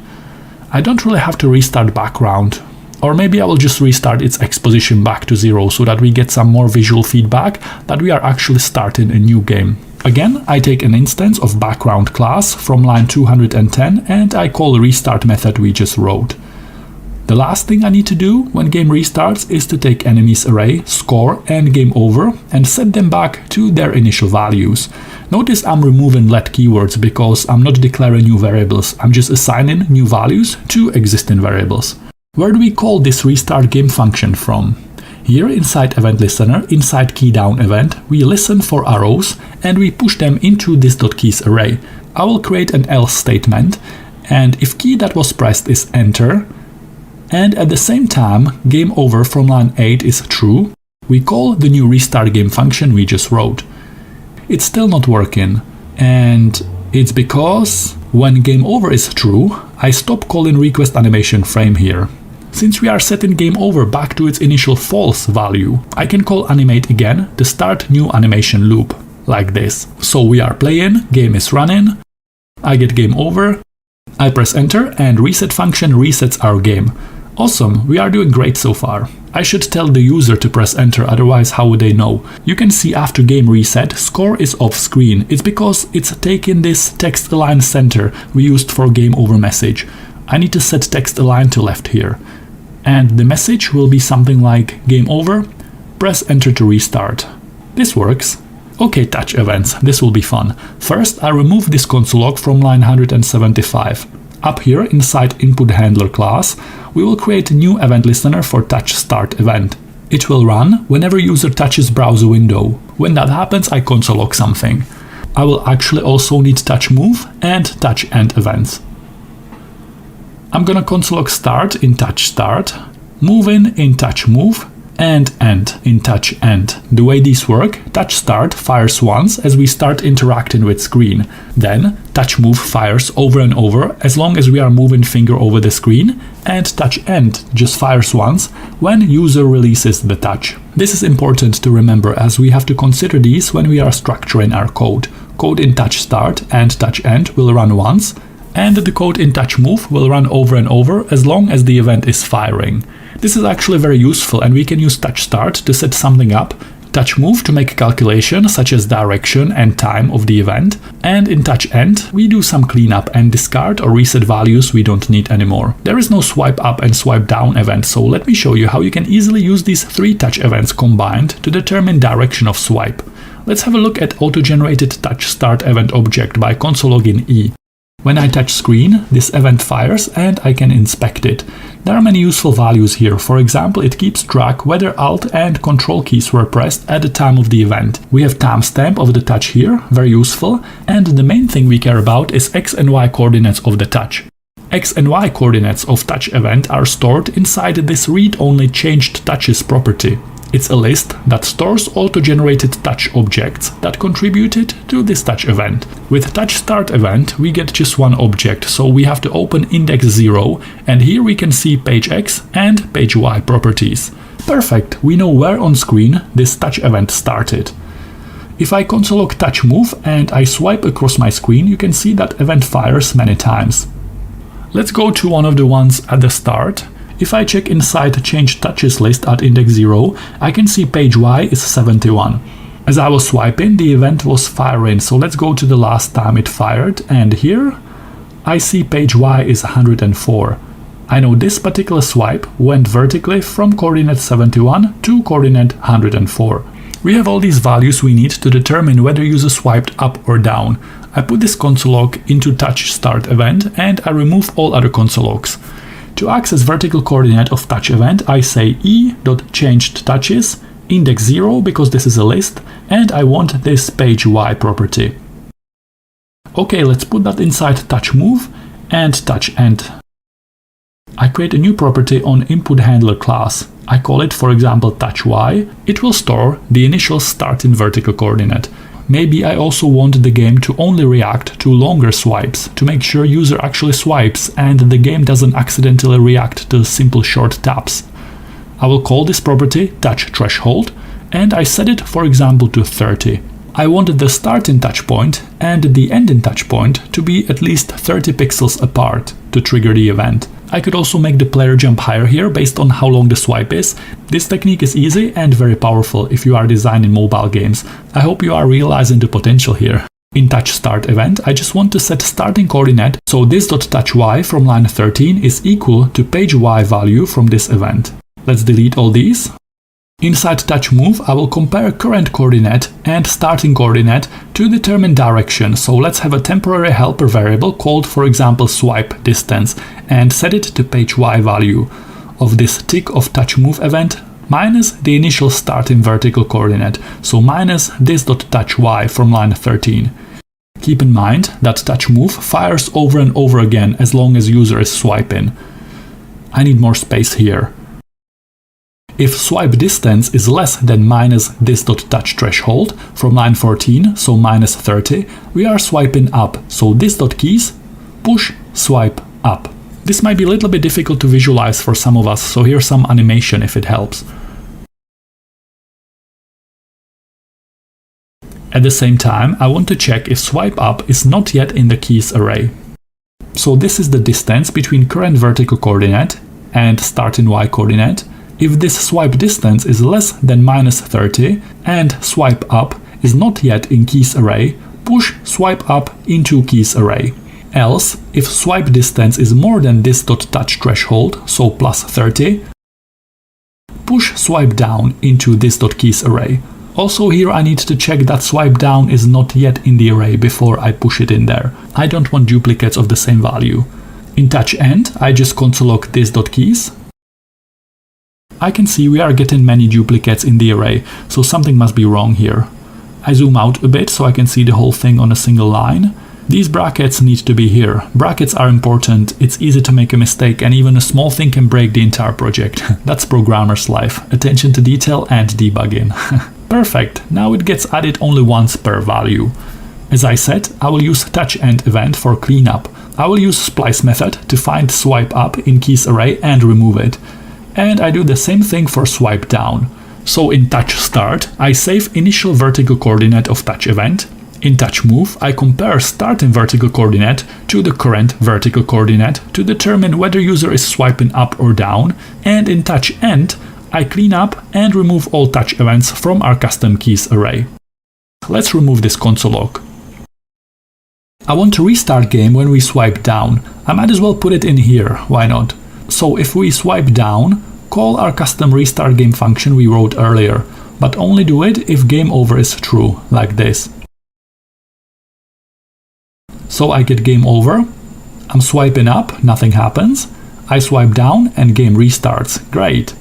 I don't really have to restart background. Or maybe I will just restart its exposition back to 0 so that we get some more visual feedback that we are actually starting a new game. Again, I take an instance of background class from line 210 and I call restart method we just wrote. The last thing I need to do when game restarts is to take enemies array, score and game over and set them back to their initial values. Notice I'm removing let keywords because I'm not declaring new variables, I'm just assigning new values to existing variables. Where do we call this restart game function from? Here inside event listener, inside key down event, we listen for arrows and we push them into this .keys array. I will create an else statement and if key that was pressed is enter and at the same time game over from line 8 is true, we call the new restart game function we just wrote. It's still not working and it's because when game over is true, I stop calling request animation frame here. Since we are setting game over back to its initial false value, I can call animate again to start new animation loop, like this. So we are playing, game is running, I get game over, I press enter and reset function resets our game. Awesome, we are doing great so far. I should tell the user to press enter, otherwise how would they know? You can see after game reset, score is off screen. It's because it's taking this text align center we used for game over message. I need to set text align to left here. And the message will be something like game over, Press enter to restart. This works. Okay, touch events, this will be fun. First, I remove this console log from line 175. Up here, inside input handler class, we will create a new event listener for touch start event. It will run whenever user touches browser window. When that happens, I console log something. I will actually also need touch move and touch end events. I'm gonna console log start in touch start, move in touch move, and end in touch end. The way these work, touch start fires once as we start interacting with screen. Then touch move fires over and over as long as we are moving finger over the screen, and touch end just fires once when user releases the touch. This is important to remember as we have to consider these when we are structuring our code. Code in touch start and touch end will run once, and the code in touch move will run over and over as long as the event is firing. This is actually very useful, and we can use touch start to set something up, touch move to make a calculation such as direction and time of the event, and in touch end we do some cleanup and discard or reset values we don't need anymore. There is no swipe up and swipe down event, so let me show you how you can easily use these three touch events combined to determine direction of swipe. Let's have a look at auto-generated touch start event object by console login E. When I touch screen, this event fires and I can inspect it. There are many useful values here. For example, it keeps track whether Alt and Control keys were pressed at the time of the event. We have timestamp of the touch here, very useful, and the main thing we care about is X and Y coordinates of the touch. X and Y coordinates of touch event are stored inside this read-only changed touches property. It's a list that stores auto-generated touch objects that contributed to this touch event. With touch start event, we get just one object, so we have to open index 0, and here we can see page X and page Y properties. Perfect, we know where on screen this touch event started. If I console log touch move and I swipe across my screen, you can see that event fires many times. Let's go to one of the ones at the start. If I check inside change touches list at index 0, I can see page Y is 71. As I was swiping, the event was firing, so let's go to the last time it fired, and here I see page Y is 104. I know this particular swipe went vertically from coordinate 71 to coordinate 104. We have all these values we need to determine whether user swiped up or down. I put this console log into touch start event and I remove all other console logs. To access vertical coordinate of touch event, I say e.changedTouches, index 0 because this is a list, and I want this page Y property. Okay, let's put that inside touch move and touch end. I create a new property on input handler class. I call it, for example, touch Y. It will store the initial starting vertical coordinate. Maybe I also want the game to only react to longer swipes, to make sure user actually swipes and the game doesn't accidentally react to simple short taps. I will call this property touch threshold, and I set it, for example, to 30. I want the starting touch point and the ending touch point to be at least 30 pixels apart to trigger the event. I could also make the player jump higher here based on how long the swipe is. This technique is easy and very powerful if you are designing mobile games. I hope you are realizing the potential here. In touch start event, I just want to set starting coordinate, so this.touchY from line 13 is equal to page Y value from this event. Let's delete all these. Inside touch move, I will compare current coordinate and starting coordinate to determine direction. So let's have a temporary helper variable called, for example, swipe distance, and set it to page Y value of this tick of touch move event minus the initial starting vertical coordinate, so minus this.touchY from line 13. Keep in mind that touch move fires over and over again as long as user is swiping. I need more space here. If swipe distance is less than minus this.touch threshold from line 14, so minus 30, we are swiping up, so this.keys push swipe up. This might be a little bit difficult to visualize for some of us, so here's some animation if it helps. At the same time, I want to check if swipe up is not yet in the keys array. So this is the distance between current vertical coordinate and starting Y coordinate. If this swipe distance is less than minus 30 and swipe up is not yet in keys array, push swipe up into keys array. Else, if swipe distance is more than this.touch threshold, so plus 30, push swipe down into this.keys array. Also here I need to check that swipe down is not yet in the array before I push it in there. I don't want duplicates of the same value. In touch end, I just console log this.keys. I can see we are getting many duplicates in the array, so something must be wrong here. I zoom out a bit so I can see the whole thing on a single line. These brackets need to be here. Brackets are important, it's easy to make a mistake, and even a small thing can break the entire project. That's programmer's life. Attention to detail and debugging. Perfect, now it gets added only once per value. As I said, I will use touch end event for cleanup. I will use splice method to find swipe up in keys array and remove it. And I do the same thing for swipe down. So in touch start, I save initial vertical coordinate of touch event. In touch move, I compare starting vertical coordinate to the current vertical coordinate to determine whether user is swiping up or down. And in touch end, I clean up and remove all touch events from our custom keys array. Let's remove this console log. I want to restart game when we swipe down. I might as well put it in here, why not? So if we swipe down, call our custom restart game function we wrote earlier, but only do it if game over is true, like this. So I get game over, I'm swiping up, nothing happens, I swipe down and game restarts, great.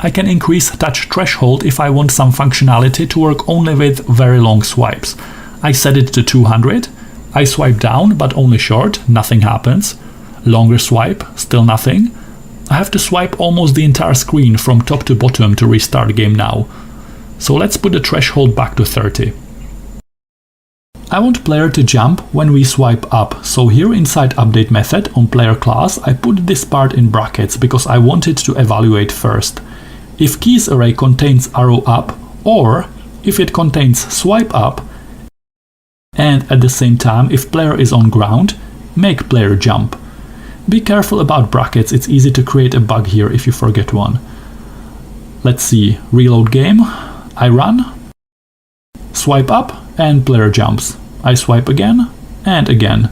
I can increase touch threshold if I want some functionality to work only with very long swipes. I set it to 200, I swipe down but only short, nothing happens. Longer swipe, still nothing. I have to swipe almost the entire screen from top to bottom to restart game now. So let's put the threshold back to 30. I want player to jump when we swipe up, so here inside update method on player class I put this part in brackets because I want it to evaluate first. If keys array contains arrow up, or if it contains swipe up, and at the same time if player is on ground, make player jump. Be careful about brackets, it's easy to create a bug here if you forget one. Let's see, reload game, I run, swipe up and player jumps. I swipe again and again.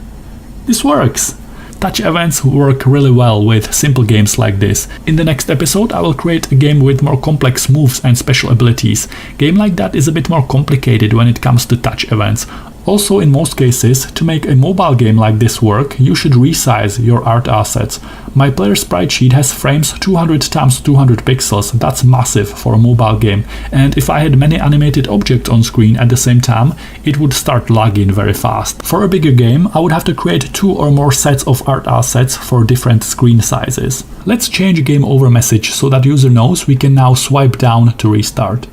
This works! Touch events work really well with simple games like this. In the next episode I will create a game with more complex moves and special abilities. Game like that is a bit more complicated when it comes to touch events. Also, in most cases, to make a mobile game like this work, you should resize your art assets. My player sprite sheet has frames 200 x 200 pixels, that's massive for a mobile game, and if I had many animated objects on screen at the same time, it would start lagging very fast. For a bigger game, I would have to create 2 or more sets of art assets for different screen sizes. Let's change game over message so that user knows we can now swipe down to restart.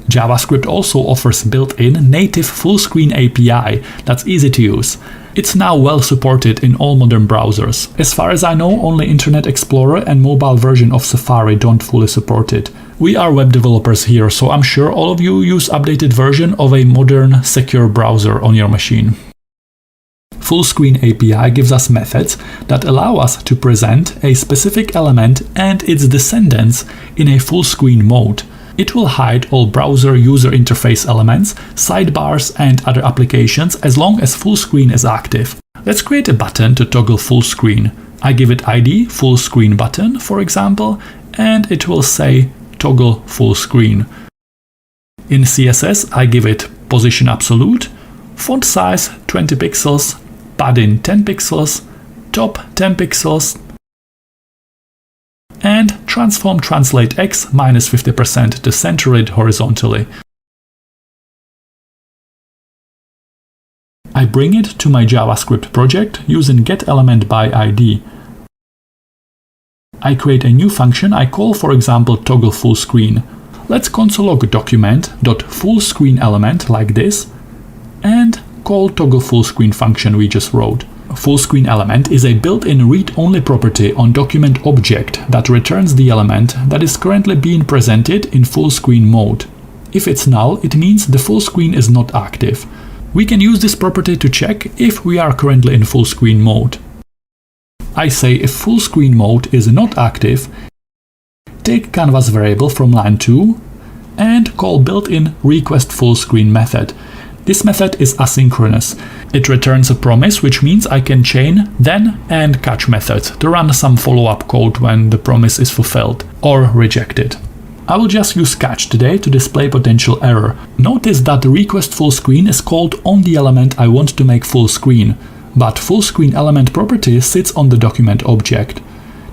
JavaScript also offers built-in native full-screen API that's easy to use. It's now well supported in all modern browsers. As far as I know, only Internet Explorer and mobile version of Safari don't fully support it. We are web developers here, so I'm sure all of you use updated version of a modern, secure browser on your machine. Full-screen API gives us methods that allow us to present a specific element and its descendants in a full-screen mode. It will hide all browser user interface elements, sidebars and other applications as long as full screen is active. Let's create a button to toggle full screen. I give it ID full screen button, for example, and it will say toggle full screen. In CSS I give it position absolute, font size 20 pixels, padding 10 pixels, top 10 pixels, and transform translate x -50% to center it horizontally. I bring it to my JavaScript project using getElementById. I create a new function I call, for example, toggle full screen. Let's console log document.fullScreenElement like this and call toggle full screen function we just wrote. Full screen element is a built-in read-only property on document object that returns the element that is currently being presented in full screen mode. If it's null, it means the full screen is not active. We can use this property to check if we are currently in full screen mode. I say if full screen mode is not active, take canvas variable from line 2 and call built-in request full screen method. This method is asynchronous. It returns a promise, which means I can chain then and catch methods to run some follow-up code when the promise is fulfilled or rejected. I will just use catch today to display potential error. Notice that the request full screen is called on the element I want to make full screen, but full screen element property sits on the document object.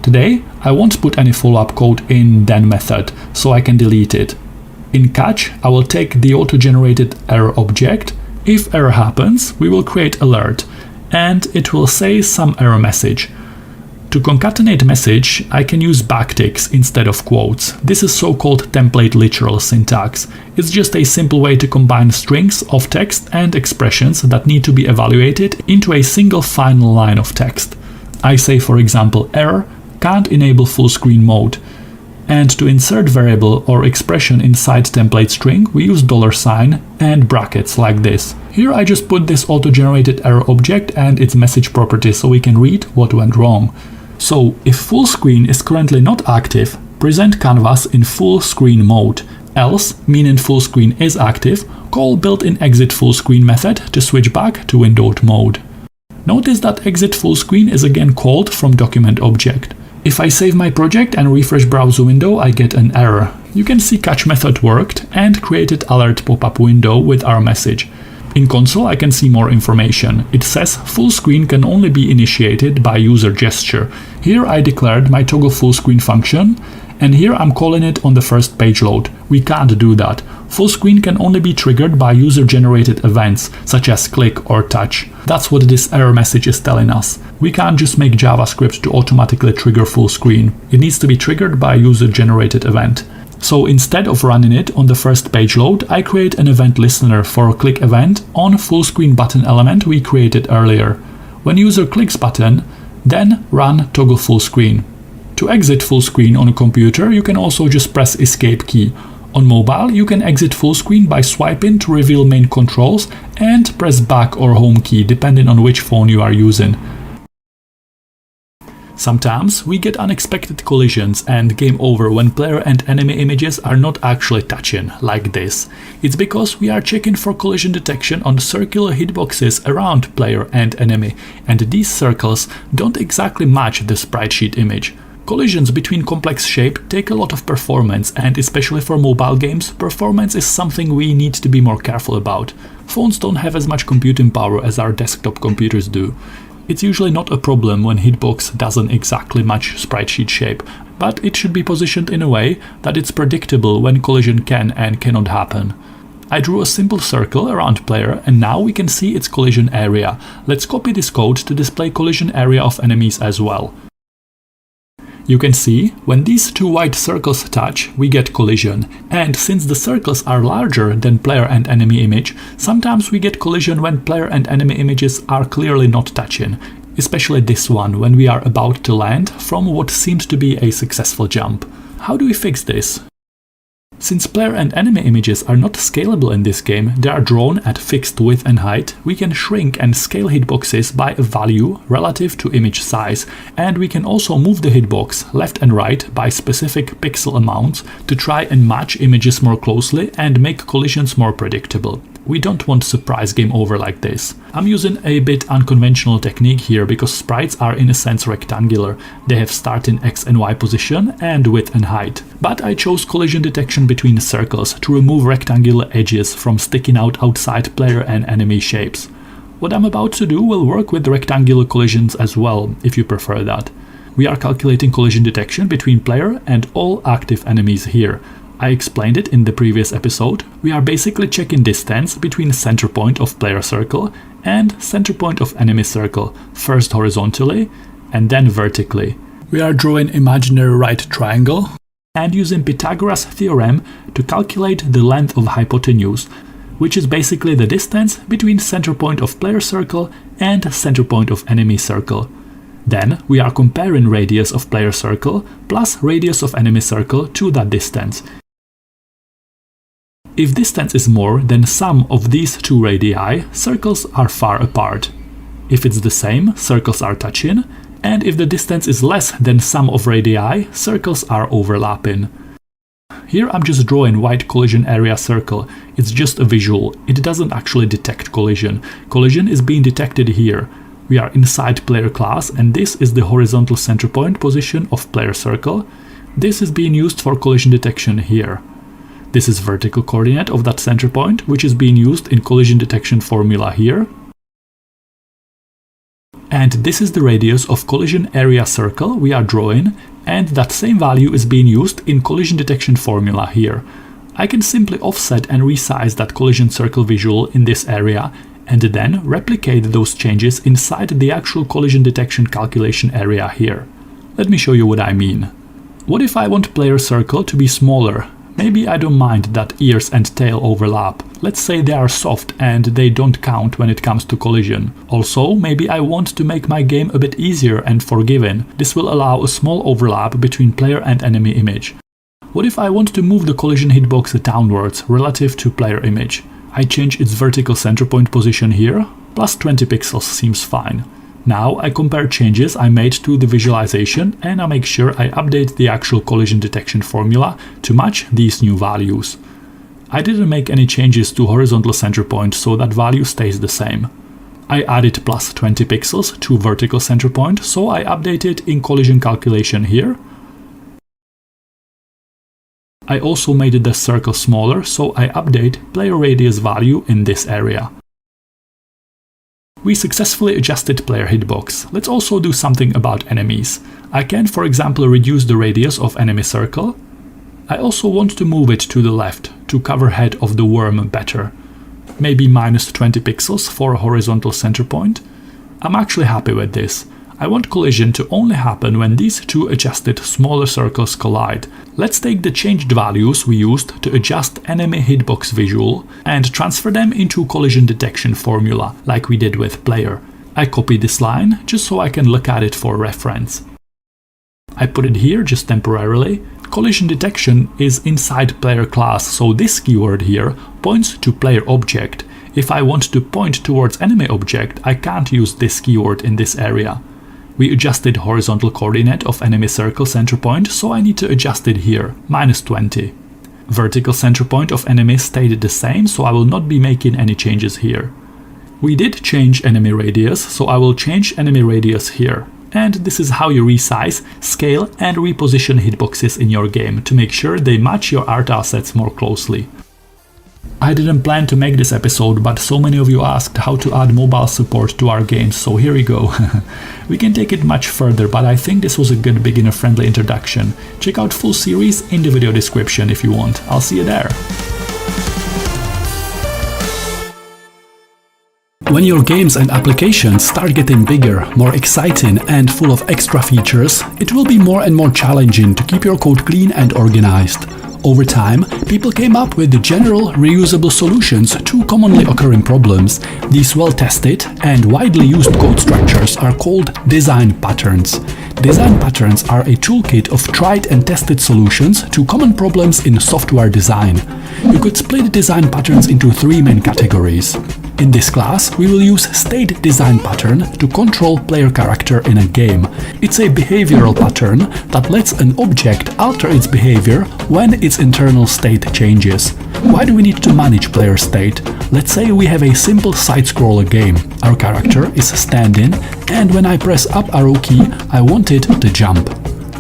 Today, I won't put any follow-up code in then method, so I can delete it. In catch, I will take the auto-generated error object. If error happens, we will create alert, and it will say some error message. To concatenate message, I can use backticks instead of quotes. This is so-called template literal syntax. It's just a simple way to combine strings of text and expressions that need to be evaluated into a single final line of text. I say, for example, error can't enable full screen mode. And to insert variable or expression inside template string, we use $sign and brackets like this. Here I just put this auto-generated error object and its message property so we can read what went wrong. So if full screen is currently not active, present canvas in full screen mode. Else, meaning full screen is active, call built-in exit full screen method to switch back to windowed mode. Notice that exit full screen is again called from document object. If I save my project and refresh browser window, I get an error. You can see catch method worked and created alert pop-up window with our message. In console, I can see more information. It says full screen can only be initiated by user gesture. Here I declared my toggle full screen function, and here I'm calling it on the first page load. We can't do that. Full screen can only be triggered by user-generated events, such as click or touch. That's what this error message is telling us. We can't just make JavaScript to automatically trigger full screen. It needs to be triggered by a user-generated event. So instead of running it on the first page load, I create an event listener for a click event on full screen button element we created earlier. When user clicks button, then run toggle full screen. To exit full screen on a computer, you can also just press escape key. On mobile, you can exit full screen by swiping to reveal main controls and press back or home key depending on which phone you are using. Sometimes we get unexpected collisions and game over when player and enemy images are not actually touching, like this. It's because we are checking for collision detection on circular hitboxes around player and enemy, and these circles don't exactly match the sprite sheet image. Collisions between complex shape take a lot of performance, and especially for mobile games, performance is something we need to be more careful about. Phones don't have as much computing power as our desktop computers do. It's usually not a problem when hitbox doesn't exactly match sprite-sheet shape, but it should be positioned in a way that it's predictable when collision can and cannot happen. I drew a simple circle around player, and now we can see its collision area. Let's copy this code to display collision area of enemies as well. You can see, when these two white circles touch, we get collision, and since the circles are larger than player and enemy image, sometimes we get collision when player and enemy images are clearly not touching, especially this one when we are about to land from what seems to be a successful jump. How do we fix this? Since player and enemy images are not scalable in this game, they are drawn at fixed width and height, we can shrink and scale hitboxes by a value relative to image size, and we can also move the hitbox left and right by specific pixel amounts to try and match images more closely and make collisions more predictable. We don't want surprise game over like this. I'm using a bit unconventional technique here because sprites are in a sense rectangular. They have starting X and Y position and width and height. But I chose collision detection between circles to remove rectangular edges from sticking out outside player and enemy shapes. What I'm about to do will work with rectangular collisions as well, if you prefer that. We are calculating collision detection between player and all active enemies here. I explained it in the previous episode. We are basically checking distance between center point of player circle and center point of enemy circle, first horizontally and then vertically. We are drawing imaginary right triangle and using Pythagoras theorem to calculate the length of hypotenuse, which is basically the distance between center point of player circle and center point of enemy circle. Then we are comparing radius of player circle plus radius of enemy circle to that distance. If distance is more than sum of these two radii, circles are far apart. If it's the same, circles are touching, and if the distance is less than sum of radii, circles are overlapping. Here I'm just drawing white collision area circle. It's just a visual. It doesn't actually detect collision. Collision is being detected here. We are inside player class, and this is the horizontal center point position of player circle. This is being used for collision detection here. This is vertical coordinate of that center point, which is being used in collision detection formula here. And this is the radius of collision area circle we are drawing, and that same value is being used in collision detection formula here. I can simply offset and resize that collision circle visual in this area, and then replicate those changes inside the actual collision detection calculation area here. Let me show you what I mean. What if I want player circle to be smaller? Maybe I don't mind that ears and tail overlap. Let's say they are soft and they don't count when it comes to collision. Also, maybe I want to make my game a bit easier and forgiving. This will allow a small overlap between player and enemy image. What if I want to move the collision hitbox downwards relative to player image? I change its vertical center point position here. Plus 20 pixels seems fine. Now I compare changes I made to the visualization, and I make sure I update the actual collision detection formula to match these new values. I didn't make any changes to horizontal center point, so that value stays the same. I added plus 20 pixels to vertical center point, so I update it in collision calculation here. I also made the circle smaller, so I update player radius value in this area. We successfully adjusted player hitbox. Let's also do something about enemies. I can, for example, reduce the radius of enemy circle. I also want to move it to the left to cover head of the worm better. Maybe minus 20 pixels for a horizontal center point. I'm actually happy with this. I want collision to only happen when these two adjusted smaller circles collide. Let's take the changed values we used to adjust enemy hitbox visual and transfer them into collision detection formula, like we did with player. I copy this line just so I can look at it for reference. I put it here just temporarily. Collision detection is inside player class, so this keyword here points to player object. If I want to point towards enemy object, I can't use this keyword in this area. We adjusted horizontal coordinate of enemy circle center point, so I need to adjust it here, minus 20. Vertical center point of enemy stayed the same, so I will not be making any changes here. We did change enemy radius, so I will change enemy radius here. And this is how you resize, scale and reposition hitboxes in your game to make sure they match your art assets more closely. I didn't plan to make this episode, but so many of you asked how to add mobile support to our games, so here we go. We can take it much further, but I think this was a good beginner-friendly introduction. Check out full series in the video description if you want. I'll see you there. When your games and applications start getting bigger, more exciting and full of extra features, it will be more and more challenging to keep your code clean and organized. Over time, people came up with general, reusable solutions to commonly occurring problems. These well-tested and widely used code structures are called design patterns. Design patterns are a toolkit of tried and tested solutions to common problems in software design. You could split design patterns into three main categories. In this class, we will use state design pattern to control player character in a game. It's a behavioral pattern that lets an object alter its behavior when its internal state changes. Why do we need to manage player state? Let's say we have a simple side-scroller game. Our character is standing, and when I press up arrow key, I want it to jump.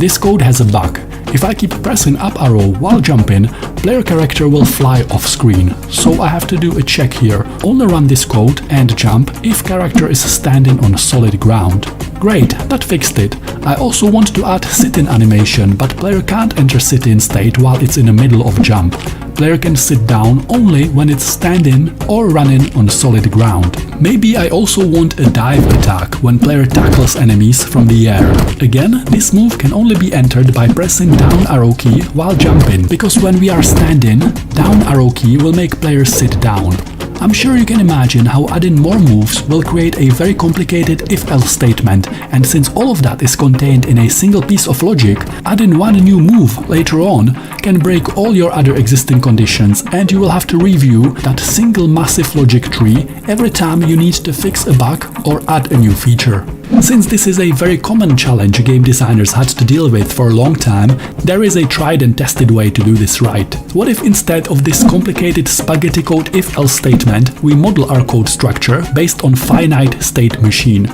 This code has a bug. If I keep pressing up arrow while jumping, player character will fly off screen. So I have to do a check here. Only run this code and jump if character is standing on solid ground. Great, that fixed it. I also want to add sit-in animation, but player can't enter sit-in state while it's in the middle of jump. Player can sit down only when it's standing or running on solid ground. Maybe I also want a dive attack when player tackles enemies from the air. Again, this move can only be entered by pressing down arrow key while jumping, because when we are standing, down arrow key will make players sit down. I'm sure you can imagine how adding more moves will create a very complicated if-else statement, and since all of that is contained in a single piece of logic, adding one new move later on can break all your other existing conditions, and you will have to review that single massive logic tree every time you need to fix a bug or add a new feature. Since this is a very common challenge game designers had to deal with for a long time, there is a tried and tested way to do this right. What if instead of this complicated spaghetti code if-else statement, we model our code structure based on finite state machine?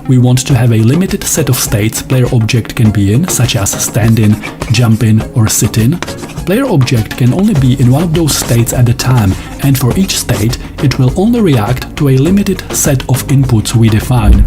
We want to have a limited set of states player object can be in, such as stand in, jump in, or sit in. Player object can only be in one of those states at a time, and for each state, it will only react to a limited set of inputs we define.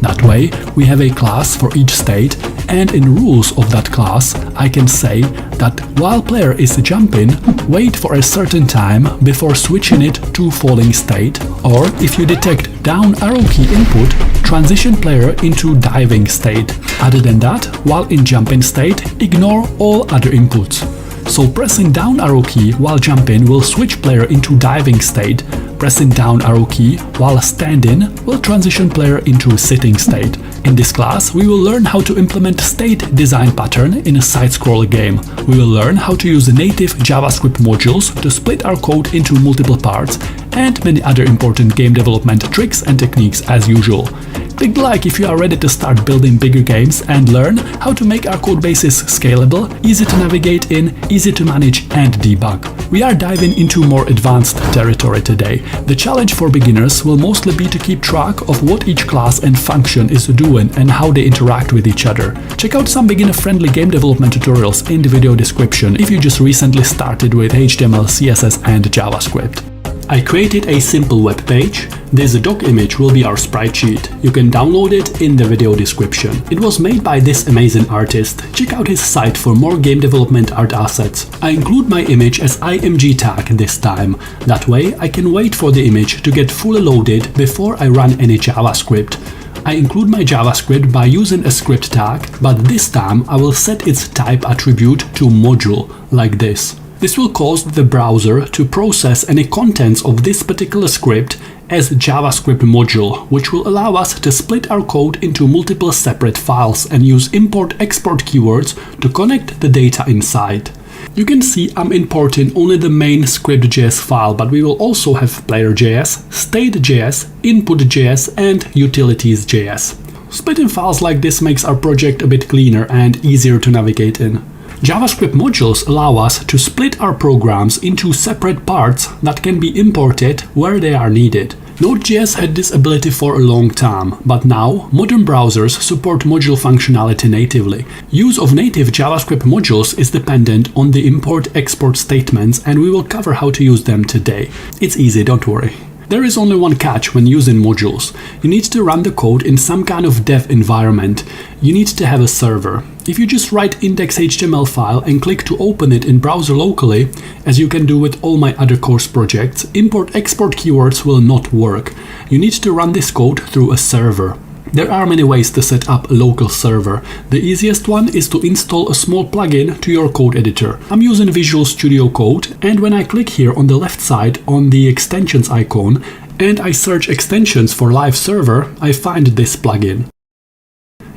That way, we have a class for each state, and in rules of that class, I can say that while player is jumping, wait for a certain time before switching it to falling state, or if you detect down arrow key input, transition player into diving state. Other than that, while in jumping state, ignore all other inputs. So pressing down arrow key while jumping will switch player into diving state. Pressing down arrow key while standing will transition player into sitting state. In this class, we will learn how to implement state design pattern in a side-scroller game. We will learn how to use native JavaScript modules to split our code into multiple parts, and many other important game development tricks and techniques as usual. Click like if you are ready to start building bigger games and learn how to make our code bases scalable, easy to navigate in, easy to manage and debug. We are diving into more advanced territory today. The challenge for beginners will mostly be to keep track of what each class and function is doing and how they interact with each other. Check out some beginner-friendly game development tutorials in the video description if you just recently started with HTML, CSS and JavaScript. I created a simple web page. This doc image will be our sprite sheet. You can download it in the video description. It was made by this amazing artist. Check out his site for more game development art assets. I include my image as img tag this time. That way I can wait for the image to get fully loaded before I run any JavaScript. I include my JavaScript by using a script tag, but this time I will set its type attribute to module, like this. This will cause the browser to process any contents of this particular script as JavaScript module, which will allow us to split our code into multiple separate files and use import-export keywords to connect the data inside. You can see I'm importing only the main script.js file, but we will also have player.js, state.js, input.js and utilities.js. Splitting files like this makes our project a bit cleaner and easier to navigate in. JavaScript modules allow us to split our programs into separate parts that can be imported where they are needed. Node.js had this ability for a long time, but now modern browsers support module functionality natively. Use of native JavaScript modules is dependent on the import-export statements, and we will cover how to use them today. It's easy, don't worry. There is only one catch when using modules. You need to run the code in some kind of dev environment. You need to have a server. If you just write index.html file and click to open it in browser locally, as you can do with all my other course projects, import-export keywords will not work. You need to run this code through a server. There are many ways to set up a local server. The easiest one is to install a small plugin to your code editor. I'm using Visual Studio Code, and when I click here on the left side on the extensions icon and I search extensions for live server, I find this plugin.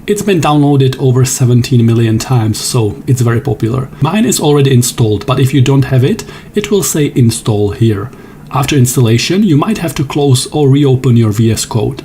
It's been downloaded over 17 million times, so it's very popular. Mine is already installed, but if you don't have it, it will say install here. After installation, you might have to close or reopen your VS Code.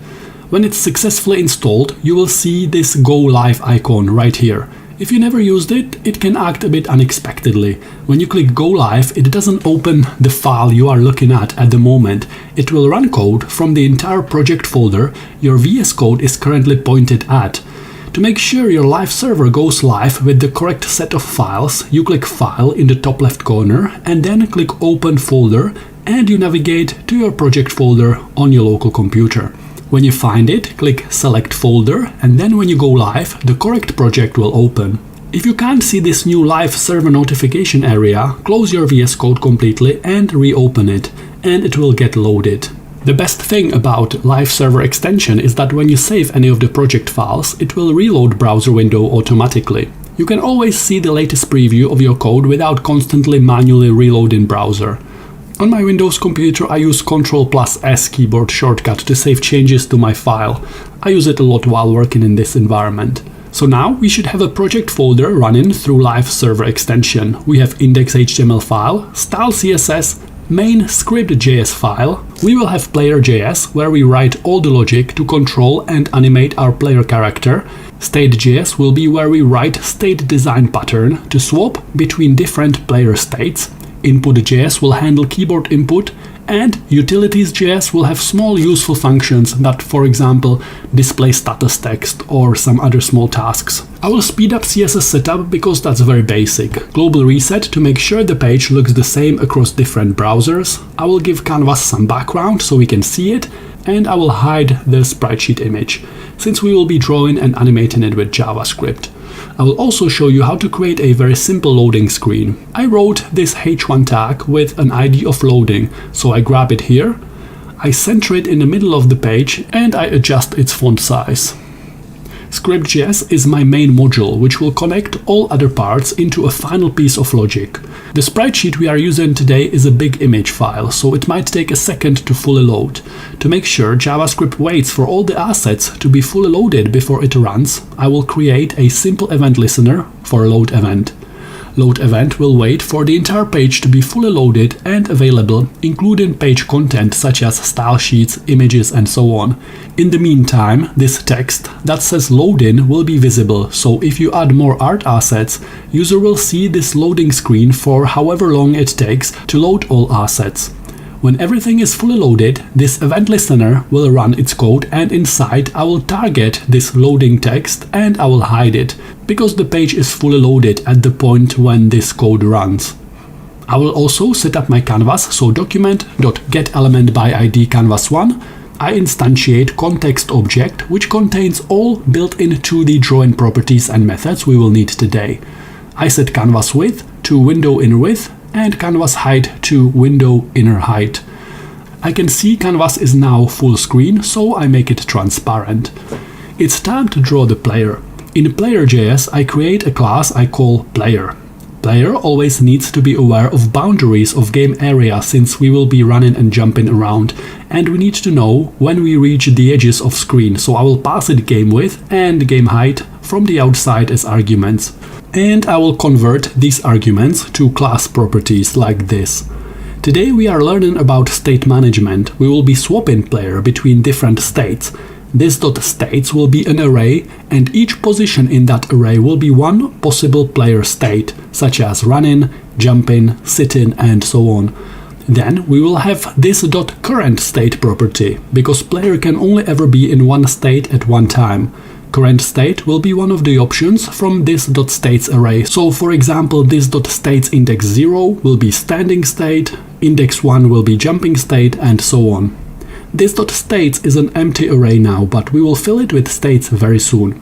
When it's successfully installed, you will see this Go Live icon right here. If you never used it, it can act a bit unexpectedly. When you click Go Live, it doesn't open the file you are looking at the moment. It will run code from the entire project folder your VS Code is currently pointed at. To make sure your live server goes live with the correct set of files, you click File in the top left corner and then click Open Folder, and you navigate to your project folder on your local computer. When you find it, click Select Folder, and then when you go live, the correct project will open. If you can't see this new live server notification area, close your VS Code completely and reopen it, and it will get loaded. The best thing about Live Server extension is that when you save any of the project files, it will reload browser window automatically. You can always see the latest preview of your code without constantly manually reloading browser. On my Windows computer, I use Ctrl+S keyboard shortcut to save changes to my file. I use it a lot while working in this environment. So now we should have a project folder running through live server extension. We have index.html file, style CSS, main script.js file. We will have player.js where we write all the logic to control and animate our player character. State.js will be where we write state design pattern to swap between different player states. Input.js will handle keyboard input, and utilities.js will have small useful functions that, for example, display status text or some other small tasks. I will speed up CSS setup because that's very basic. Global reset to make sure the page looks the same across different browsers. I will give Canvas some background so we can see it, and I will hide the sprite sheet image, since we will be drawing and animating it with JavaScript. I will also show you how to create a very simple loading screen. I wrote this h1 tag with an ID of loading, so I grab it here, I center it in the middle of the page, and I adjust its font size. Script.js is my main module, which will connect all other parts into a final piece of logic. The sprite sheet we are using today is a big image file, so it might take a second to fully load. To make sure JavaScript waits for all the assets to be fully loaded before it runs, I will create a simple event listener for a load event. Load event will wait for the entire page to be fully loaded and available, including page content such as style sheets, images, and so on. In the meantime, this text that says loading will be visible, so if you add more art assets, user will see this loading screen for however long it takes to load all assets. When everything is fully loaded, this event listener will run its code, and inside I will target this loading text and I will hide it, because the page is fully loaded at the point when this code runs. I will also set up my canvas, so document.getElementById canvas1. I instantiate context object, which contains all built-in 2D drawing properties and methods we will need today. I set canvas width to window inner width and canvas height to window inner height. I can see canvas is now full screen, so I make it transparent. It's time to draw the player. In player.js, I create a class I call player. Player always needs to be aware of boundaries of game area, since we will be running and jumping around, and we need to know when we reach the edges of screen, so I will pass it game width and game height from the outside as arguments. And I will convert these arguments to class properties like this. Today we are learning about state management. We will be swapping player between different states. This .states will be an array, and each position in that array will be one possible player state, such as running, jumping, sitting, and so on. Then we will have this .current state property, because player can only ever be in one state at one time. Current state will be one of the options from this .states array. So for example, this .states index 0 will be standing state, index 1 will be jumping state, and so on. This .states is an empty array now, but we will fill it with states very soon.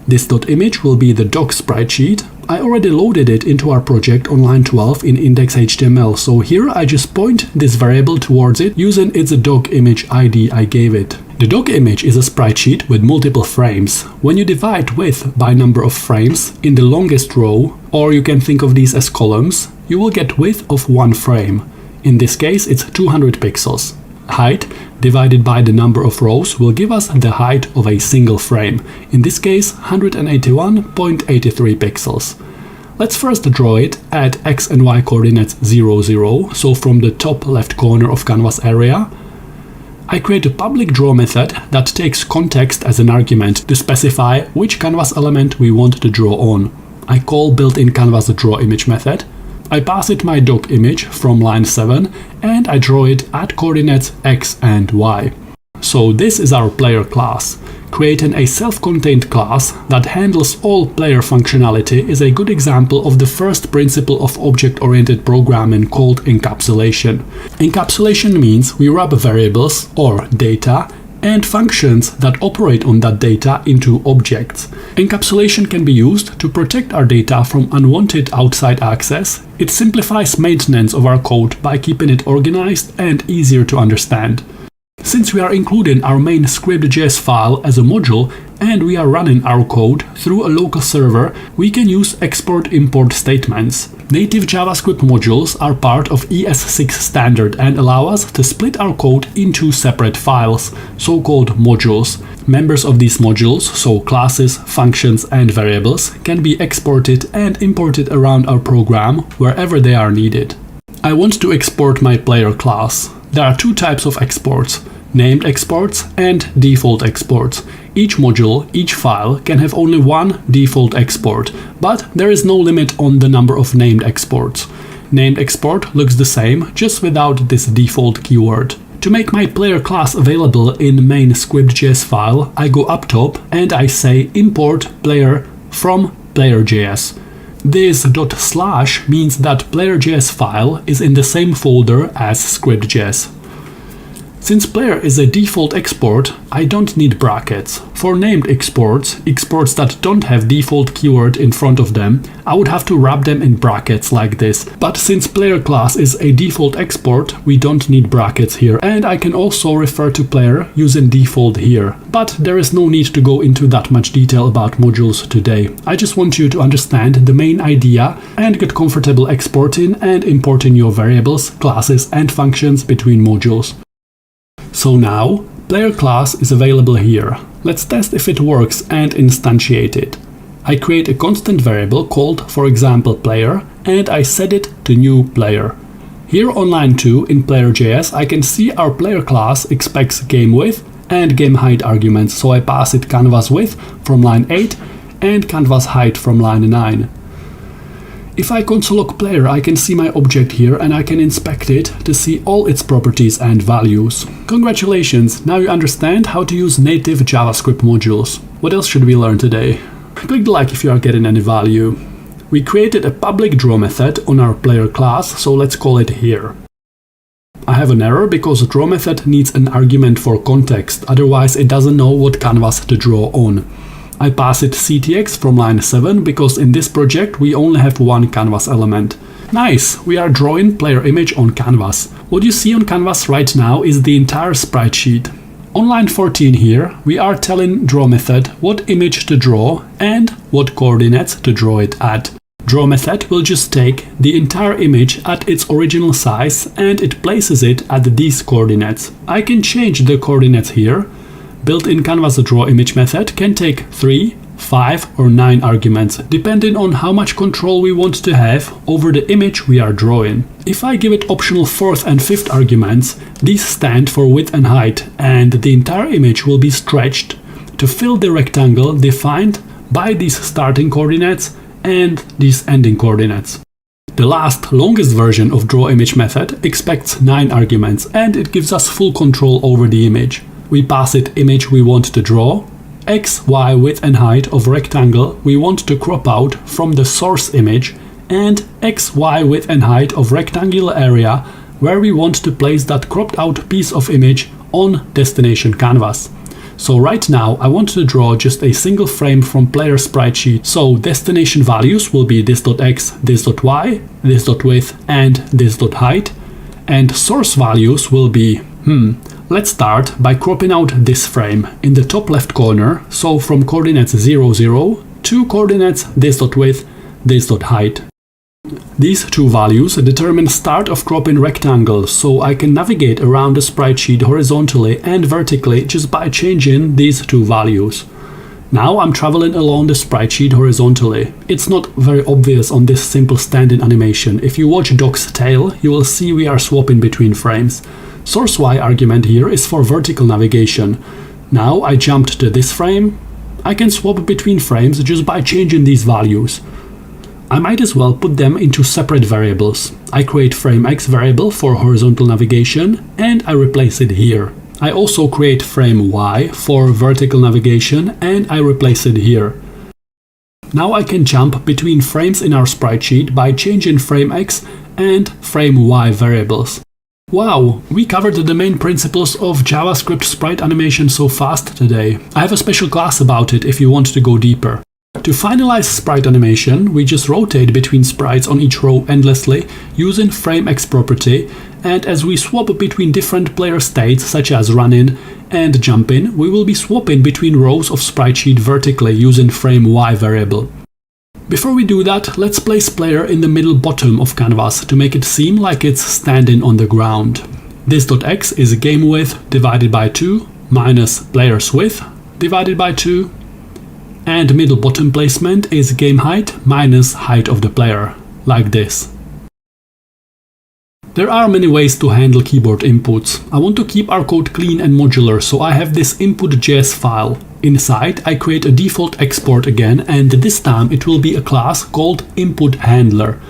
This .image will be the doc sprite sheet. I already loaded it into our project on line 12 in index.html, so here I just point this variable towards it using its doc image ID I gave it. The doc image is a sprite sheet with multiple frames. When you divide width by number of frames in the longest row, or you can think of these as columns, you will get width of one frame. In this case, it's 200 pixels. Height divided by the number of rows will give us the height of a single frame, in this case 181.83 pixels. Let's first draw it at x and y coordinates 0, 0, so from the top left corner of canvas area. I create a public draw method that takes context as an argument to specify which canvas element we want to draw on. I call built-in canvas draw image method. I pass it my doc image from line 7 and I draw it at coordinates x and y. So this is our player class. Creating a self-contained class that handles all player functionality is a good example of the first principle of object-oriented programming called encapsulation. Encapsulation means we wrap variables or data and functions that operate on that data into objects. Encapsulation can be used to protect our data from unwanted outside access. It simplifies maintenance of our code by keeping it organized and easier to understand. Since we are including our main script.js file as a module, and we are running our code through a local server, we can use export-import statements. Native JavaScript modules are part of ES6 standard and allow us to split our code into separate files, so-called modules. Members of these modules, so classes, functions, and variables, can be exported and imported around our program wherever they are needed. I want to export my player class. There are two types of exports: named exports and default exports. Each module, each file, can have only one default export, but there is no limit on the number of named exports. Named export looks the same, just without this default keyword. To make my player class available in main script.js file, I go up top and I say import player from player.js. This // means that player.js file is in the same folder as script.js. Since player is a default export, I don't need brackets. For named exports, exports that don't have default keyword in front of them, I would have to wrap them in brackets like this. But since player class is a default export, we don't need brackets here, and I can also refer to player using default here. But there is no need to go into that much detail about modules today. I just want you to understand the main idea and get comfortable exporting and importing your variables, classes, and functions between modules. So now, player class is available here. Let's test if it works and instantiate it. I create a constant variable called, for example, player, and I set it to new player. Here on line 2 in player.js, I can see our player class expects game width and game height arguments, so I pass it canvas width from line 8 and canvas height from line 9. If I console log player, I can see my object here and I can inspect it to see all its properties and values. Congratulations, now you understand how to use native JavaScript modules. What else should we learn today? Click the like if you are getting any value. We created a public draw method on our player class, so let's call it here. I have an error because draw method needs an argument for context, otherwise it doesn't know what canvas to draw on. I pass it ctx from line 7 because in this project we only have one canvas element. Nice, we are drawing player image on canvas. What you see on canvas right now is the entire sprite sheet. On line 14 here, we are telling draw method what image to draw and what coordinates to draw it at. Draw method will just take the entire image at its original size and it places it at these coordinates. I can change the coordinates here. Built-in canvas draw image method can take 3, 5 or 9 arguments, depending on how much control we want to have over the image we are drawing. If I give it optional 4th and 5th arguments, these stand for width and height, and the entire image will be stretched to fill the rectangle defined by these starting coordinates and these ending coordinates. The last, longest version of draw image method expects 9 arguments, and it gives us full control over the image. We pass it image we want to draw, x, y, width and height of rectangle we want to crop out from the source image, and x, y, width and height of rectangular area where we want to place that cropped out piece of image on destination canvas. So right now I want to draw just a single frame from player sprite sheet, so destination values will be this.x, this.y, this.width and this.height, and source values will be let's start by cropping out this frame in the top left corner, so from coordinates 0, 0 to coordinates this.width, this.height. These two values determine start of cropping rectangles, so I can navigate around the sprite sheet horizontally and vertically just by changing these two values. Now I'm traveling along the sprite sheet horizontally. It's not very obvious on this simple standing animation. If you watch Doc's tail, you will see we are swapping between frames. Source Y argument here is for vertical navigation. Now I jumped to this frame. I can swap between frames just by changing these values. I might as well put them into separate variables. I create frame X variable for horizontal navigation and I replace it here. I also create frame Y for vertical navigation and I replace it here. Now I can jump between frames in our sprite sheet by changing frame X and frame Y variables. Wow, we covered the main principles of JavaScript sprite animation so fast today. I have a special class about it if you want to go deeper. To finalize sprite animation, we just rotate between sprites on each row endlessly using frameX property, and as we swap between different player states such as running and jumping, we will be swapping between rows of sprite sheet vertically using frameY variable. Before we do that, let's place player in the middle bottom of canvas to make it seem like it's standing on the ground. This.x is game width divided by 2 minus player's width divided by 2, and middle bottom placement is game height minus height of the player, like this. There are many ways to handle keyboard inputs. I want to keep our code clean and modular, so I have this input.js file. Inside, I create a default export again, and this time it will be a class called input_handler.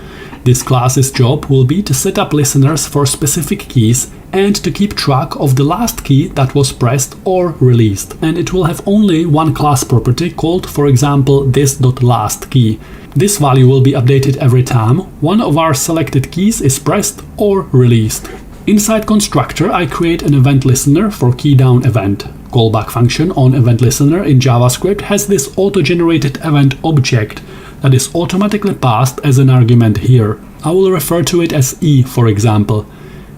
This class's job will be to set up listeners for specific keys and to keep track of the last key that was pressed or released. And it will have only one class property called, for example, this.lastKey. This value will be updated every time one of our selected keys is pressed or released. Inside constructor, I create an event listener for keydown event. Callback function on event listener in JavaScript has this auto-generated event object that is automatically passed as an argument here. I will refer to it as E, for example.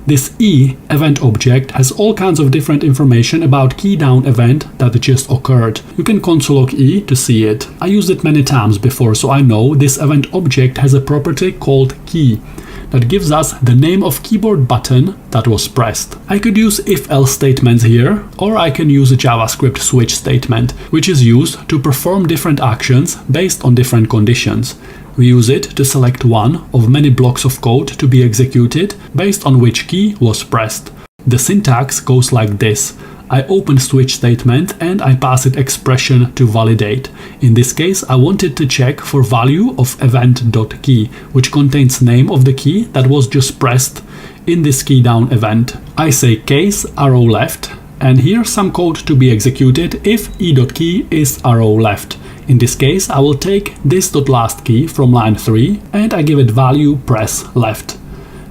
This E event object has all kinds of different information about keydown event that just occurred. You can console log E to see it. I used it many times before, so I know this event object has a property called key that gives us the name of keyboard button that was pressed. I could use if-else statements here, or I can use a JavaScript switch statement, which is used to perform different actions based on different conditions. We use it to select one of many blocks of code to be executed based on which key was pressed. The syntax goes like this. I open switch statement and I pass it expression to validate. In this case, I wanted to check for value of event.key, which contains name of the key that was just pressed in this keydown event. I say case arrow left, and here's some code to be executed if e.key is arrow left. In this case, I will take this.lastKey from line 3 and I give it value press left.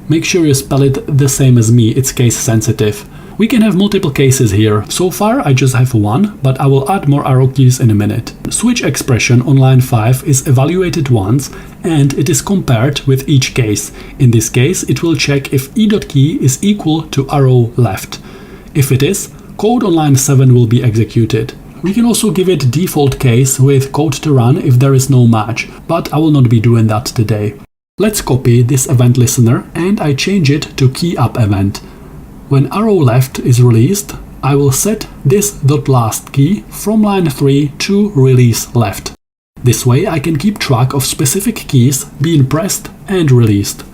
Make sure you spell it the same as me, it's case sensitive. We can have multiple cases here. So far I just have one, but I will add more arrow keys in a minute. Switch expression on line 5 is evaluated once and it is compared with each case. In this case, it will check if e.key is equal to arrow left. If it is, code on line 7 will be executed. We can also give it default case with code to run if there is no match, but I will not be doing that today. Let's copy this event listener and I change it to key up event. When arrow left is released, I will set this.lastKey from line 3 to release left. This way I can keep track of specific keys being pressed and released.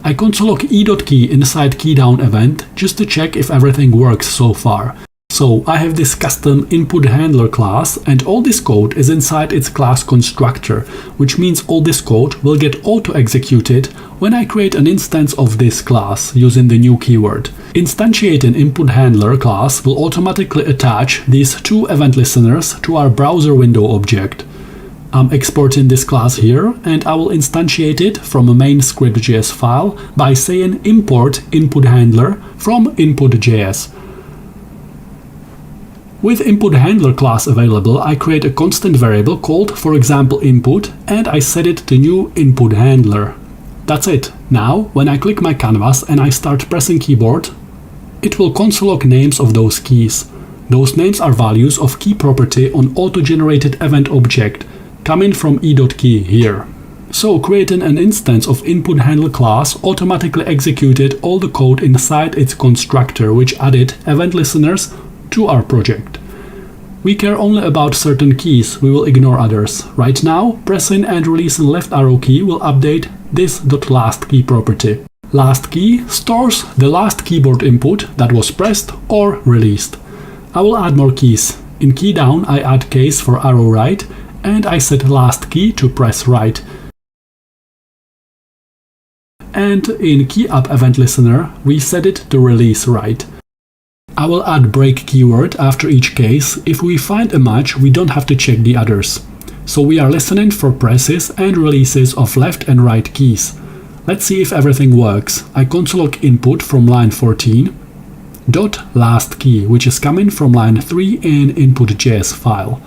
I console log e.key inside keydown event just to check if everything works so far. So I have this custom input handler class and all this code is inside its class constructor, which means all this code will get auto-executed when I create an instance of this class using the new keyword. Instantiating input handler class will automatically attach these two event listeners to our browser window object. I'm exporting this class here and I will instantiate it from a main script.js file by saying import input handler from input.js. With input handler class available, I create a constant variable called, for example, input, and I set it to new input handler. That's it. Now, when I click my canvas and I start pressing keyboard, it will console log names of those keys. Those names are values of key property on auto-generated event object, coming from e.key here. So, creating an instance of input handler class automatically executed all the code inside its constructor, which added event listeners to our project. We care only about certain keys, we will ignore others. Right now, pressing and releasing left arrow key will update this.lastKey property. Last key stores the last keyboard input that was pressed or released. I will add more keys. In key down, I add case for arrow right and I set last key to press right. And in key up event listener, we set it to release right. I will add break keyword after each case. If we find a match, we don't have to check the others. So we are listening for presses and releases of left and right keys. Let's see if everything works. I console log input from line 14 dot last key, which is coming from line 3 in input.js file.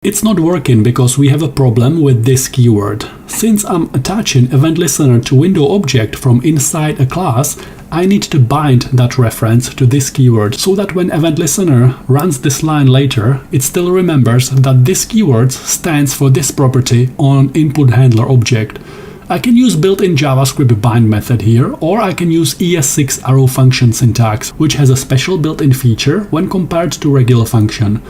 It's not working because we have a problem with this keyword. Since I'm attaching event listener to window object from inside a class, I need to bind that reference to this keyword so that when event listener runs this line later, it still remembers that this keyword stands for this property on input handler object. I can use built-in JavaScript bind method here, or I can use ES6 arrow function syntax, which has a special built-in feature when compared to regular function.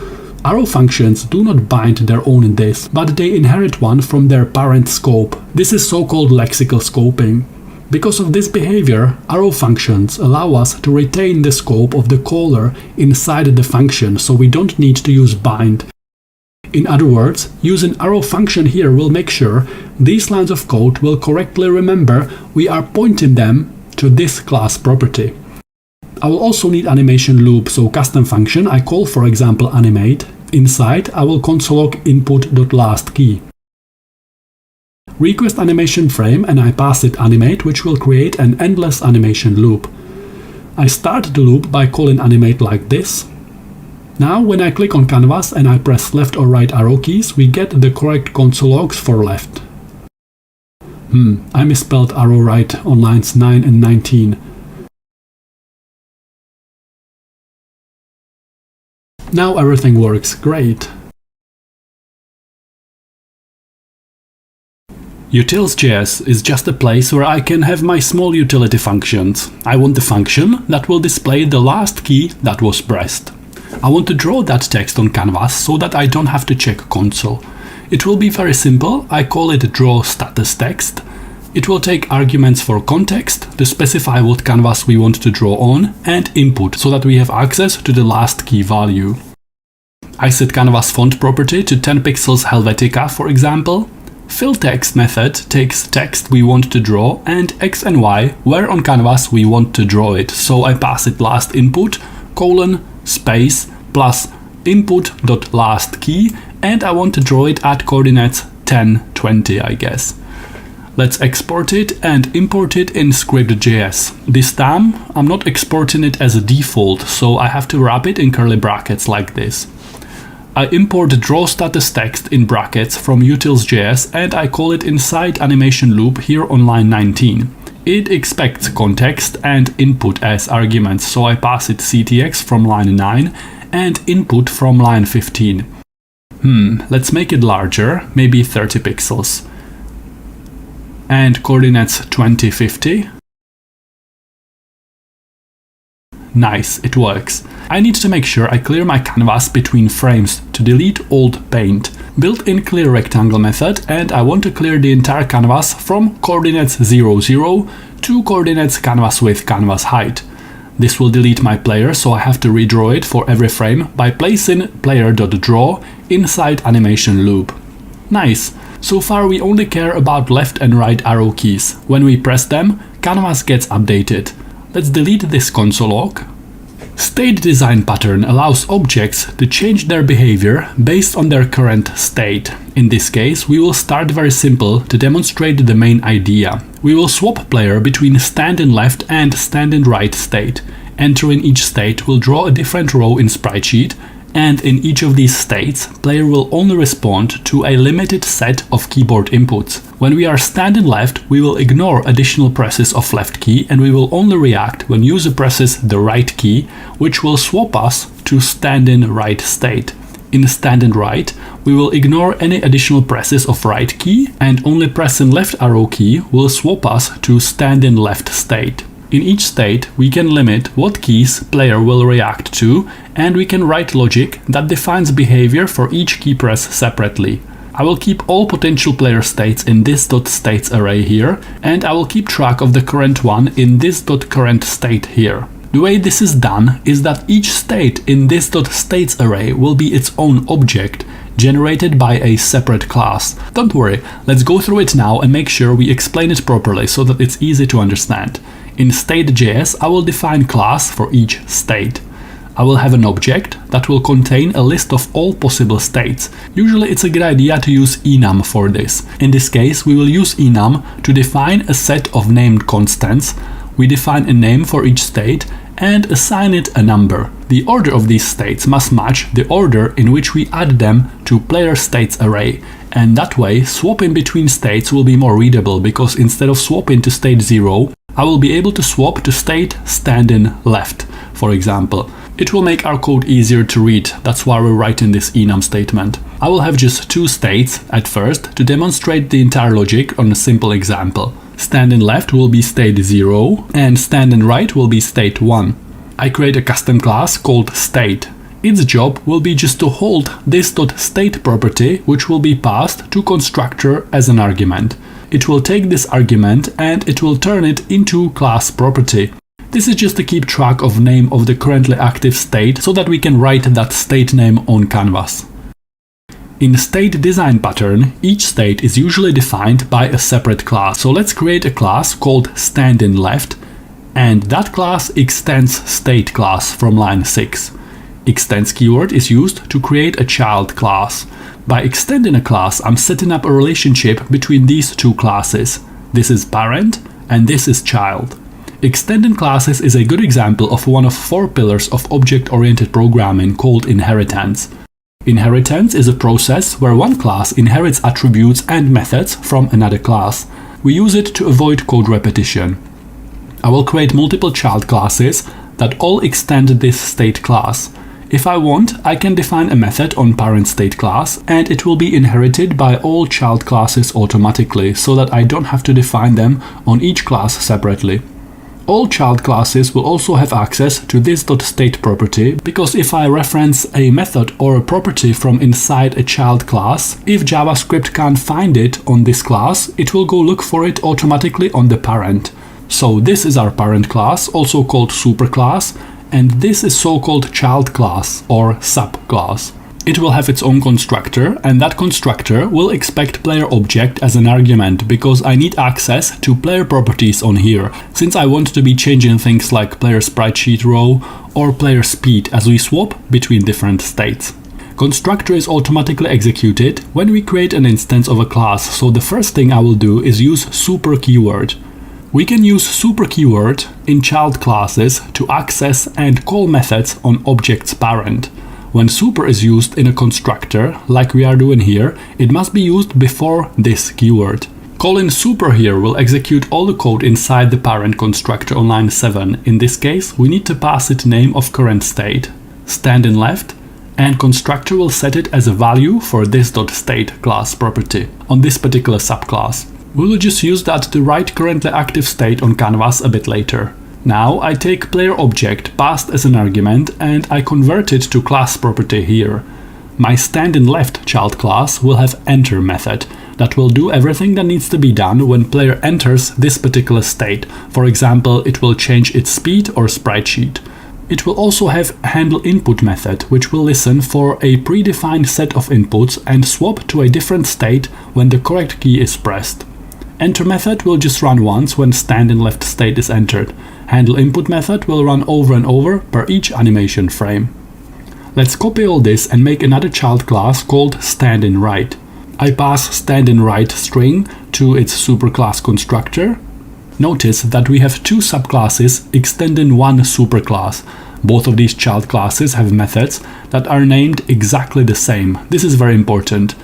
Arrow functions do not bind their own diff, but they inherit one from their parent scope. This is so-called lexical scoping. Because of this behavior, arrow functions allow us to retain the scope of the caller inside the function, so we don't need to use bind. In other words, using arrow function here will make sure these lines of code will correctly remember we are pointing them to this class property. I will also need animation loop, so custom function I call for example animate. Inside I will console log input.lastKey. Request animation frame and I pass it animate, which will create an endless animation loop. I start the loop by calling animate like this. Now when I click on canvas and I press left or right arrow keys, we get the correct console logs for left. I misspelled arrow right on lines 9 and 19. Now everything works great. Utils.js is just a place where I can have my small utility functions. I want the function that will display the last key that was pressed. I want to draw that text on canvas so that I don't have to check console. It will be very simple. I call it draw status text. It will take arguments for context to specify what canvas we want to draw on and input so that we have access to the last key value. I set canvas font property to 10 pixels Helvetica, for example. Fill text method takes text we want to draw and X and Y where on canvas we want to draw it, so I pass it last input, colon, space, plus input.lastKey, and I want to draw it at coordinates 10, 20, I guess. Let's export it and import it in script.js. This time I'm not exporting it as a default, so I have to wrap it in curly brackets like this. I import draw status text in brackets from utils.js and I call it inside animation loop here on line 19. It expects context and input as arguments, so I pass it ctx from line 9 and input from line 15. Let's make it larger, maybe 30 pixels. And coordinates 20, 50. Nice, it works. I need to make sure I clear my canvas between frames to delete old paint. Built-in clear rectangle method, and I want to clear the entire canvas from coordinates 0, 0 to coordinates canvas width, canvas height. This will delete my player, so I have to redraw it for every frame by placing player.draw inside animation loop. Nice. So far we only care about left and right arrow keys. When we press them, canvas gets updated. Let's delete this console log. State design pattern allows objects to change their behavior based on their current state. In this case, we will start very simple to demonstrate the main idea. We will swap player between stand in left and stand in right state. Entering each state will draw a different row in sprite-sheet, and in each of these states, player will only respond to a limited set of keyboard inputs. When we are standing left, we will ignore additional presses of left key and we will only react when user presses the right key, which will swap us to standing right state. In standing right, we will ignore any additional presses of right key and only pressing left arrow key will swap us to standing left state. In each state, we can limit what keys player will react to, and we can write logic that defines behavior for each key press separately. I will keep all potential player states in this .states array here, and I will keep track of the current one in this .current state here. The way this is done is that each state in this .states array will be its own object, generated by a separate class. Don't worry, let's go through it now and make sure we explain it properly so that it's easy to understand. In state.js, I will define class for each state. I will have an object that will contain a list of all possible states. Usually it's a good idea to use enum for this. In this case, we will use enum to define a set of named constants. We define a name for each state and assign it a number. The order of these states must match the order in which we add them to player states array, and that way swapping between states will be more readable, because instead of swapping to state 0, I will be able to swap to state standing left, for example. It will make our code easier to read, that's why we're writing this enum statement. I will have just 2 states at first to demonstrate the entire logic on a simple example. Standing left will be state 0 and standing right will be state 1. I create a custom class called state. Its job will be just to hold this .state property, which will be passed to constructor as an argument. It will take this argument and it will turn it into class property. This is just to keep track of name of the currently active state so that we can write that state name on canvas. In state design pattern, each state is usually defined by a separate class. So let's create a class called standing left, and that class extends state class from line 6. Extends keyword is used to create a child class. By extending a class, I'm setting up a relationship between these 2 classes. This is parent and this is child. Extending classes is a good example of one of 4 pillars of object-oriented programming called inheritance. Inheritance is a process where one class inherits attributes and methods from another class. We use it to avoid code repetition. I will create multiple child classes that all extend this state class. If I want, I can define a method on parent state class and it will be inherited by all child classes automatically, so that I don't have to define them on each class separately. All child classes will also have access to this .state property, because if I reference a method or a property from inside a child class, if JavaScript can't find it on this class, it will go look for it automatically on the parent. So this is our parent class, also called superclass, and this is so-called child class or subclass. It will have its own constructor, and that constructor will expect player object as an argument, because I need access to player properties on here, since I want to be changing things like player sprite sheet row or player speed as we swap between different states. Constructor is automatically executed when we create an instance of a class, so the first thing I will do is use super keyword. We can use super keyword in child classes to access and call methods on object's parent. When super is used in a constructor, like we are doing here, it must be used before this keyword. Calling super here will execute all the code inside the parent constructor on line 7. In this case, we need to pass it name of current state, standing left, and constructor will set it as a value for this .state class property on this particular subclass. We will just use that to write currently active state on canvas a bit later. Now I take player object passed as an argument and I convert it to class property here. My standing left child class will have enter method that will do everything that needs to be done when player enters this particular state. For example, it will change its speed or sprite sheet. It will also have handle input method, which will listen for a predefined set of inputs and swap to a different state when the correct key is pressed. Enter method will just run once when standing left state is entered. Handle input method will run over and over per each animation frame. Let's copy all this and make another child class called standing right. I pass standing right string to its superclass constructor. Notice that we have 2 subclasses extending one superclass. Both of these child classes have methods that are named exactly the same. This is very important.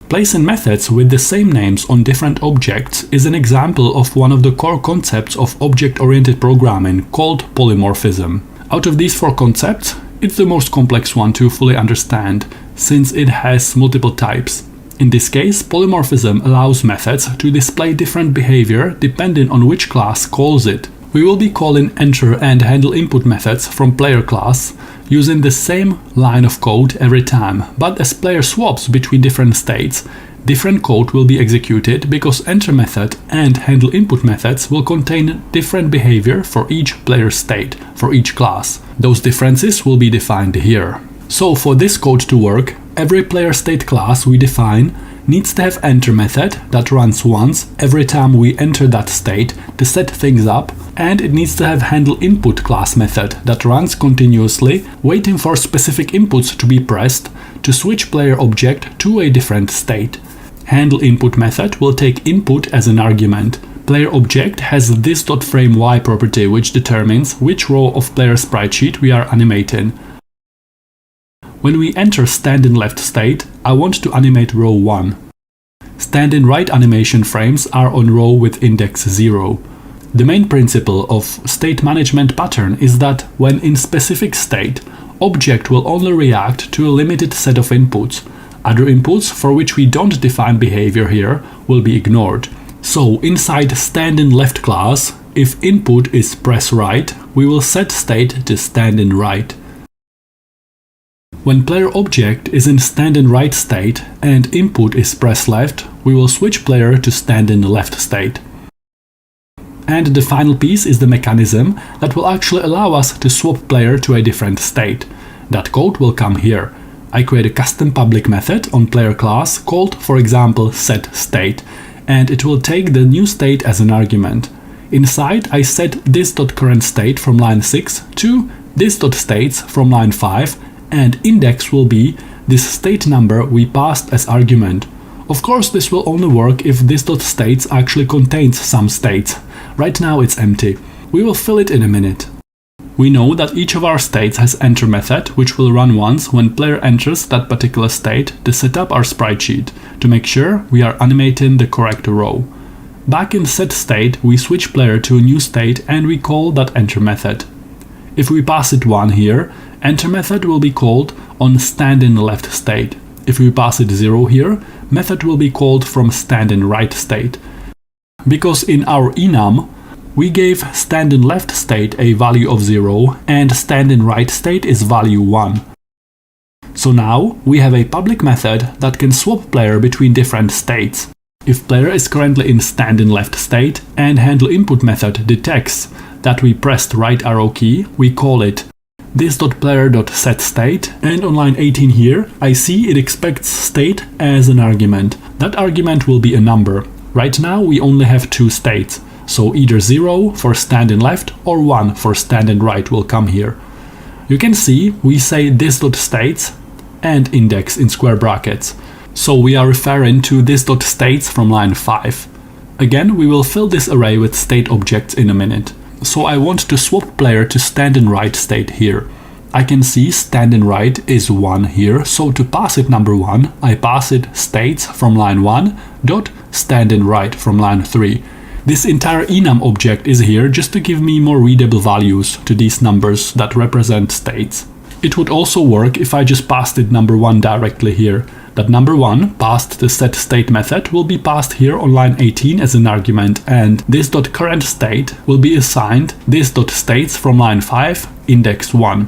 Placing methods with the same names on different objects is an example of one of the core concepts of object-oriented programming called polymorphism. Out of these 4 concepts, it's the most complex one to fully understand, since it has multiple types. In this case, polymorphism allows methods to display different behavior depending on which class calls it. We will be calling enter and handle input methods from player class using the same line of code every time, but as player swaps between different states, different code will be executed because enter method and handle input methods will contain different behavior for each player state, for each class. Those differences will be defined here. So for this code to work, every player state class we define needs to have enter method that runs once every time we enter that state to set things up, and it needs to have handle input class method that runs continuously, waiting for specific inputs to be pressed to switch player object to a different state. Handle input method will take input as an argument. Player object has this.frameY property, which determines which row of player sprite sheet we are animating. When we enter stand in left state, I want to animate row 1. Stand in right animation frames are on row with index 0. The main principle of state management pattern is that when in specific state, object will only react to a limited set of inputs. Other inputs for which we don't define behavior here will be ignored. So inside stand in left class, if input is press right, we will set state to stand in right. When player object is in stand in right state and input is press left, we will switch player to stand in left state. And the final piece is the mechanism that will actually allow us to swap player to a different state. That code will come here. I create a custom public method on player class called, for example, setState, and it will take the new state as an argument. Inside, I set this.currentState from line 6 to this.states from line 5, and index will be this state number we passed as argument. Of course, this will only work if this.states actually contains some states. Right now it's empty. We will fill it in a minute. We know that each of our states has enter method, which will run once when player enters that particular state to set up our sprite sheet, to make sure we are animating the correct row. Back in set state, we switch player to a new state and we call that enter method. If we pass it 1 here, enter method will be called on stand in left state. If we pass it 0 here, method will be called from stand in right state. Because in our enum, we gave stand in left state a value of 0 and stand in right state is value 1. So now we have a public method that can swap player between different states. If player is currently in stand in left state and handle input method detects that we pressed right arrow key, we call it this.player.setState, and on line 18 here I see it expects state as an argument. That argument will be a number. Right now we only have 2 states, so either 0 for stand in left or 1 for stand in right will come here. You can see we say this.states and index in square brackets, so we are referring to this.states from line 5. Again, we will fill this array with state objects in a minute. So I want to swap player to stand in right state here. I can see stand in right is 1 here, so to pass it number 1, I pass it states from line 1 dot stand in right from line 3. This entire enum object is here just to give me more readable values to these numbers that represent states. It would also work if I just passed it number 1 directly here. That number 1 passed the setState method will be passed here on line 18 as an argument, and this.currentState will be assigned this.states from line 5 index 1.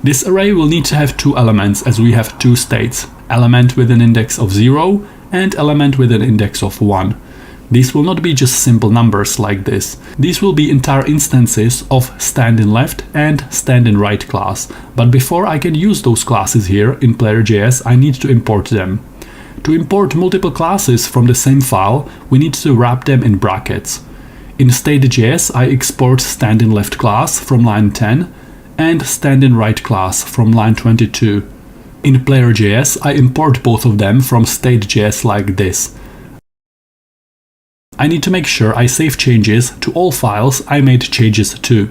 This array will need to have 2 elements as we have 2 states, element with an index of 0 and element with an index of 1. These will not be just simple numbers like this. These will be entire instances of stand in left and stand in right class. But before I can use those classes here in player.js, I need to import them. To import multiple classes from the same file, we need to wrap them in brackets. In state.js, I export stand in left class from line 10 and stand in right class from line 22. In player.js, I import both of them from state.js like this. I need to make sure I save changes to all files I made changes to.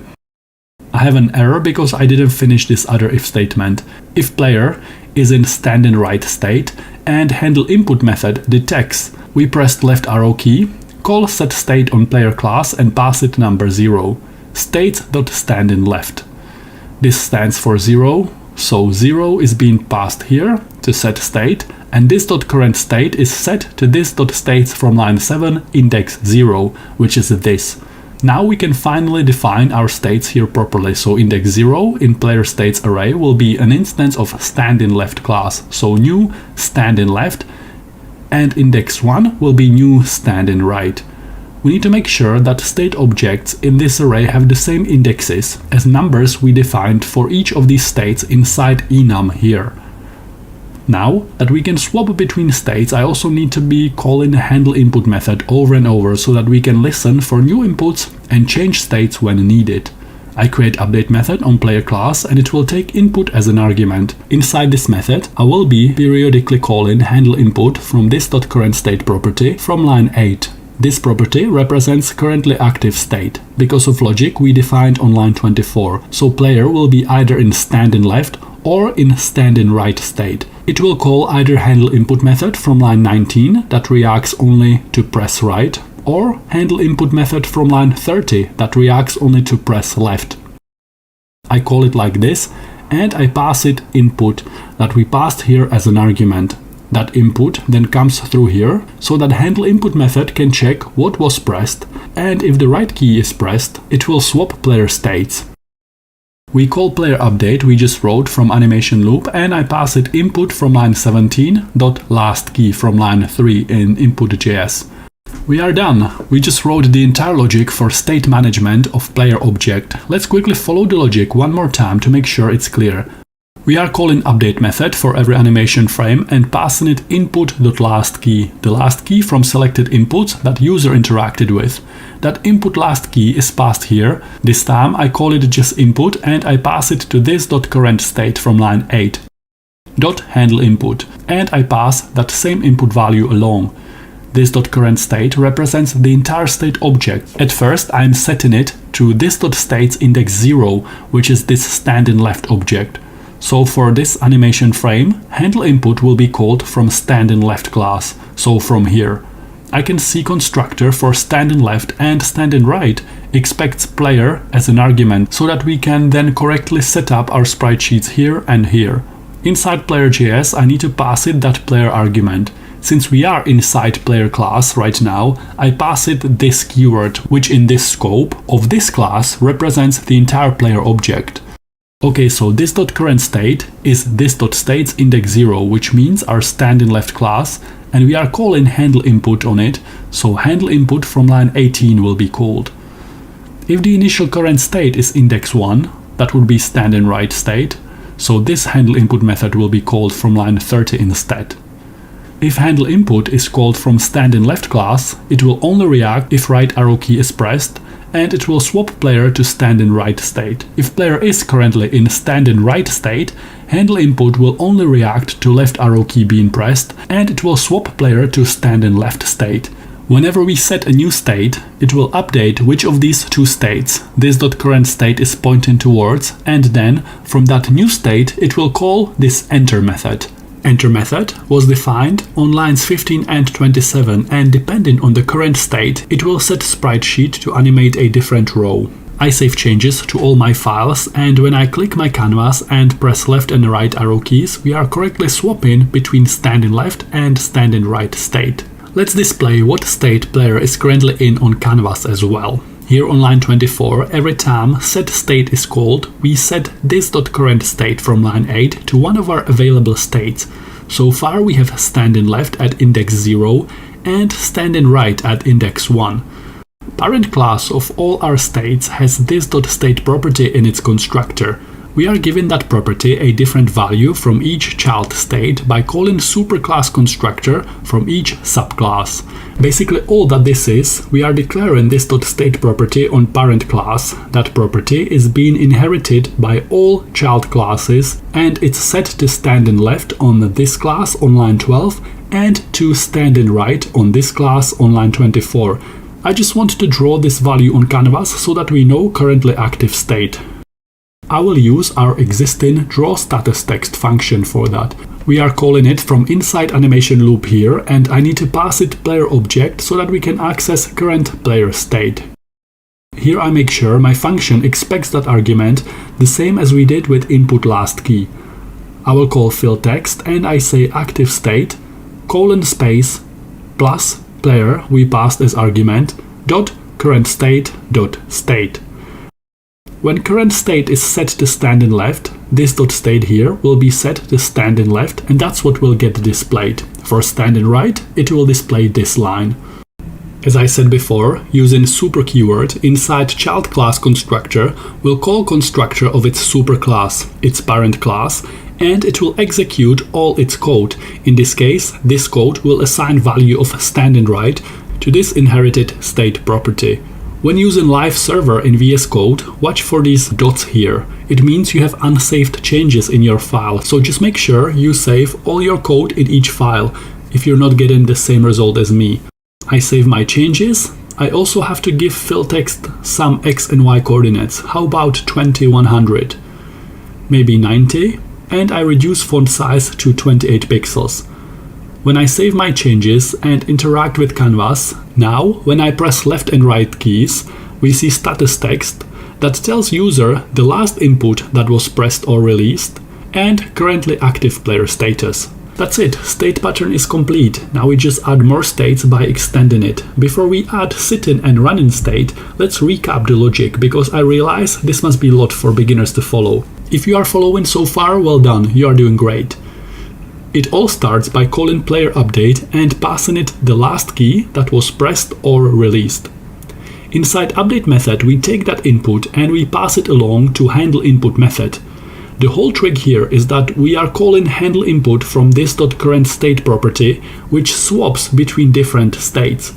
I have an error because I didn't finish this other if statement. If player is in stand in right state and handle input method detects we pressed left arrow key, call setState on player class and pass it number 0, state.stand in left. This stands for 0, so 0 is being passed here to setState, and this.currentState is set to this.states from line 7 index 0, which is this. Now we can finally define our states here properly, so index 0 in player states array will be an instance of stand in left class, so new stand in left, and index 1 will be new stand in right. We need to make sure that state objects in this array have the same indexes as numbers we defined for each of these states inside enum here. Now that we can swap between states, I also need to be calling the handle input method over and over so that we can listen for new inputs and change states when needed. I create update method on player class and it will take input as an argument. Inside this method, I will be periodically calling handle input from this.currentState property from line 8. This property represents currently active state. Because of logic, we defined on line 24, so player will be either in stand in left or in stand in right state. It will call either handle input method from line 19 that reacts only to press right, or handle input method from line 30 that reacts only to press left. I call it like this, and I pass it input that we passed here as an argument. That input then comes through here, so that handle input method can check what was pressed, and if the right key is pressed, it will swap player states. We call player update we just wrote from animation loop, and I pass it input from line 17 dot last key from line 3 in input.js. We are done. We just wrote the entire logic for state management of player object. Let's quickly follow the logic one more time to make sure it's clear. We are calling update method for every animation frame and passing it input.lastKey, the last key from selected inputs that user interacted with. That input last key is passed here. This time I call it just input and I pass it to this.current state from line 8. .handle input, and I pass that same input value along. This.current state represents the entire state object. At first I am setting it to this.states index 0, which is this stand in left object. So for this animation frame, handle input will be called from stand in left class, so from here. I can see constructor for stand in left and stand in right expects player as an argument, so that we can then correctly set up our sprite sheets here and here. Inside player.js I need to pass it that player argument. Since we are inside player class right now, I pass it this keyword, which in this scope of this class represents the entire player object. Okay, so this.current state is this.states index 0, which means our stand in left class, and we are calling handle input on it, so handle input from line 18 will be called. If the initial current state is index 1, that would be stand in right state, so this handle input method will be called from line 30 instead. If handle input is called from stand in left class, it will only react if right arrow key is pressed, and it will swap player to stand in right state. If player is currently in stand in right state, handle input will only react to left arrow key being pressed, and it will swap player to stand in left state. Whenever we set a new state, it will update which of these two states this.current state is pointing towards, and then from that new state it will call this enter method. Enter method was defined on lines 15 and 27, and depending on the current state, it will set sprite sheet to animate a different row. I save changes to all my files, and when I click my canvas and press left and right arrow keys, we are correctly swapping between stand in left and stand in right state. Let's display what state player is currently in on canvas as well. Here on line 24, every time set state is called, we set this.current state from line 8 to one of our available states. So far we have stand in left at index 0 and stand in right at index 1. Parent class of all our states has this.state property in its constructor. We are given that property a different value from each child state by calling superclass constructor from each subclass. Basically all that this is, we are declaring this.state property on parent class. That property is being inherited by all child classes, and it's set to stand in left on this class on line 12 and to stand in right on this class on line 24. I just want to draw this value on canvas so that we know currently active state. I will use our existing drawStatusText function for that. We are calling it from inside animation loop here, and I need to pass it player object so that we can access current player state. Here I make sure my function expects that argument the same as we did with input last key. I will call fillText and I say active state, colon space, plus player we passed as argument, dot current state dot state. When current state is set to stand in left, this dot state here will be set to stand in left, and that's what will get displayed. For stand in right, it will display this line. As I said before, using super keyword inside child class constructor will call constructor of its superclass, its parent class, and it will execute all its code. In this case, this code will assign value of stand in right to this inherited state property. When using live server in VS Code, watch for these dots here. It means you have unsaved changes in your file, so just make sure you save all your code in each file if you're not getting the same result as me. I save my changes. I also have to give fill text some x and y coordinates. How about 20, 100? Maybe 90? And I reduce font size to 28 pixels. When I save my changes and interact with Canvas, now when I press left and right keys, we see status text that tells user the last input that was pressed or released and currently active player status. That's it, state pattern is complete. Now we just add more states by extending it. Before we add sit-in and run-in state, let's recap the logic because I realize this must be a lot for beginners to follow. If you are following so far, well done, you are doing great. It all starts by calling player update and passing it the last key that was pressed or released. Inside update method, we take that input and we pass it along to handle input method. The whole trick here is that we are calling handle input from this.currentState property, which swaps between different states.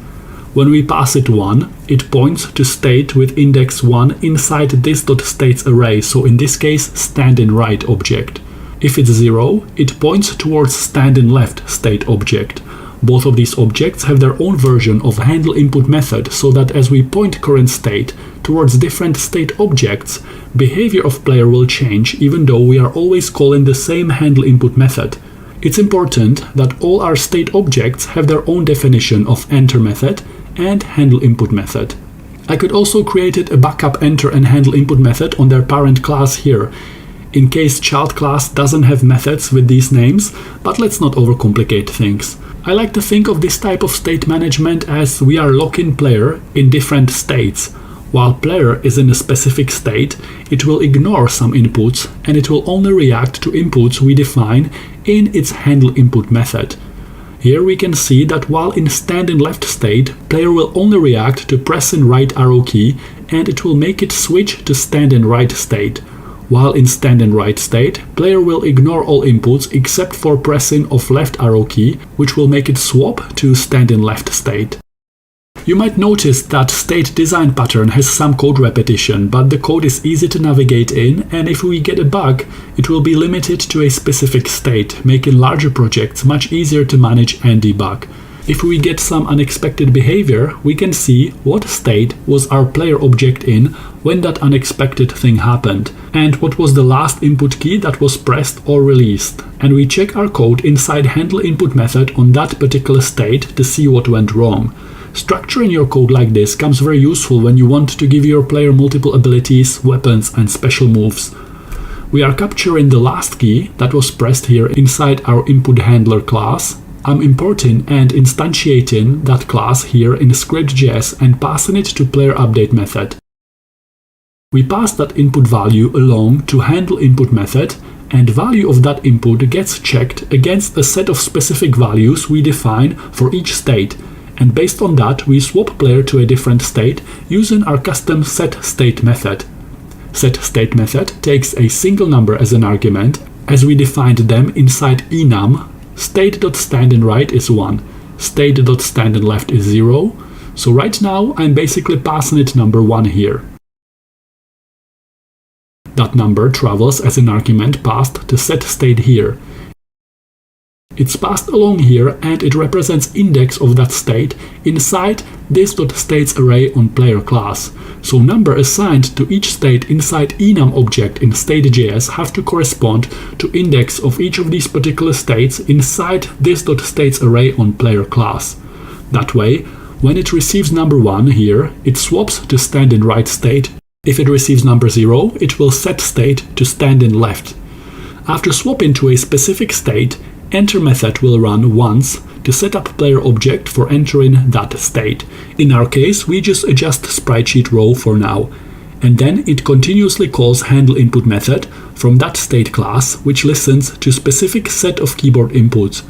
When we pass it 1, it points to state with index 1 inside this.states array, so in this case standing right object. If it's 0, it points towards standing left state object. Both of these objects have their own version of handle input method, so that as we point current state towards different state objects, behavior of player will change even though we are always calling the same handle input method. It's important that all our state objects have their own definition of enter method and handle input method. I could also create a backup enter and handle input method on their parent class here, in case child class doesn't have methods with these names, but let's not overcomplicate things. I like to think of this type of state management as we are locking player in different states. While player is in a specific state, it will ignore some inputs and it will only react to inputs we define in its handle input method. Here we can see that while in standing left state, player will only react to pressing right arrow key and it will make it switch to standing right state. While in standing right state, player will ignore all inputs except for pressing of left arrow key, which will make it swap to standing left state. You might notice that state design pattern has some code repetition, but the code is easy to navigate in, and if we get a bug, it will be limited to a specific state, making larger projects much easier to manage and debug. If we get some unexpected behavior, we can see what state was our player object in when that unexpected thing happened, and what was the last input key that was pressed or released. And we check our code inside handle input method on that particular state to see what went wrong. Structuring your code like this comes very useful when you want to give your player multiple abilities, weapons, and special moves. We are capturing the last key that was pressed here inside our input handler class. I'm importing and instantiating that class here in script.js and passing it to player update method. We pass that input value along to handle input method, and value of that input gets checked against a set of specific values we define for each state, and based on that we swap player to a different state using our custom setState method. SetState method takes a single number as an argument, as we defined them inside enum. State.standing right is 1, state.standing left is 0, so right now I'm basically passing it number 1 here. That number travels as an argument passed to setState here. It's passed along here and it represents index of that state inside this.states array on player class. So number assigned to each state inside enum object in state.js have to correspond to index of each of these particular states inside this.states array on player class. That way, when it receives number 1 here, it swaps to standing right state. If it receives number 0, it will set state to standing left. After swapping to a specific state, enter method will run once to set up player object for entering that state. In our case, we just adjust sprite row for now. And then it continuously calls handle input method from that state class, which listens to specific set of keyboard inputs.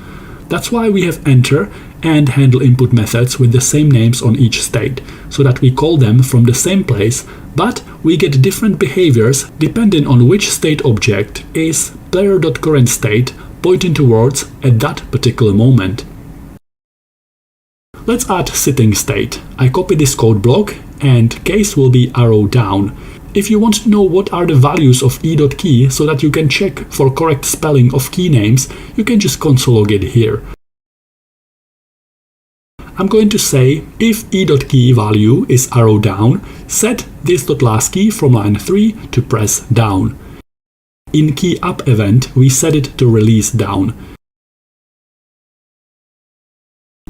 That's why we have enter and handle input methods with the same names on each state, so that we call them from the same place, but we get different behaviors depending on which state object is player.currentState pointing towards at that particular moment. Let's add sitting state. I copy this code block and case will be arrow down. If you want to know what are the values of e.key so that you can check for correct spelling of key names, you can just console log it here. I'm going to say if e.key value is arrow down, set this.last key from line 3 to press down. In key up event, we set it to release down.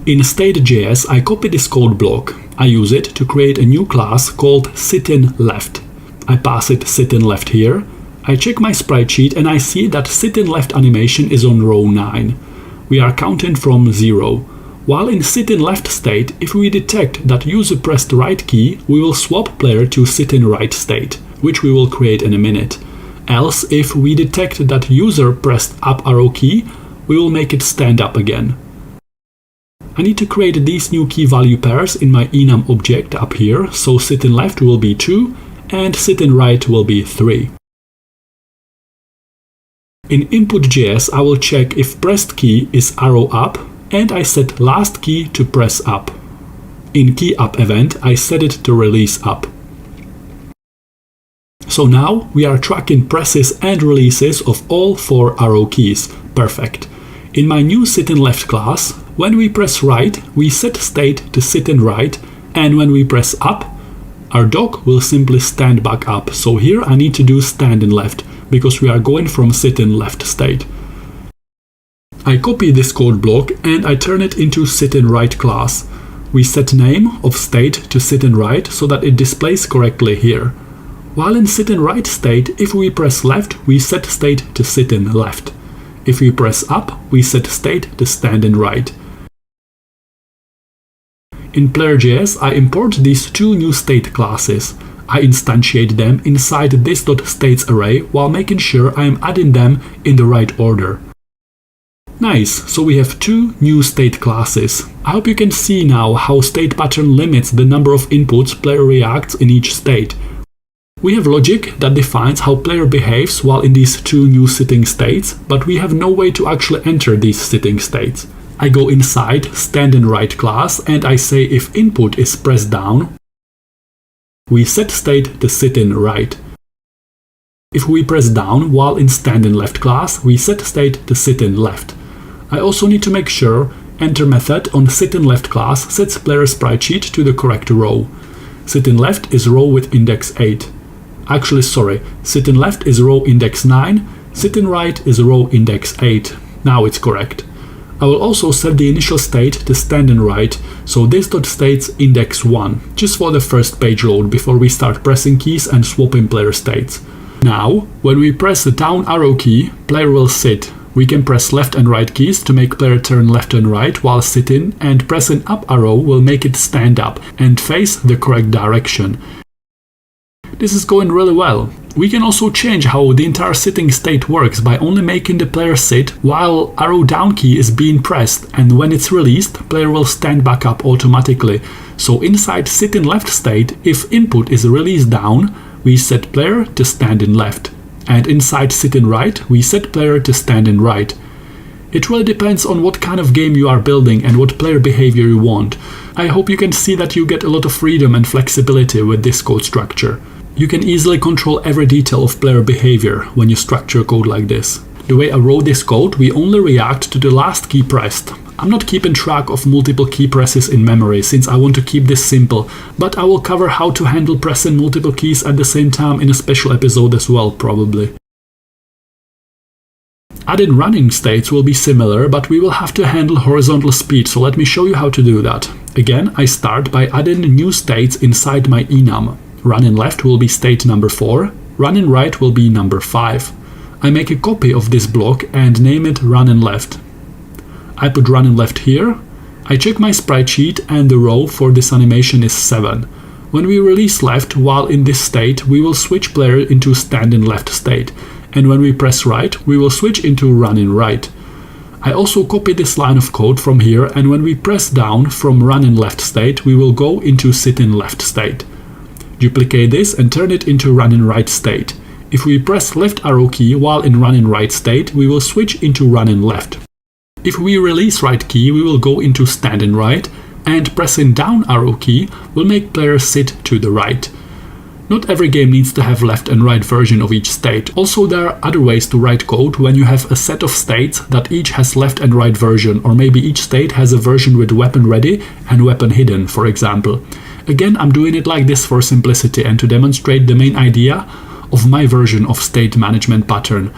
In state.js, I copy this code block. I use it to create a new class called sitInLeft. I pass it sitInLeft here. I check my sprite sheet and I see that sitInLeft animation is on row 9. We are counting from 0. While in sitInLeft state, if we detect that user pressed right key, we will swap player to sitInRight state, which we will create in a minute. Else, if we detect that user pressed up arrow key, we will make it stand up again. I need to create these new key value pairs in my enum object up here, so sitInLeft will be 2 and sitInRight will be 3. In input.js, I will check if pressed key is arrow up and I set last key to press up. In key up event, I set it to release up. So now we are tracking presses and releases of all 4 arrow keys. Perfect. In my new sitInLeft class, when we press right, we set state to sitInRight, and when we press up, our dock will simply stand back up. So here I need to do standInLeft, because we are going from sitInLeft state. I copy this code block and I turn it into sitInRight class. We set name of state to sitInRight so that it displays correctly here. While in sitInRight state, if we press left, we set state to sitInLeft. If we press up, we set state to standInRight. In player.js, I import these 2 new state classes. I instantiate them inside this.states array while making sure I am adding them in the right order. Nice, so we have 2 new state classes. I hope you can see now how state pattern limits the number of inputs player reacts in each state. We have logic that defines how player behaves while in these 2 new sitting states, but we have no way to actually enter these sitting states. I go inside standInRight class and I say if input is pressed down, we set state to sitInRight. If we press down while in standInLeft class, we set state to sitInLeft. I also need to make sure enter method on sitInLeft class sets player sprite sheet to the correct row. SitInLeft is row with index 8. Actually, sorry, SitInLeft is row index 9, SitInRight is row index 8. Now it's correct. I will also set the initial state to standInRight, so this.states index 1, just for the first page load before we start pressing keys and swapping player states. Now, when we press the down arrow key, player will sit. We can press left and right keys to make player turn left and right while sitting, and pressing up arrow will make it stand up and face the correct direction. This is going really well. We can also change how the entire sitting state works by only making the player sit while arrow down key is being pressed, and when it's released, player will stand back up automatically. So inside sitInLeft state, if input is released down, we set player to standInLeft. And inside sitInRight, we set player to standInRight. It really depends on what kind of game you are building and what player behavior you want. I hope you can see that you get a lot of freedom and flexibility with this code structure. You can easily control every detail of player behavior when you structure code like this. The way I wrote this code, we only react to the last key pressed. I'm not keeping track of multiple key presses in memory since I want to keep this simple, but I will cover how to handle pressing multiple keys at the same time in a special episode as well, probably. Adding running states will be similar, but we will have to handle horizontal speed, so let me show you how to do that. Again, I start by adding new states inside my enum. RunInLeft will be state number 4, RunInRight will be number 5. I make a copy of this block and name it RunInLeft. I put RunInLeft here, I check my sprite sheet and the row for this animation is 7. When we release left while in this state, we will switch player into standInLeft state, and when we press right, we will switch into RunInRight. I also copy this line of code from here, and when we press down from RunInLeft state, we will go into sitInLeft state. Duplicate this and turn it into RunInRight state. If we press left arrow key while in RunInRight state, we will switch into RunInLeft. If we release right key, we will go into standInRight, and pressing down arrow key will make player sit to the right. Not every game needs to have left and right version of each state. Also, there are other ways to write code when you have a set of states that each has left and right version, or maybe each state has a version with weapon ready and weapon hidden, for example. Again, I'm doing it like this for simplicity and to demonstrate the main idea of my version of state management pattern.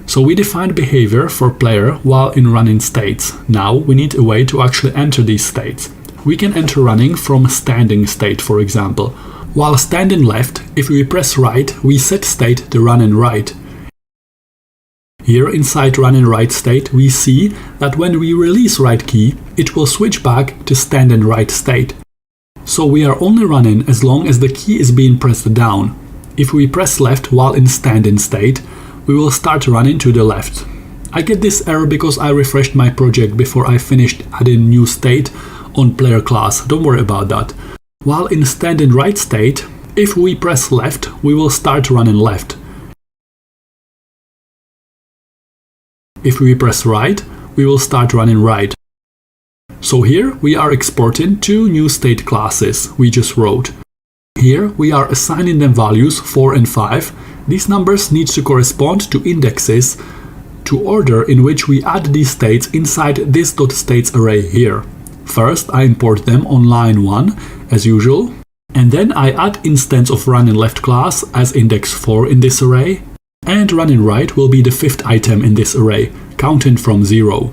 So we defined behavior for player while in running states. Now we need a way to actually enter these states. We can enter running from standing state, for example. While standing left, if we press right, we set state to running right. Here inside running right state, we see that when we release right key, it will switch back to standing right state. So we are only running as long as the key is being pressed down. If we press left while in standing state, we will start running to the left. I get this error because I refreshed my project before I finished adding new state on player class. Don't worry about that. While in standing right state, if we press left, we will start running left. If we press right, we will start running right. So here we are exporting two new state classes we just wrote. Here we are assigning them values 4 and 5. These numbers need to correspond to indexes to order in which we add these states inside this .states array here. First, I import them on line 1, as usual, and then I add instance of running left class as index 4 in this array, and running right will be the 5th item in this array, counting from 0.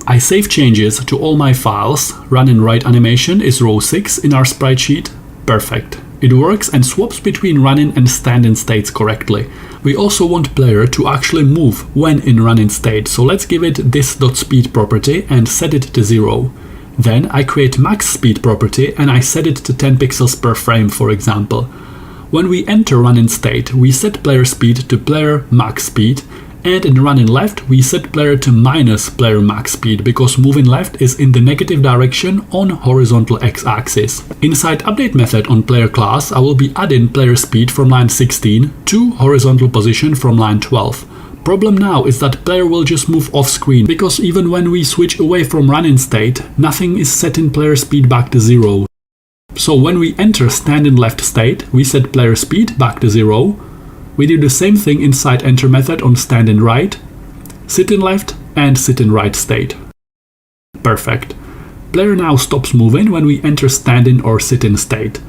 I save changes to all my files. Running right animation is row 6 in our sprite sheet. Perfect. It works and swaps between running and standing states correctly. We also want player to actually move when in running state, so let's give it this .speed property and set it to 0. Then I create max speed property and I set it to 10 pixels per frame, for example. When we enter running state, we set player speed to player max speed, and in running left, we set player to minus player max speed because moving left is in the negative direction on horizontal x-axis. Inside update method on player class, I will be adding player speed from line 16 to horizontal position from line 12. Problem now is that player will just move off screen because even when we switch away from running state, nothing is setting player speed back to 0. So when we enter standing left state, we set player speed back to 0. We do the same thing inside enter method on standing right, sitting left and sitting right state. Perfect. Player now stops moving when we enter standing or sitting state.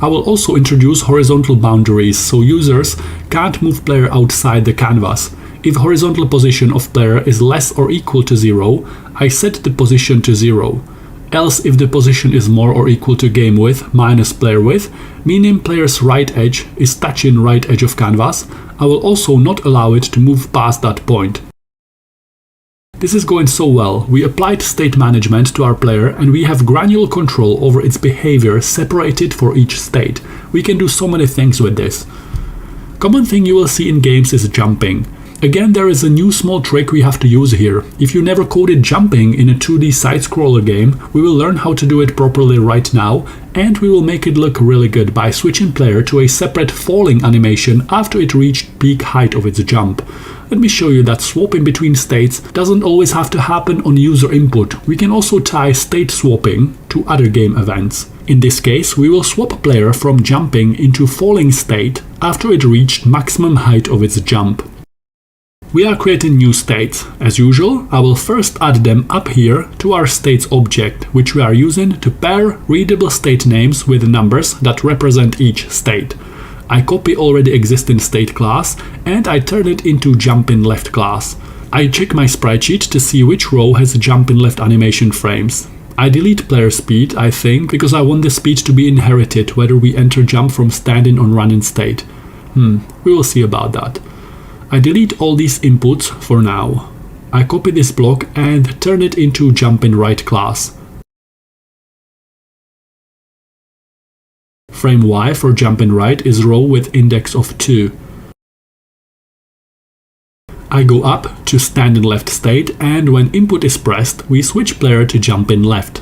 I will also introduce horizontal boundaries so users can't move player outside the canvas. If horizontal position of player is less or equal to 0, I set the position to 0. Else if the position is more or equal to game width minus player width, meaning player's right edge is touching right edge of canvas, I will also not allow it to move past that point. This is going so well. We applied state management to our player and we have granular control over its behavior separated for each state. We can do so many things with this. Common thing you will see in games is jumping. Again, there is a new small trick we have to use here. If you never coded jumping in a 2D side-scroller game, we will learn how to do it properly right now, and we will make it look really good by switching player to a separate falling animation after it reached peak height of its jump. Let me show you that swapping between states doesn't always have to happen on user input. We can also tie state swapping to other game events. In this case, we will swap a player from jumping into falling state after it reached maximum height of its jump. We are creating new states. As usual, I will first add them up here to our states object, which we are using to pair readable state names with numbers that represent each state. I copy already existing state class and I turn it into jumping left class. I check my sprite sheet to see which row has jumping left animation frames. I delete player speed, I think, because I want the speed to be inherited whether we enter jump from standing or running state. We will see about that. I delete all these inputs for now. I copy this block and turn it into jumping right class. Frame Y for jumping right is row with index of 2. I go up to standing left state and when input is pressed, we switch player to jumping left.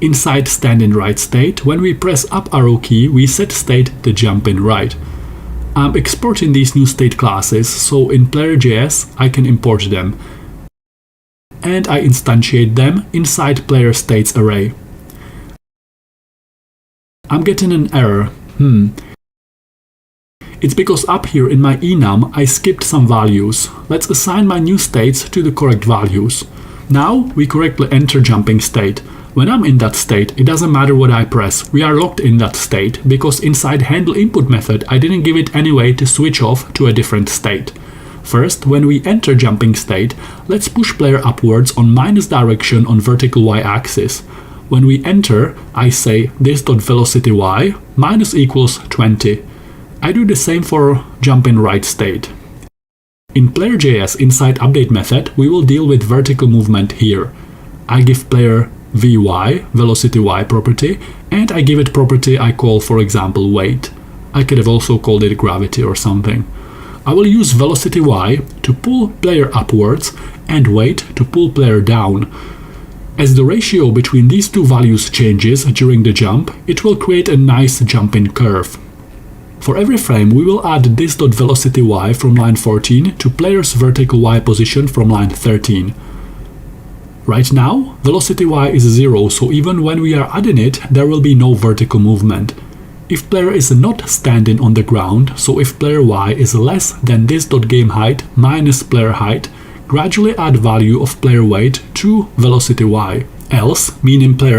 Inside standing right state, when we press up arrow key, we set state to jumping right. I'm exporting these new state classes, so in player.js I can import them. And I instantiate them inside player states array. I'm getting an error. It's because up here in my enum I skipped some values. Let's assign my new states to the correct values. Now we correctly enter jumping state. When I'm in that state, it doesn't matter what I press, we are locked in that state, because inside handle input method I didn't give it any way to switch off to a different state. First, when we enter jumping state, let's push player upwards on minus direction on vertical y-axis. When we enter, I say this.velocity y minus equals 20. I do the same for jump in right state. In player.js inside update method, we will deal with vertical movement here. I give player vy, velocity y property, and I give it property I call, for example, weight. I could have also called it gravity or something. I will use velocity y to pull player upwards and weight to pull player down. As the ratio between these two values changes during the jump, it will create a nice jump-in curve. For every frame, we will add this.velocity y from line 14 to player's vertical y position from line 13. Right now, velocity y is 0, so even when we are adding it, there will be no vertical movement. If player is not standing on the ground, so if player y is less than this.gameHeight minus player height, gradually add value of player weight to velocity y. Else, meaning player